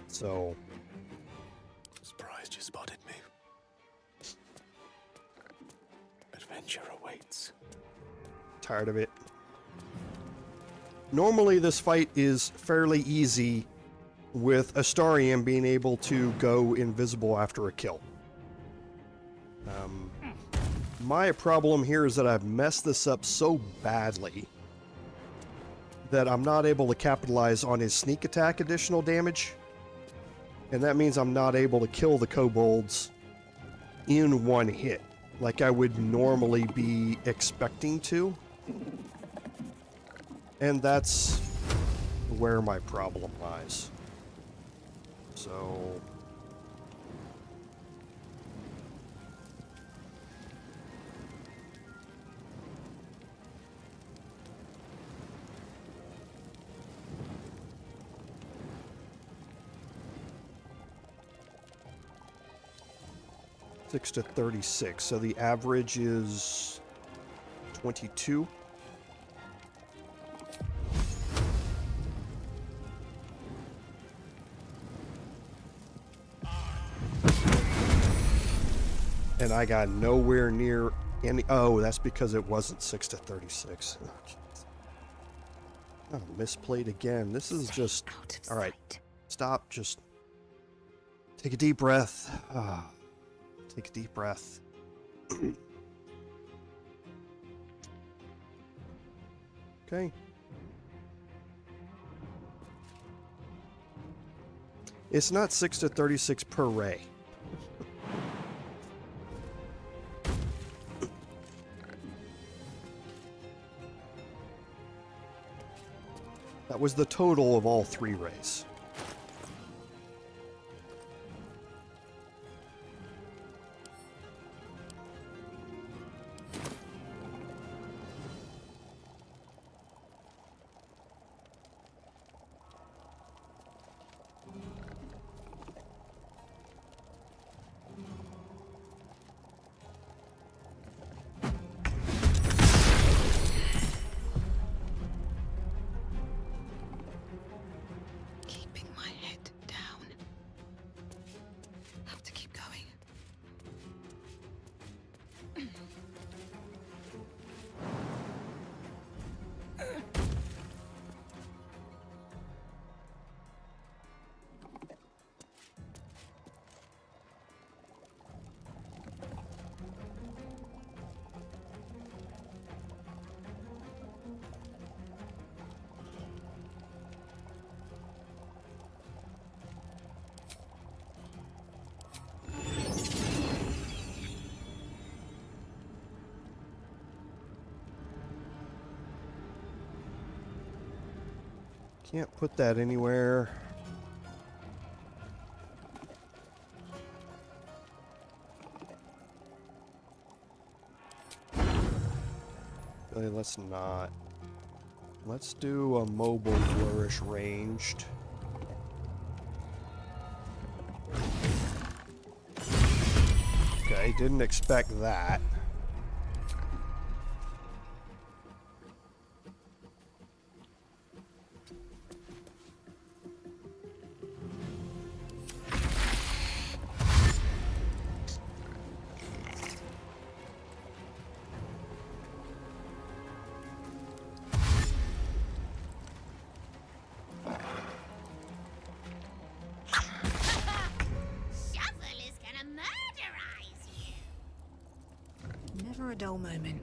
So... Surprised you spotted me. Adventure awaits. Tired of it. Normally this fight is fairly easy with Astarion being able to go invisible after a kill. My problem here is that I've messed this up so badly that I'm not able to capitalize on his sneak attack additional damage. And that means I'm not able to kill the kobolds in one hit, like I would normally be expecting to. And that's where my problem lies. So... to 36, so the average is 22. And I got nowhere near any. Oh, that's because it wasn't 6 to 36. Oh, misplayed again. This is just. All right, stop. Just take a deep breath. Take a deep breath. Okay. It's not 6 to 36 per ray. That was the total of all 3 rays. Can't put that anywhere. Really, let's not. Let's do a mobile flourish ranged. Okay, didn't expect that. Never a dull moment.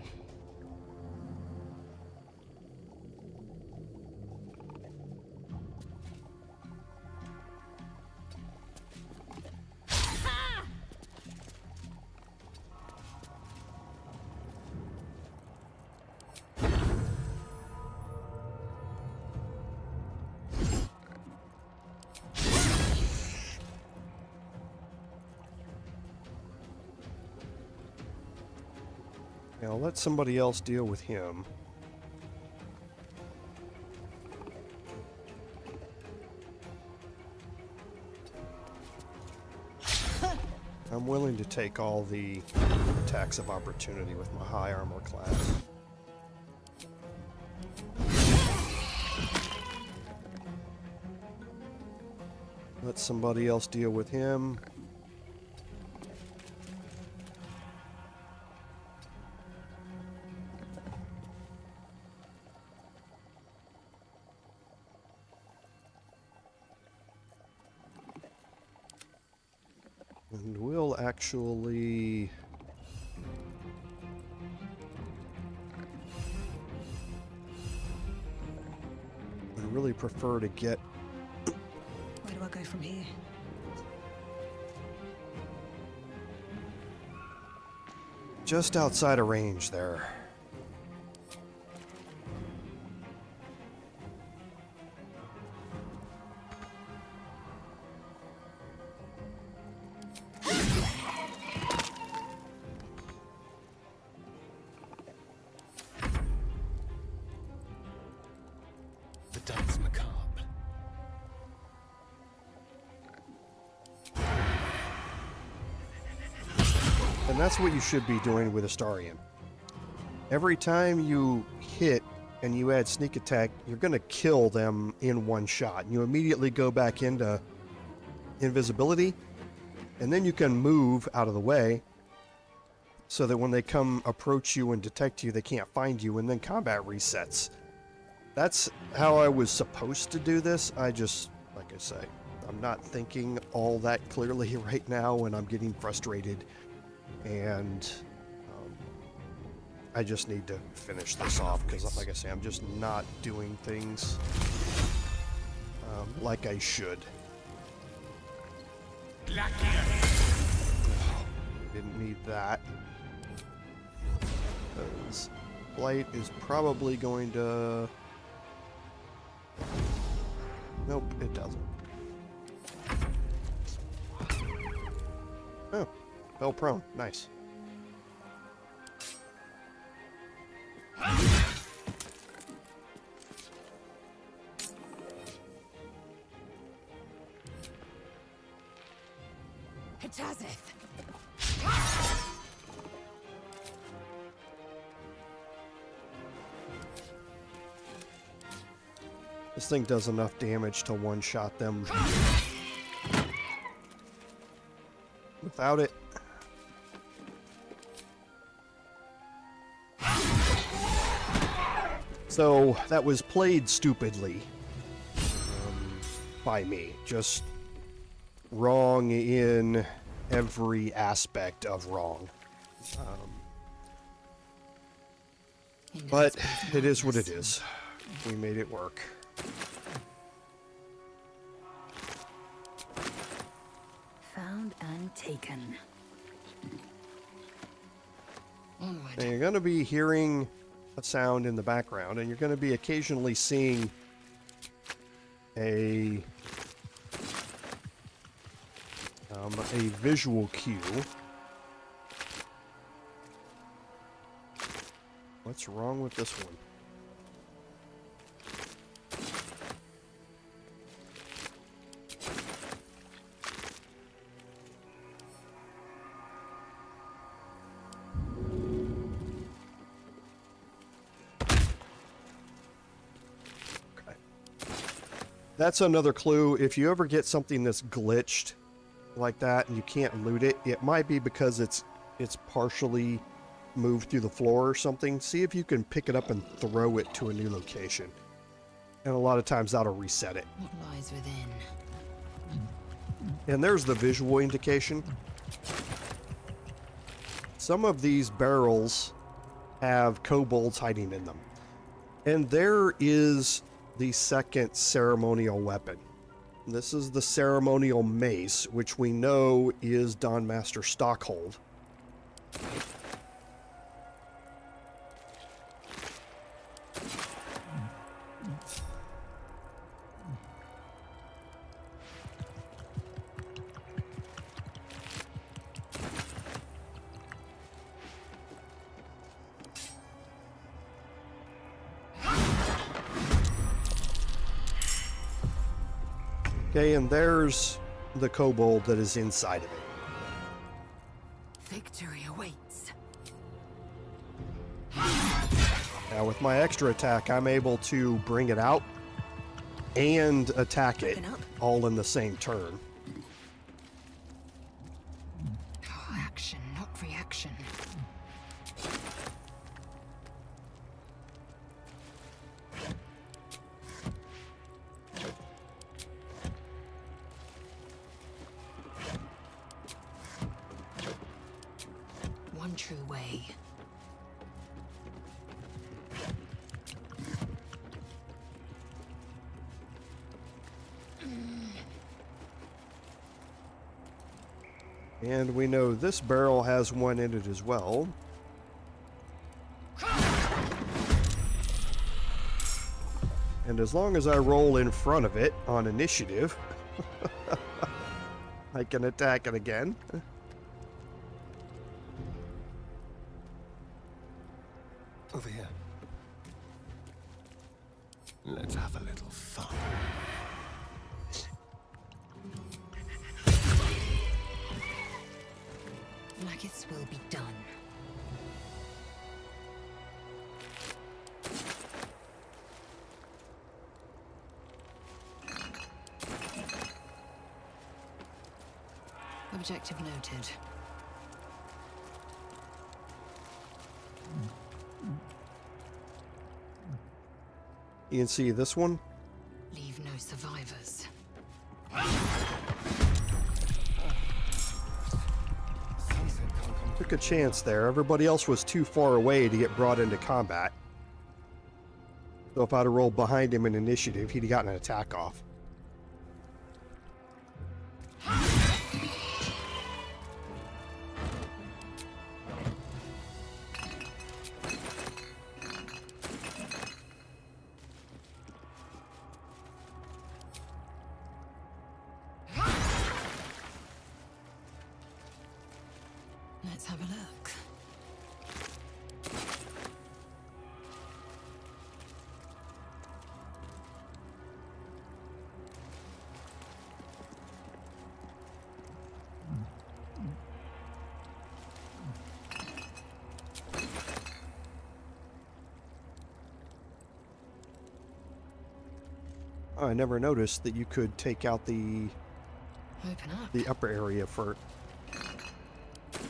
I'll let somebody else deal with him. I'm willing to take all the attacks of opportunity with my high armor class. Let somebody else deal with him. And we'll actually... I really prefer to get... Where do I go from here? just outside of range there. The dance macabre. And that's what you should be doing with Astarion. Every time you hit and you add sneak attack, you're going to kill them in one shot. And you immediately go back into invisibility, and then you can move out of the way so that when they come approach you and detect you, they can't find you, and then combat resets. That's how I was supposed to do this. I just, like I say, I'm not thinking all that clearly right now, and I'm getting frustrated. And I just need to finish this off because, like I say, I'm just not doing things like I should. Didn't need that. Because Blight is probably going to... Nope, it doesn't. Oh, fell prone. Nice. This thing does enough damage to one-shot them. Without it... So, that was played stupidly by me. Just wrong in every aspect of wrong. But it is what it is. We made it work. Found and taken. And you're going to be hearing a sound in the background, and you're going to be occasionally seeing a visual cue. What's wrong with this one? That's another clue. If you ever get something that's glitched like that and you can't loot it, it might be because it's partially moved through the floor or something. See if you can pick it up and throw it to a new location. And a lot of times that'll reset it. What lies within? And there's the visual indication. Some of these barrels have kobolds hiding in them. And there is the second ceremonial weapon. This is the Ceremonial Mace, which we know is Dawnmaster Stockhold. Okay, and there's the kobold that is inside of it. Victory awaits. Now with my extra attack, I'm able to bring it out and attack it all in the same turn. Action, not reaction. one true way. And we know this barrel has one in it as well. And as long as I roll in front of it on initiative, I can attack it again. Over here. Let's have a little fun. Like its will be done. Objective noted. You can see this one. Leave no survivors. Took a chance there. Everybody else was too far away to get brought into combat. So if I'd have rolled behind him in initiative, he'd have gotten an attack off. Let's have a look. Oh, I never noticed that you could take out the Open up. the upper area for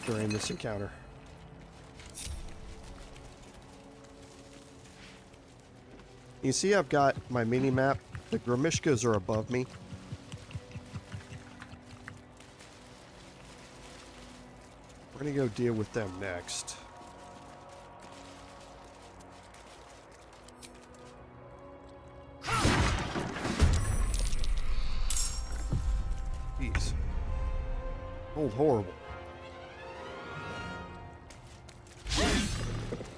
during this encounter. You see I've got my mini map. The Grimishkas are above me. We're gonna go deal with them next. Jeez. Old horrible.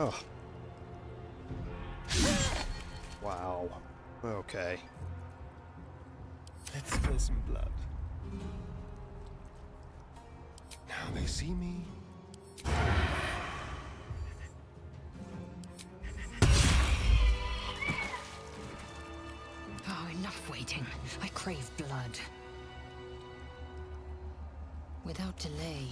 Oh. Wow. Okay. Let's spill some blood. Now they see me. Oh, enough waiting. I crave blood. Without delay.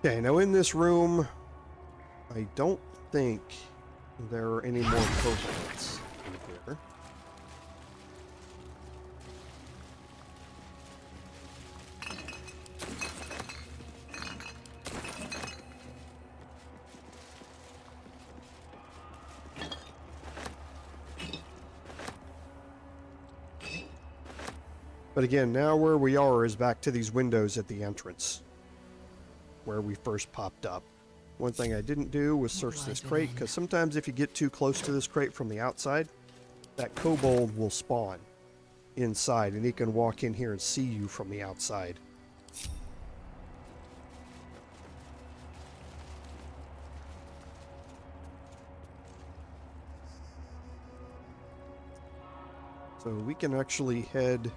Okay, now in this room, I don't think there are any more kobolds in here. But again, now where we are is back to these windows at the entrance, where we first popped up. One thing I didn't do was search this crate, because sometimes if you get too close to this crate from the outside, that kobold will spawn inside, and he can walk in here and see you from the outside. So we can actually head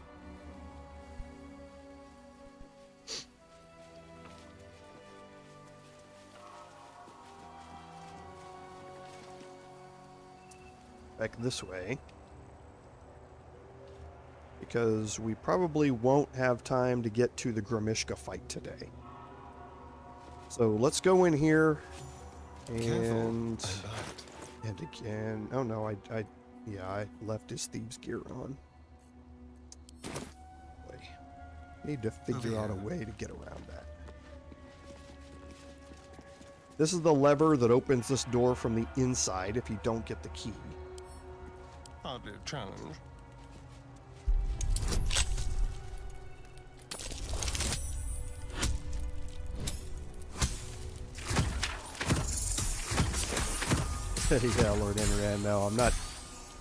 back this way, because we probably won't have time to get to the Grimishka fight today. So let's go in here and again, oh no, I left his thieves gear on. Boy, need to figure out a way to get around that. This is the lever that opens this door from the inside if you don't get the key. Hardly a challenge. Yeah, Lord Enrad, no, I'm not.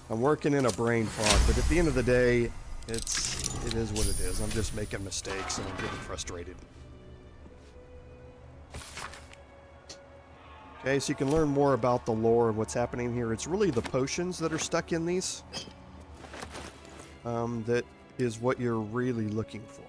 I'm working in a brain fog, but at the end of the day, it is what it is. I'm just making mistakes and I'm getting frustrated. Okay, so you can learn more about the lore of what's happening here. It's really the potions that are stuck in these. That is what you're really looking for.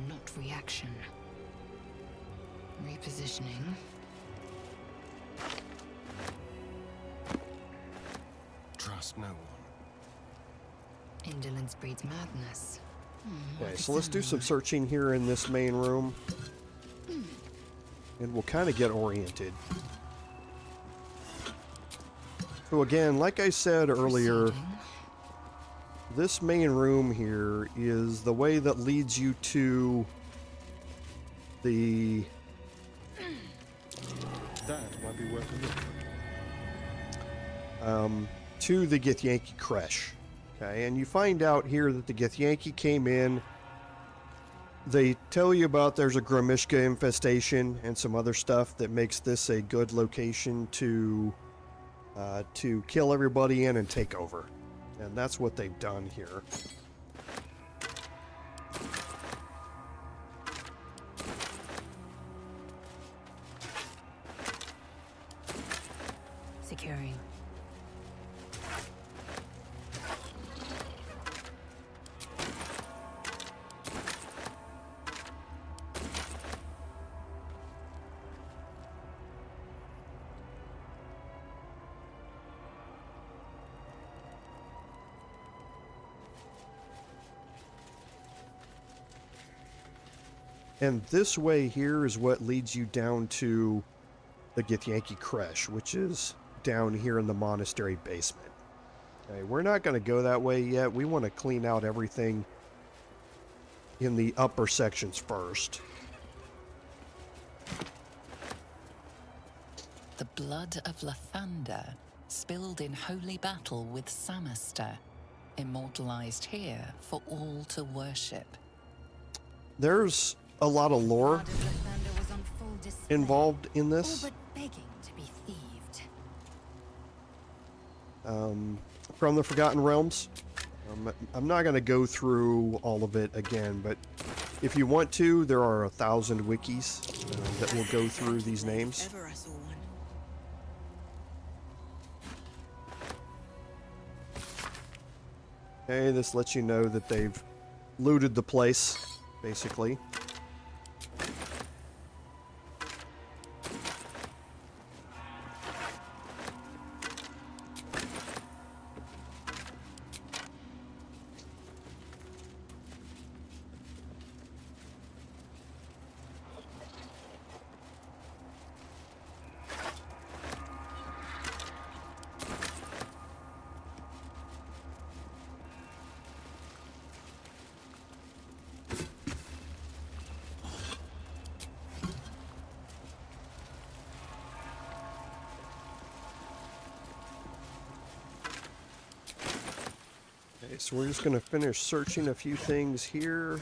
Not reaction. Repositioning. Trust no one. Indolence breeds madness. Okay, so let's do some searching here in this main room. And we'll kind of get oriented. So again, like I said earlier, this main room here is the way that leads you to the... That might be worth a look. To the Githyanki Creche. Okay, and you find out here that the Githyanki came in. They tell you about there's a Grimishka infestation and some other stuff that makes this a good location to kill everybody in and take over. And that's what they've done here. Securing. And this way here is what leads you down to the Githyanki Creche, which is down here in the monastery basement. Okay, we're not going to go that way yet. We want to clean out everything in the upper sections first. The blood of Lathander, spilled in holy battle with Samaster, immortalized here for all to worship. There's a lot of lore involved in this. All but begging to be thieved. From the Forgotten Realms. I'm not going to go through all of it again, but if you want to, there are 1,000 wikis that will go through these names. Okay, this lets you know that they've looted the place, basically. Okay, so we're just going to finish searching a few things here.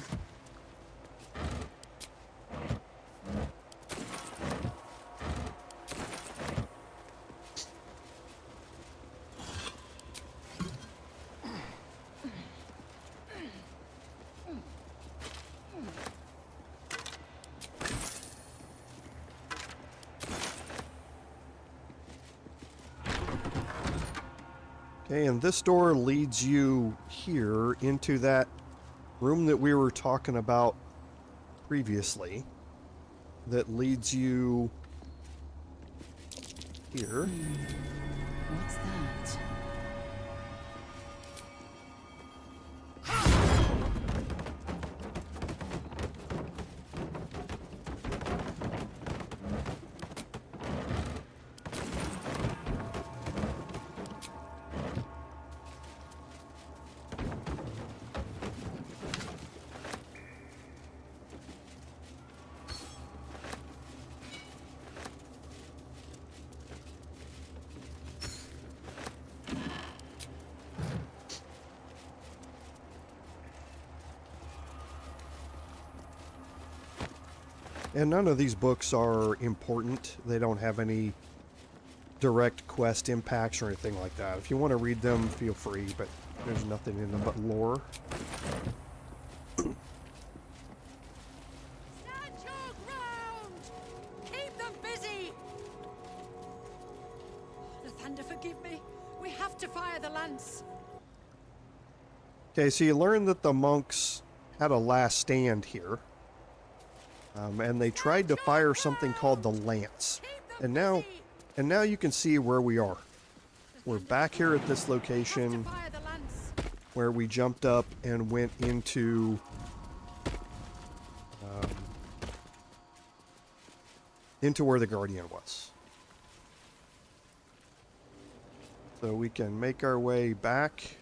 Okay, and this door leads you here into that room that we were talking about previously. That leads you here. What's that? And none of these books are important. They don't have any direct quest impacts or anything like that. If you want to read them, feel free, but there's nothing in them but lore. Stand your ground! Keep them busy! Lathander, forgive me. We have to fire the lance. Okay, so you learn that the monks had a last stand here. And they tried to fire something called the lance. And now you can see where we are. We're back here at this location where we jumped up and went into where the Guardian was. So we can make our way back.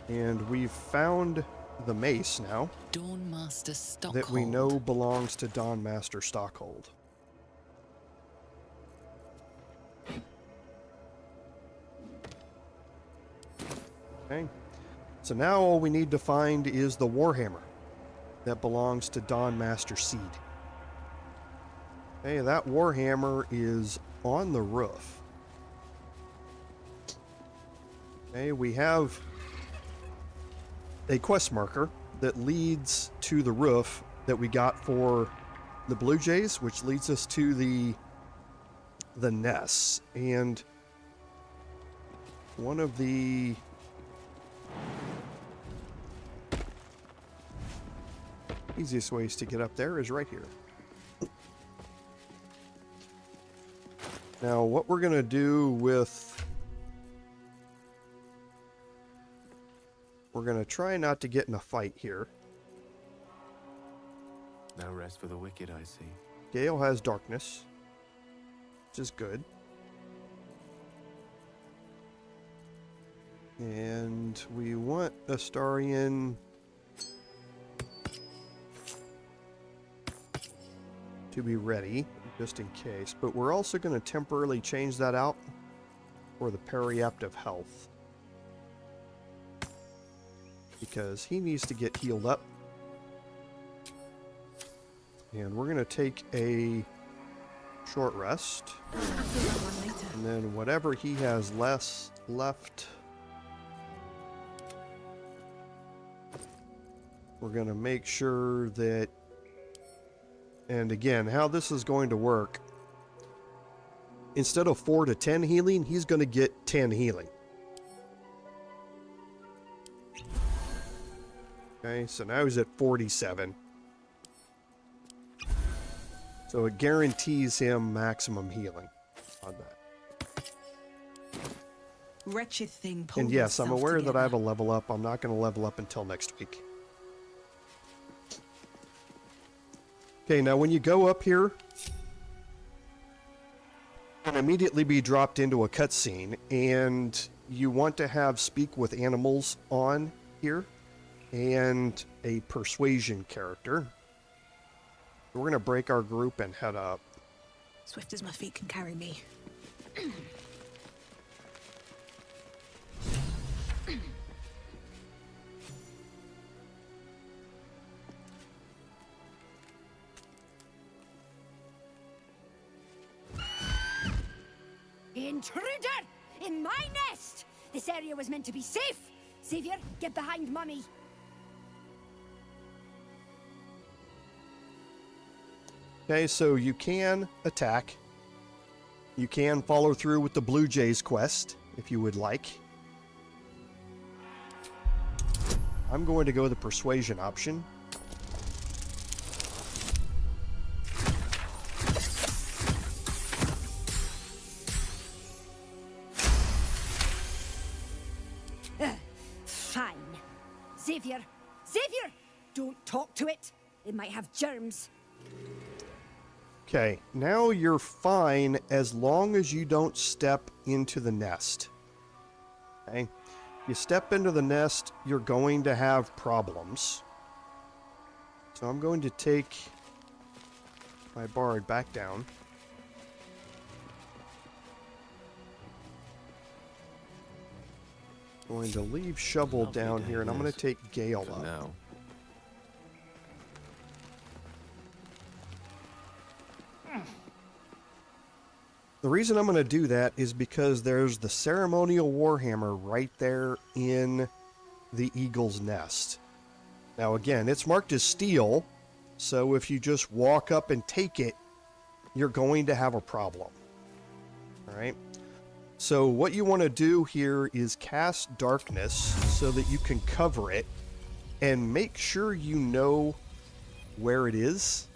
And we've found the mace now Dawnmaster Stockhold. that we know belongs to Dawnmaster Stockhold. Okay, so now all we need to find is the Warhammer that belongs to Dawnmaster Seed. Okay, that Warhammer is on the roof. Okay, we have a quest marker that leads to the roof that we got for the Blue Jays, which leads us to the nests. And one of the easiest ways to get up there is right here. Now, what we're going to do with... We're going to try not to get in a fight here. No rest for the wicked, I see. Gale has darkness, which is good. And we want Astarion to be ready, just in case. But we're also going to temporarily change that out for the periaptive health, because he needs to get healed up. And we're going to take a short rest. And then whatever he has left, we're going to make sure that... And again, how this is going to work, instead of 4 to 10 healing, he's going to get 10 healing. Okay, so now he's at 47. So it guarantees him maximum healing on that. Wretched thing. And yes, I'm aware that I have a level up. I'm not going to level up until next week. Okay, now when you go up here, you can immediately be dropped into a cutscene, and you want to have speak with animals on here, and a persuasion character. We're going to break our group and head up. Swift as my feet can carry me. Intruder! In my nest! This area was meant to be safe! Savior, get behind Mummy! Okay, so you can attack. You can follow through with the Blue Jays quest, if you would like. I'm going to go the persuasion option. Fine. Xavier! Xavier! Don't talk to it! It might have germs. Okay, now you're fine as long as you don't step into the nest. Okay? If you step into the nest, you're going to have problems. So I'm going to take my bard back down. Going to leave Shovel down here, and I'm going to take Gale up. Now. The reason I'm going to do that is because there's the Ceremonial Warhammer right there in the Eagle's Nest. Now again, it's marked as steel, so if you just walk up and take it, you're going to have a problem. Alright? So what you want to do here is cast Darkness so that you can cover it, and make sure you know where it is.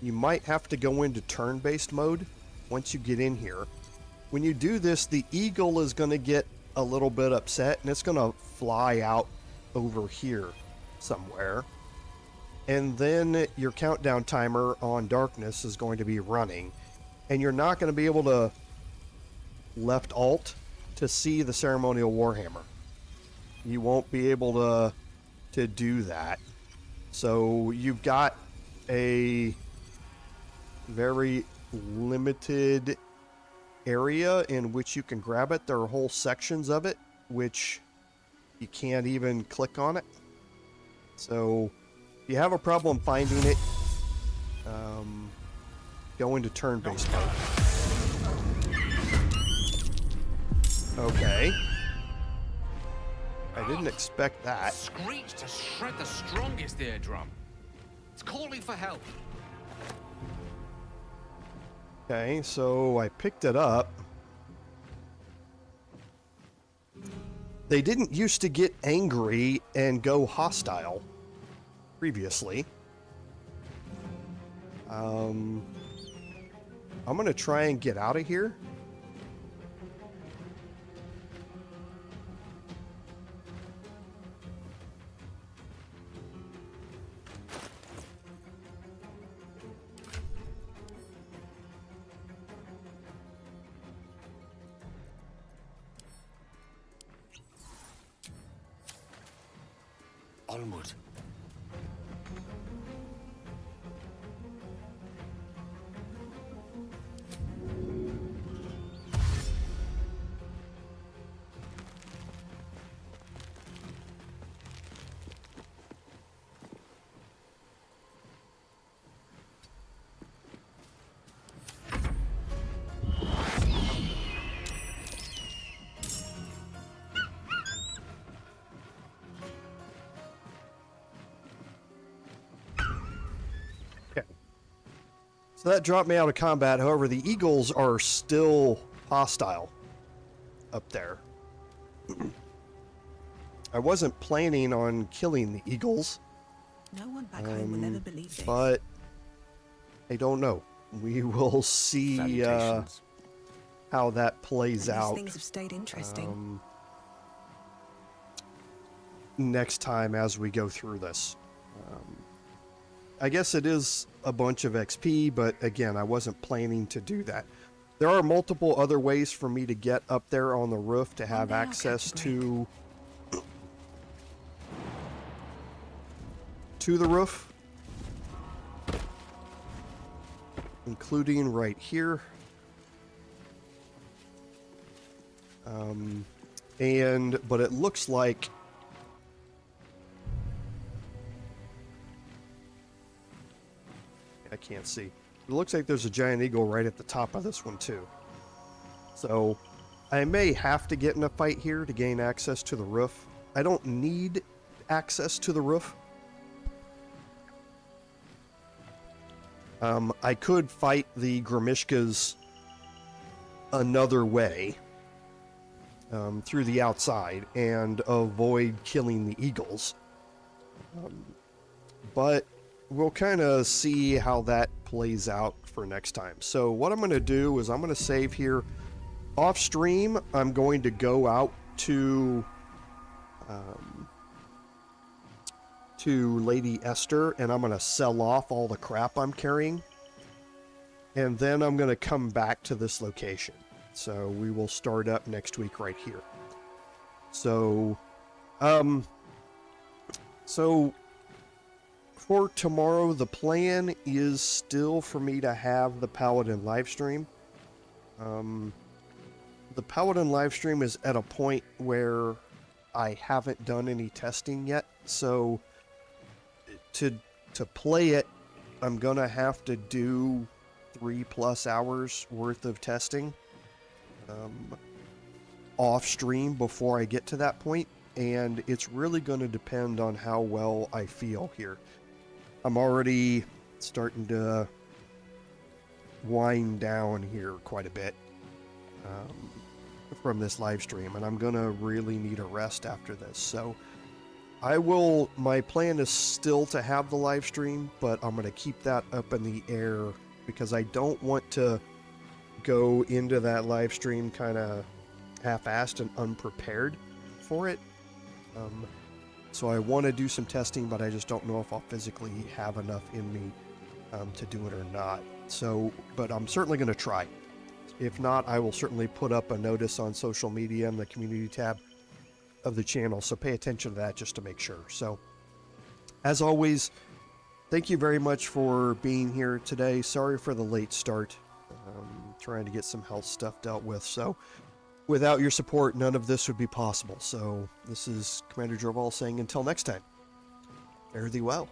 You might have to go into turn-based mode once you get in here. When you do this, the eagle is going to get a little bit upset, and it's going to fly out over here somewhere. And then your countdown timer on Darkness is going to be running, and you're not going to be able to left alt to see the Ceremonial Warhammer. You won't be able to do that. So you've got a very limited area in which you can grab it. There are whole sections of it which you can't even click on it. So if you have a problem finding it, go into turn-based mode. Okay. I didn't expect that. Screech to shred the strongest eardrum. It's calling for help. Okay, so I picked it up. They didn't used to get angry and go hostile previously. I'm gonna try and get out of here. Onward. So that dropped me out of combat. However, the eagles are still hostile up there. I wasn't planning on killing the eagles. No one back home will ever believe this. But I don't know. We will see how that plays out. Things have stayed interesting. Next time as we go through this. I guess it is a bunch of XP, but again, I wasn't planning to do that. There are multiple other ways for me to get up there on the roof to have access to the roof, including right here. But it looks like I can't see. It looks like there's a giant eagle right at the top of this one too. So I may have to get in a fight here to gain access to the roof. I don't need access to the roof. I could fight the Grimishkas another way through the outside and avoid killing the eagles. But we'll kind of see how that plays out for next time. So what I'm going to do is I'm going to save here. Off stream, I'm going to go out to Lady Esther, and I'm going to sell off all the crap I'm carrying. And then I'm going to come back to this location. So we will start up next week right here. So, for tomorrow, the plan is still for me to have the Paladin live stream. the Paladin livestream is at a point where I haven't done any testing yet, so to play it, I'm gonna have to do 3+ hours worth of testing off stream before I get to that point, and it's really going to depend on how well I feel here. I'm already starting to wind down here quite a bit from this live stream, and I'm gonna really need a rest after this. So my plan is still to have the live stream, but I'm gonna keep that up in the air because I don't want to go into that live stream kind of half-assed and unprepared for it. So I want to do some testing, but I just don't know if I'll physically have enough in me to do it or not. So, but I'm certainly going to try. If not, I will certainly put up a notice on social media in the community tab of the channel, so pay attention to that just to make sure. So, as always, thank you very much for being here today. Sorry for the late start. Trying to get some health stuff dealt with. So, without your support, none of this would be possible. So, this is Commander Jorval saying until next time, fare thee well.